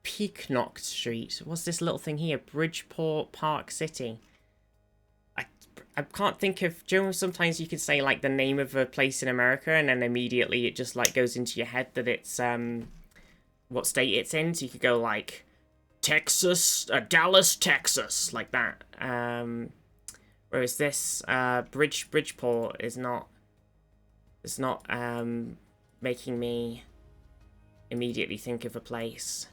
Peacock Street. What's this little thing here? Bridgeport Park City. I can't think of... Do you know, sometimes you could say, like, the name of a place in America, and then immediately it just, like, goes into your head that it's, what state it's in. So you could go, like, Texas, Dallas, Texas, like that. Whereas this, Bridgeport is not... It's not, making me immediately think of a place.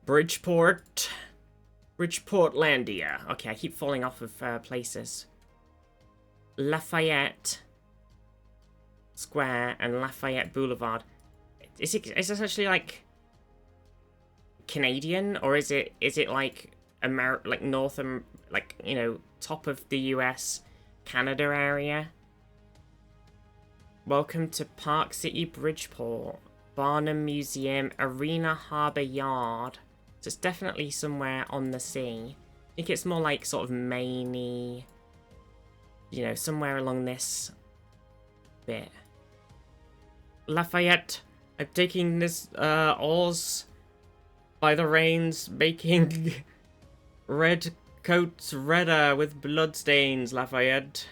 Bridgeport. Bridgeportlandia. Okay, I keep falling off of places. Lafayette Square and Lafayette Boulevard. Is this actually like Canadian, or is it like like like, you know, top of the US, Canada area? Welcome to Park City, Bridgeport. Barnum Museum, Arena Harbour Yard. So it's definitely somewhere on the sea. I think it's more like sort of Maine-y, you know, somewhere along this bit. Lafayette, I'm taking this oars by the reins, making red coats redder with bloodstains, Lafayette.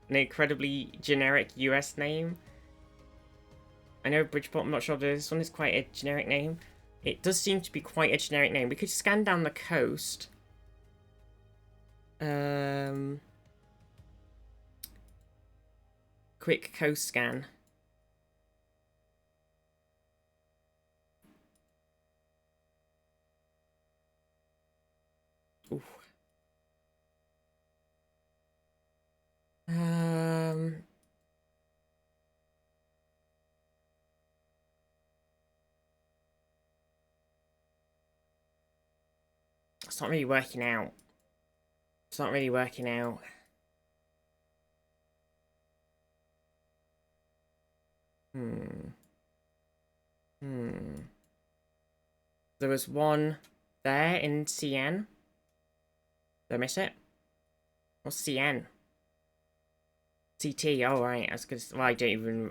An incredibly generic US name. I know Bridgeport, I'm not sure if this one is quite a generic name. It does seem to be quite a generic name. We could scan down the coast. Quick coast scan. Ooh. It's not really working out. It's not really working out. There was one there in CN. Did I miss it? What's CN? CT. Oh right. I was gonna. Well, I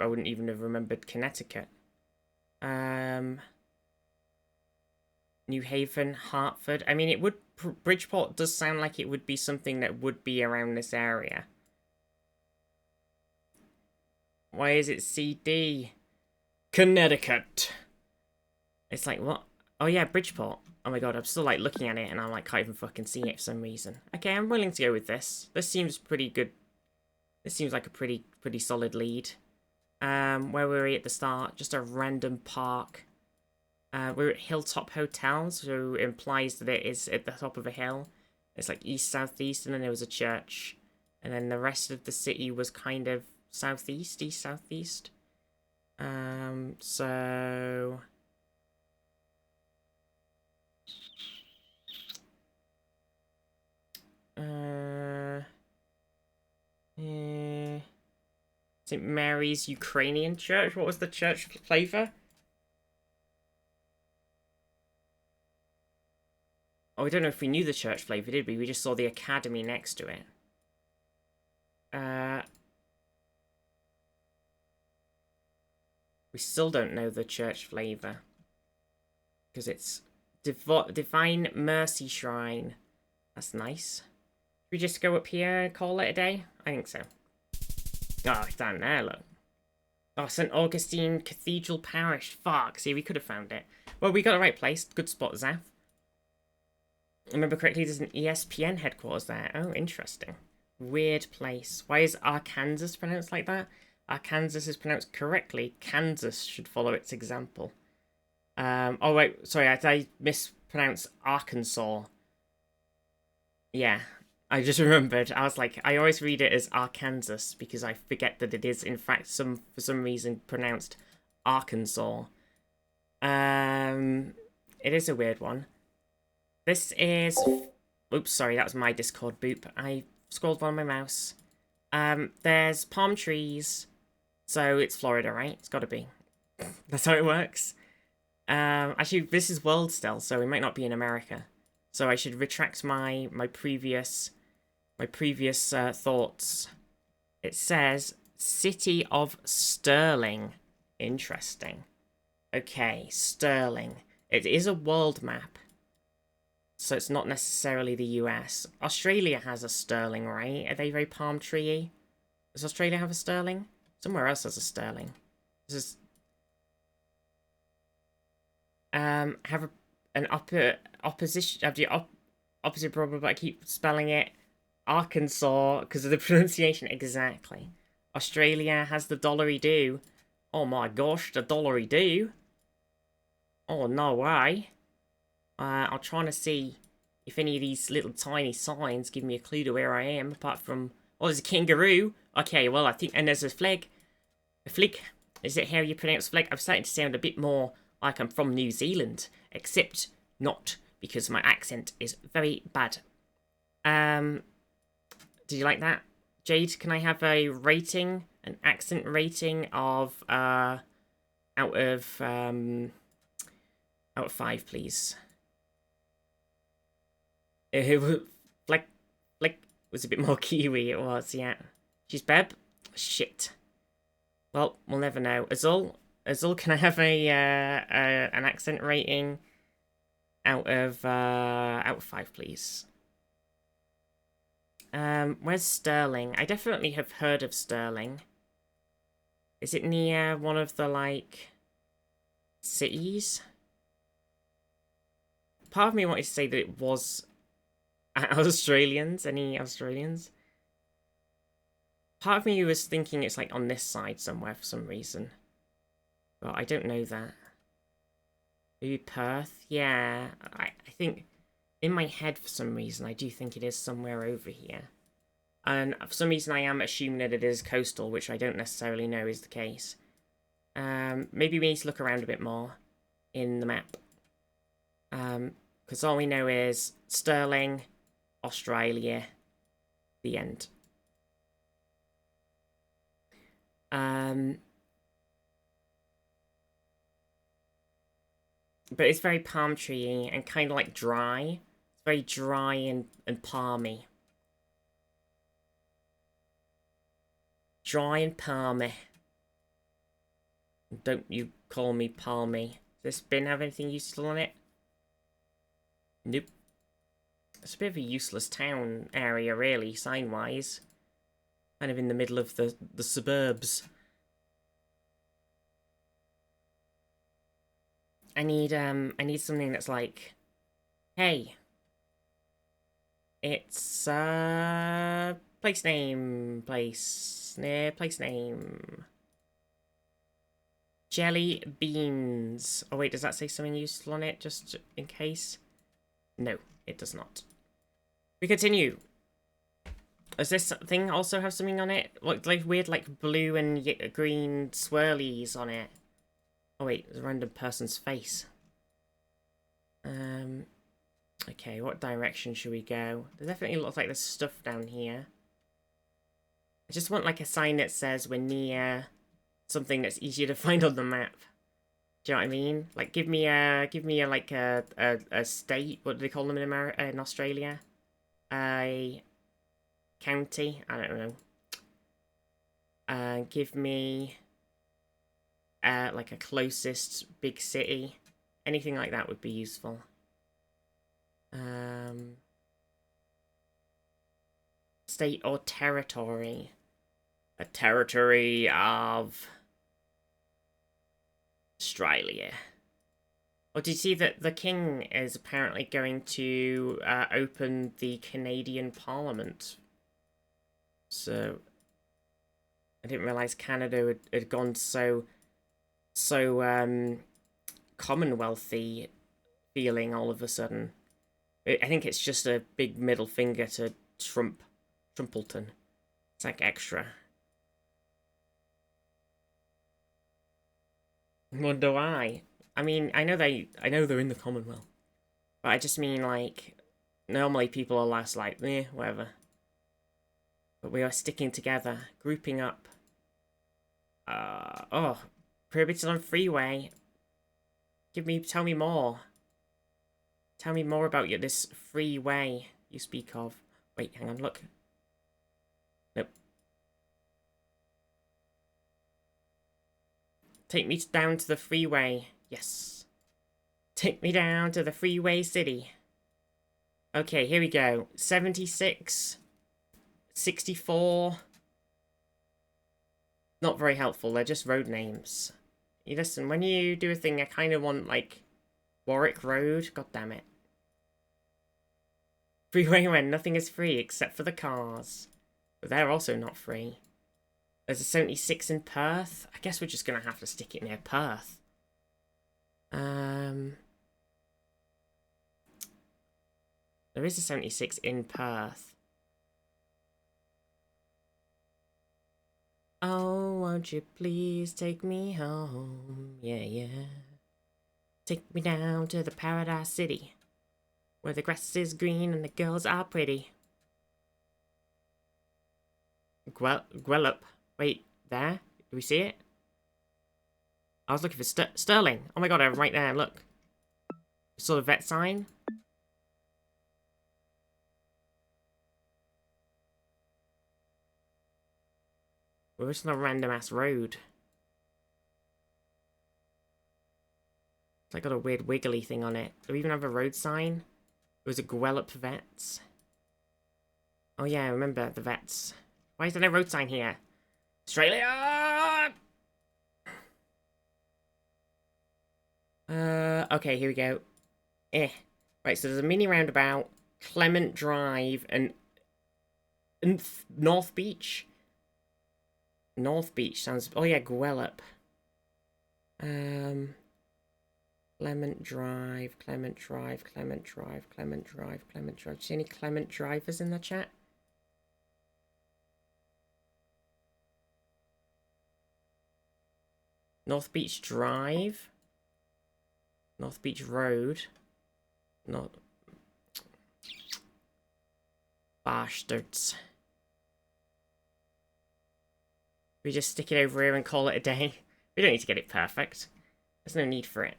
wouldn't even have remembered Connecticut. New Haven, Hartford. I mean, it would. Bridgeport does sound like it would be something that would be around this area. Why is it CD? Connecticut. It's like, what? Oh yeah, Bridgeport. Oh my god, I'm still like looking at it and I'm like can't even fucking see it for some reason. Okay, I'm willing to go with this. This seems pretty good. This seems like a pretty solid lead. Where were we at the start? Just a random park. We're at Hilltop Hotel, so it implies that it is at the top of a hill. It's like east-southeast, and then there was a church. And then the rest of the city was kind of southeast, east-southeast. So... St. Mary's Ukrainian Church? What was the church flavour? Oh, we don't know if we knew the church flavour, did we? We just saw the academy next to it. We still don't know the church flavour. Because it's Divine Mercy Shrine. That's nice. Should we just go up here and call it a day? I think so. Oh, it's down there, look. Oh, St. Augustine Cathedral Parish. Fuck, see, we could have found it. Well, we got the right place. Good spot, Zaf. I remember correctly, there's an ESPN headquarters there. Oh, interesting. Weird place. Why is Arkansas pronounced like that? Arkansas is pronounced correctly. Kansas should follow its example. Oh, wait. Sorry, I mispronounced Arkansas. Yeah. I just remembered. I was like, I always read it as Arkansas because I forget that it is, in fact, for some reason pronounced Arkansas. It is a weird one. This is... Oops, sorry, that was my Discord boop. I scrolled on my mouse. There's palm trees. So it's Florida, right? It's gotta be. That's how it works. Actually, this is world still, so we might not be in America. So I should retract my previous thoughts. It says City of Sterling. Interesting. Okay, Sterling. It is a world map. So it's not necessarily the US. Australia has a sterling, right? Are they very palm tree-y? Does Australia have a sterling? Somewhere else has a sterling. This is... have an opposition... Have the opposite problem, but I keep spelling it Arkansas because of the pronunciation. Exactly. Australia has the dollary-do. Oh my gosh, the dollary-do. Oh, no way. I'm trying to see if any of these little tiny signs give me a clue to where I am, apart from... Oh, there's a kangaroo. Okay, well, I think... And there's a flag. A flig. Is it how you pronounce flag? I'm starting to sound a bit more like I'm from New Zealand. Except not, because my accent is very bad. Did you like that? Jade, can I have a rating? An accent rating of... out of 5, please. Flick was a bit more Kiwi, it was, yeah. She's Beb? Shit. Well, we'll never know. Azul, can I have an accent rating out of 5, please? Where's Sterling? I definitely have heard of Sterling. Is it near one of the, like, cities? part of me wanted to say that it was Australians. Any Australians? Part of me was thinking it's like on this side somewhere for some reason. But I don't know that. Maybe Perth? Yeah, I think in my head for some reason I do think it is somewhere over here. And for some reason I am assuming that it is coastal, which I don't necessarily know is the case. Maybe we need to look around a bit more in the map. Because all we know is Stirling, Australia, the end. But it's very palm tree-y and kind of like dry. It's very dry and palmy. Dry and palmy. Don't you call me palmy. Does this bin have anything useful on it? Nope. It's a bit of a useless town area, really, sign-wise. Kind of in the middle of the suburbs. I need something that's like, hey, it's place name, place name. Jelly beans. Oh wait, does that say something useful on it, just in case? No, it does not. We continue. Does this thing also have something on it? Like weird, like blue and green swirlies on it. Oh wait, there's a random person's face. Okay, what direction should we go? There definitely looks like there's stuff down here. I just want like a sign that says we're near something that's easier to find on the map. Do you know what I mean? Like give me a like a state. What do they call them in Australia? A county. I don't know. Give me like a closest big city. Anything like that would be useful. State or territory. A territory of Australia. Well, did you see that the King is apparently going to open the Canadian Parliament? So I didn't realise Canada had gone so Commonwealthy feeling all of a sudden. I think it's just a big middle finger to Trumpleton. It's like extra. Wonder why? I mean, I know they're in the Commonwealth, but I just mean like normally people are less like whatever. But we are sticking together, grouping up. Prohibited on freeway. Tell me more. Tell me more about this freeway you speak of. Wait, hang on, look. Nope. Take me down to the freeway. Yes. Take me down to the freeway city. Okay, here we go. 76. 64. Not very helpful, they're just road names. You listen, when you do a thing, I kind of want, like, Warwick Road. God damn it. Freeway when nothing is free except for the cars. But they're also not free. There's a 76 in Perth. I guess we're just going to have to stick it near Perth. There is a 76 in Perth. Oh, won't you please take me home? Yeah, yeah. Take me down to the Paradise City, where the grass is green and the girls are pretty. Gwellup. Wait, there? Do we see it? I was looking for Stirling. Oh my god, I'm right there, look. Saw the vet sign. We're just on a random ass road. It's like got a weird wiggly thing on it. Do we even have a road sign? It was a Gwellup Vets. Oh yeah, I remember the vets. Why is there no road sign here? Australia! Okay, here we go. Right, so there's a mini roundabout, Clement Drive, and North Beach. North Beach sounds... Oh, yeah, Gwellup. Clement Drive, Clement Drive, Clement Drive, Clement Drive, Clement Drive. Do you see any Clement Drivers in the chat? North Beach Drive. North Beach Road. Not... Bastards. We just stick it over here and call it a day. We don't need to get it perfect. There's no need for it.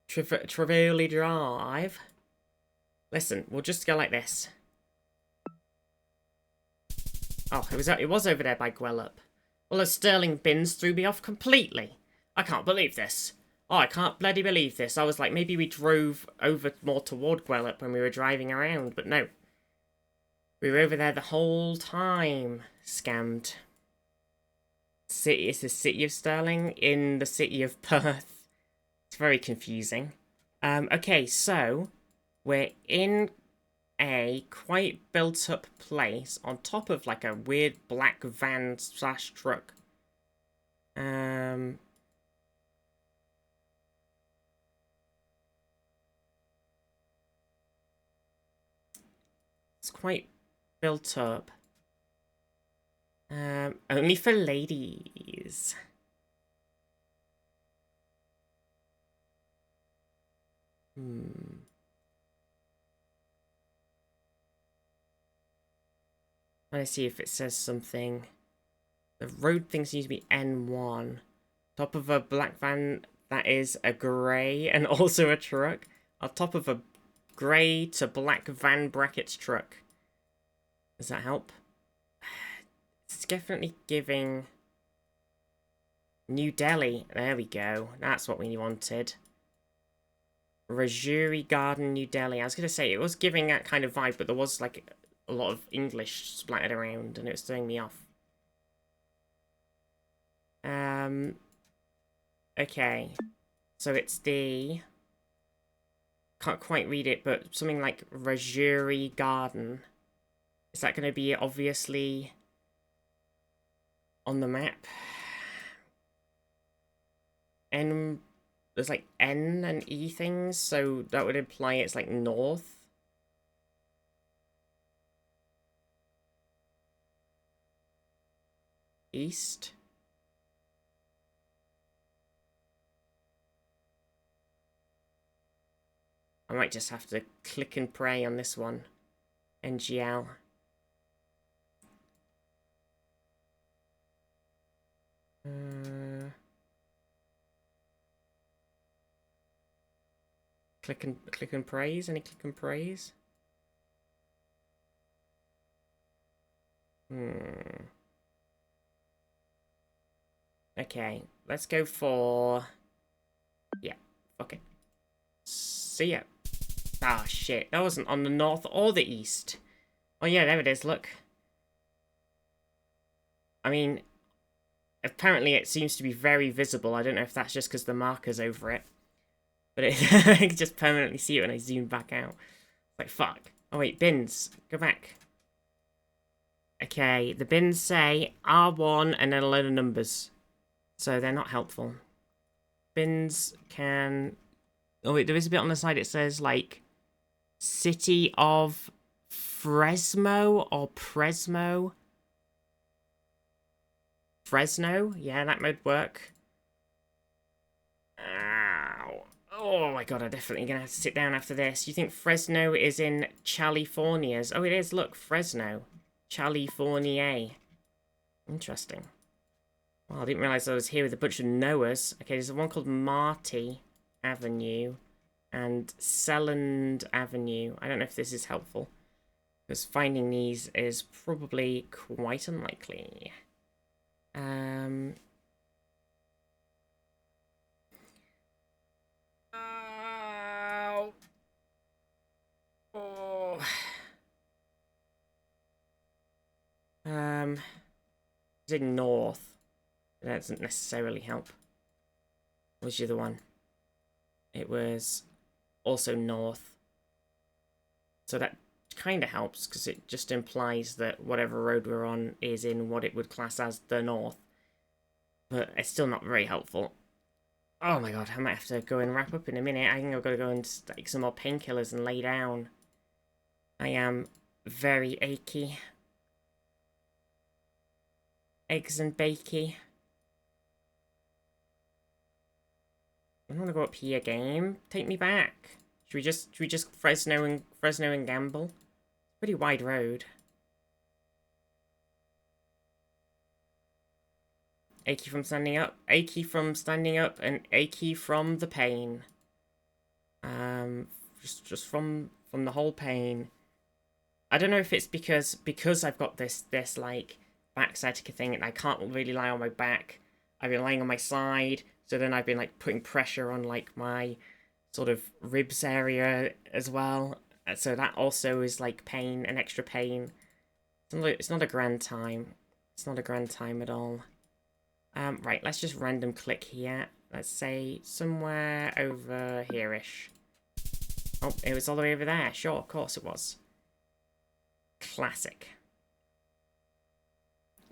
Trevally Drive. Listen, we'll just go like this. Oh, it was over there by Gwellup. Well, those Sterling bins threw me off completely. I can't believe this. Oh, I can't bloody believe this. I was like, maybe we drove over more toward Gwellup when we were driving around, but no. We were over there the whole time. Scammed. It's the city of Stirling in the city of Perth. It's very confusing. Okay, so we're in a quite built up place on top of like a weird black van / truck. It's quite built up. Only for ladies. Let's see if it says something. The road thing seems to be N1. Top of a black van that is a grey and also a truck. On top of a grey to black van brackets truck. Does that help? It's definitely giving New Delhi. There we go. That's what we wanted. Rajuri Garden, New Delhi. I was going to say, it was giving that kind of vibe, but there was like a lot of English splattered around and it was throwing me off. Okay. So it's the... Can't quite read it, but something like Rajuri Garden. Is that going to be obviously on the map? N... There's like N and E things, so that would imply it's like north. East. I might just have to click and pray on this one. NGL. Click and praise? Any click and praise? Okay, let's go for... Yeah, okay. See ya. Ah, shit. That wasn't on the north or the east. Oh, yeah, there it is, look. I mean, apparently it seems to be very visible. I don't know if that's just because the marker's over it. But I can just permanently see it when I zoom back out. Like, fuck. Oh, wait, bins. Go back. Okay, the bins say R1 and then a load of numbers. So they're not helpful. Bins can... Oh, wait, there is a bit on the side it says, like, City of Fresno or Presmo. Fresno? Yeah, that might work. Ow. Oh my god, I'm definitely going to have to sit down after this. You think Fresno is in California's? Oh, it is. Look, Fresno. California. Interesting. Well, I didn't realise I was here with a bunch of Noahs. Okay, there's one called Marty Avenue and Selland Avenue. I don't know if this is helpful, because finding these is probably quite unlikely. Oh. Is it north? That doesn't necessarily help. was the other one? It was also north. So that kind of helps, because it just implies that whatever road we're on is in what it would class as the north. But it's still not very helpful. Oh my god, I might have to go and wrap up in a minute. I think I've got to go and take some more painkillers and lay down. I am very achy. Eggs and bakey. I don't want to go up here, game. Take me back. Should we just Fresno and gamble? Pretty wide road. Achy from standing up, and achy from the pain. Just from the whole pain. I don't know if it's because I've got this like back sciatica thing, and I can't really lie on my back. I've been lying on my side, so then I've been like putting pressure on like my sort of ribs area as well. So that also is like pain, an extra pain. It's not a grand time. It's not a grand time at all. Right, let's just random click here. Let's say somewhere over here-ish. Oh, it was all the way over there. Sure, of course it was. Classic.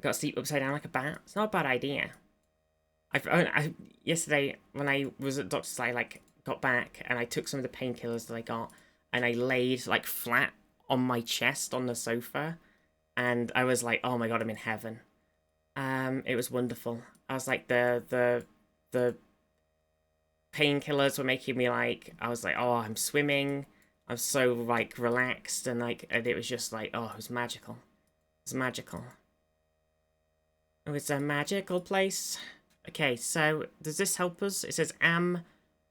Got to sleep upside down like a bat. It's not a bad idea. Yesterday, when I was at doctor's, I like got back and I took some of the painkillers that I got and I laid like flat on my chest on the sofa, and I was like, oh my god, I'm in heaven. It was wonderful. I was like, the painkillers were making me like, I was like, oh, I'm swimming. I'm so like relaxed, and it was just like, oh, it was magical. It was magical. It was a magical place. Okay, so does this help us? It says Am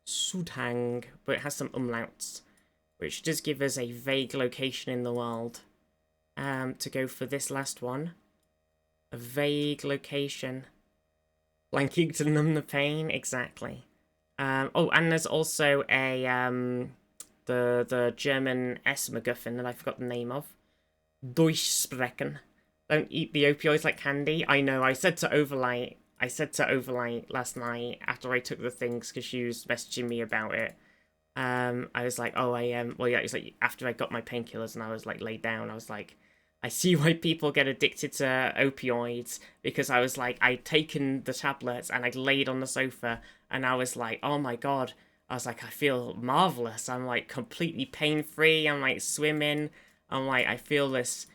Sudhang, but it has some umlauts, which does give us a vague location in the world. To go for this last one. A vague location. Blanking to numb the pain, exactly. Oh, and there's also a the German S MacGuffin that I forgot the name of. Durchsprechen. Don't eat the opioids like candy. I know. I said to Overlight last night after I took the things because she was messaging me about it. I was like, oh, well, yeah. It's like after I got my painkillers and I was like laid down. I was like, I see why people get addicted to opioids, because I was like, I'd taken the tablets and I'd laid on the sofa and I was like, oh my god. I was like, I feel marvelous. I'm like completely pain-free. I'm like swimming. I'm like, I feel this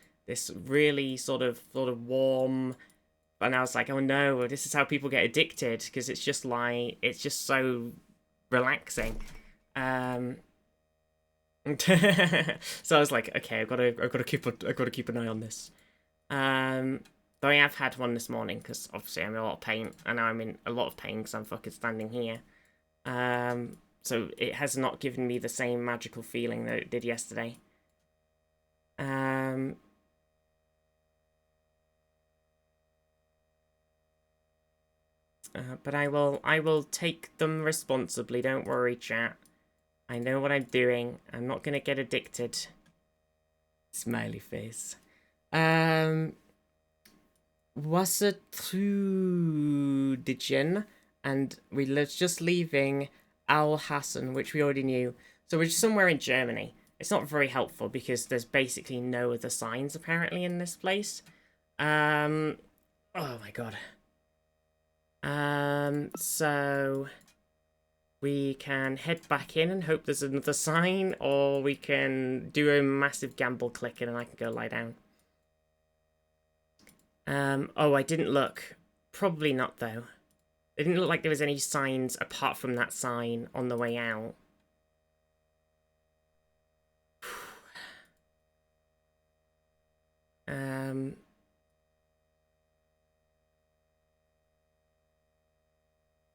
really sort of warm. And I was like, oh no, this is how people get addicted, because it's just like, it's just so relaxing. So I was like, okay, I've got to keep an eye on this. Though I have had one this morning, because obviously I'm in a lot of pain, and now I'm in a lot of pain because I'm fucking standing here. So it has not given me the same magical feeling that it did yesterday. But I will take them responsibly. Don't worry, chat. I know what I'm doing. I'm not gonna get addicted. Smiley face. Wassertrudchen, and we're just leaving Al Hassan, which we already knew. So we're somewhere in Germany. It's not very helpful because there's basically no other signs apparently in this place. Oh my god. So we can head back in and hope there's another sign, or we can do a massive gamble clicking and I can go lie down. Oh, I didn't look. Probably not, though. It didn't look like there was any signs apart from that sign on the way out.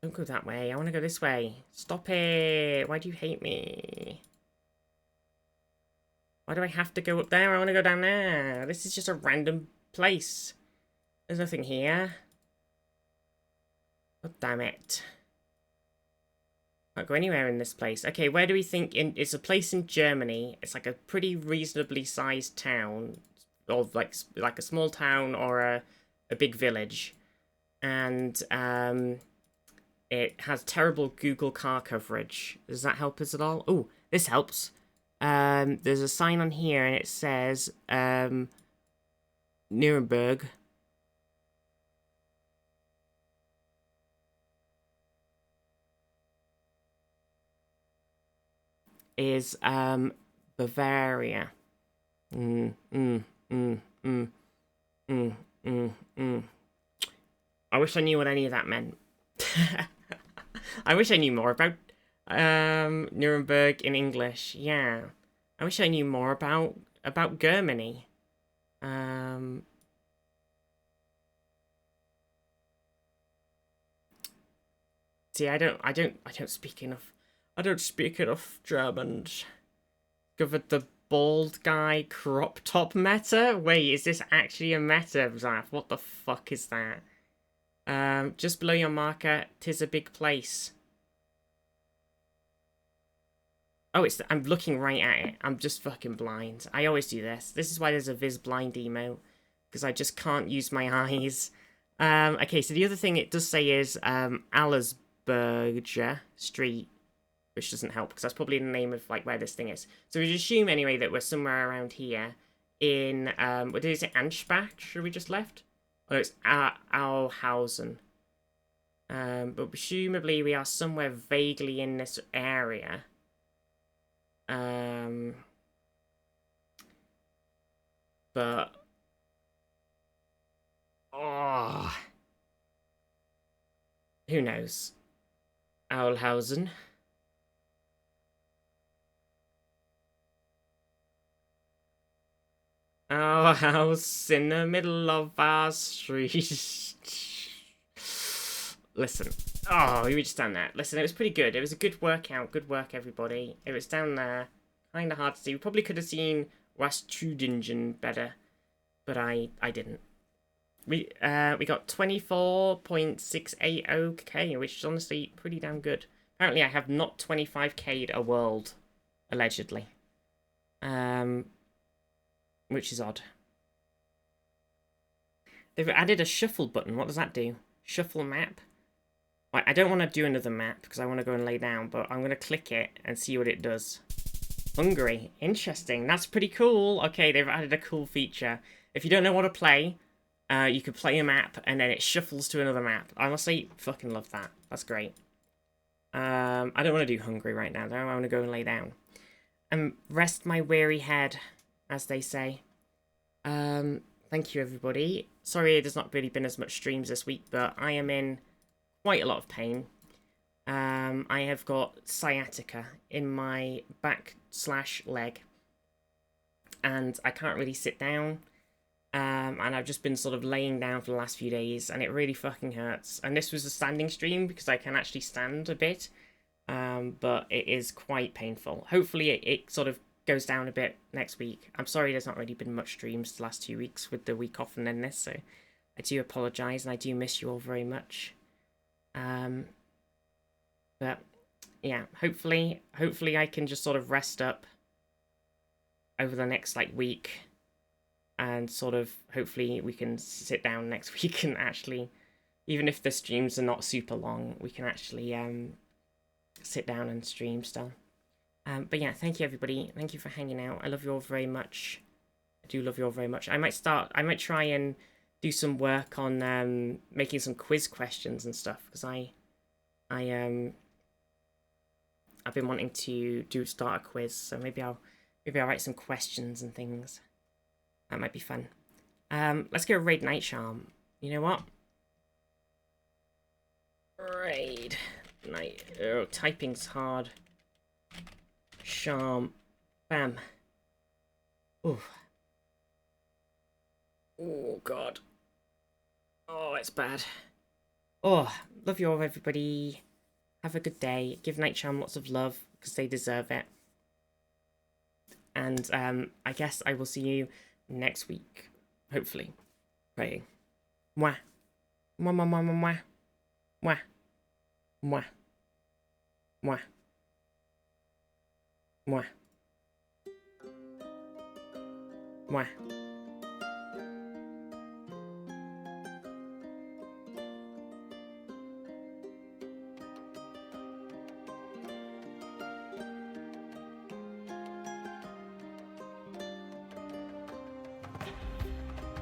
Don't go that way. I want to go this way. Stop it. Why do you hate me? Why do I have to go up there? I want to go down there. This is just a random place. There's nothing here. Oh, damn it. Can't go anywhere in this place. Okay, where do we think... It's a place in Germany. It's like a pretty reasonably sized town. Or like a small town or a big village. And, it has terrible Google car coverage. Does that help us at all? Oh, this helps. There's a sign on here and it says Nuremberg. Is Bavaria. I wish I knew what any of that meant. I wish I knew more about Nuremberg in English. Yeah. I wish I knew more about Germany. See, I don't speak enough. I don't speak enough German. Discovered the bald guy crop top meta? Wait, is this actually a meta, Zaf? What the fuck is that? Just below your marker, 'tis a big place. Oh, I'm looking right at it. I'm just fucking blind. I always do this. This is why there's a Viz blind emote. Because I just can't use my eyes. Okay, so the other thing it does say is Allersberger Street. Which doesn't help, because that's probably the name of like where this thing is. So we assume anyway that we're somewhere around here. In, what did it say? Anspach? Should we just left? Oh, it's Auhausen. But presumably we are somewhere vaguely in this area. But oh, who knows? Aulhausen. Our house in the middle of our street. Listen. Oh, we were just down there. Listen, it was pretty good. It was a good workout. Good work, everybody. It was down there. Kind of hard to see. We probably could have seen Westtrudingen better. But I didn't. We got 24.680k, which is honestly pretty damn good. Apparently I have not 25k'd a world. Allegedly. Which is odd. They've added a shuffle button. What does that do? Shuffle map? I don't want to do another map because I want to go and lay down, but I'm going to click it and see what it does. Hungary. Interesting. That's pretty cool. Okay, they've added a cool feature. If you don't know what to play, you can play a map and then it shuffles to another map. I honestly fucking love that. That's great. I don't want to do Hungary right now, though. I want to go and lay down. And rest my weary head, as they say. Thank you, everybody. Sorry there's not really been as much streams this week, but I am in quite a lot of pain. I have got sciatica in my back/leg. And I can't really sit down. And I've just been sort of laying down for the last few days, and it really fucking hurts. And this was a standing stream, because I can actually stand a bit. But it is quite painful. Hopefully it sort of goes down a bit next week. I'm sorry there's not really been much streams the last 2 weeks with the week off and then this, so I do apologise and I do miss you all very much. But yeah, hopefully I can just sort of rest up over the next like week and sort of hopefully we can sit down next week and actually, even if the streams are not super long, we can actually sit down and stream still. But yeah, thank you everybody. Thank you for hanging out. I love you all very much. I do love you all very much. I might try and do some work on making some quiz questions and stuff, because I've been wanting to start a quiz, so maybe I'll write some questions and things. That might be fun. Let's go raid Night Charm. You know what? Raid Night. Oh, typing's hard. Charm. Bam. Ooh. Oh, God. Oh, it's bad. Oh, love you all, everybody. Have a good day. Give Night Charm lots of love, because they deserve it. And, I guess I will see you next week. Hopefully. Praying. Mwah. Mwah, mwah, mwah, mwah, mwah. Mwah. Mwah. Mwah. Mwah.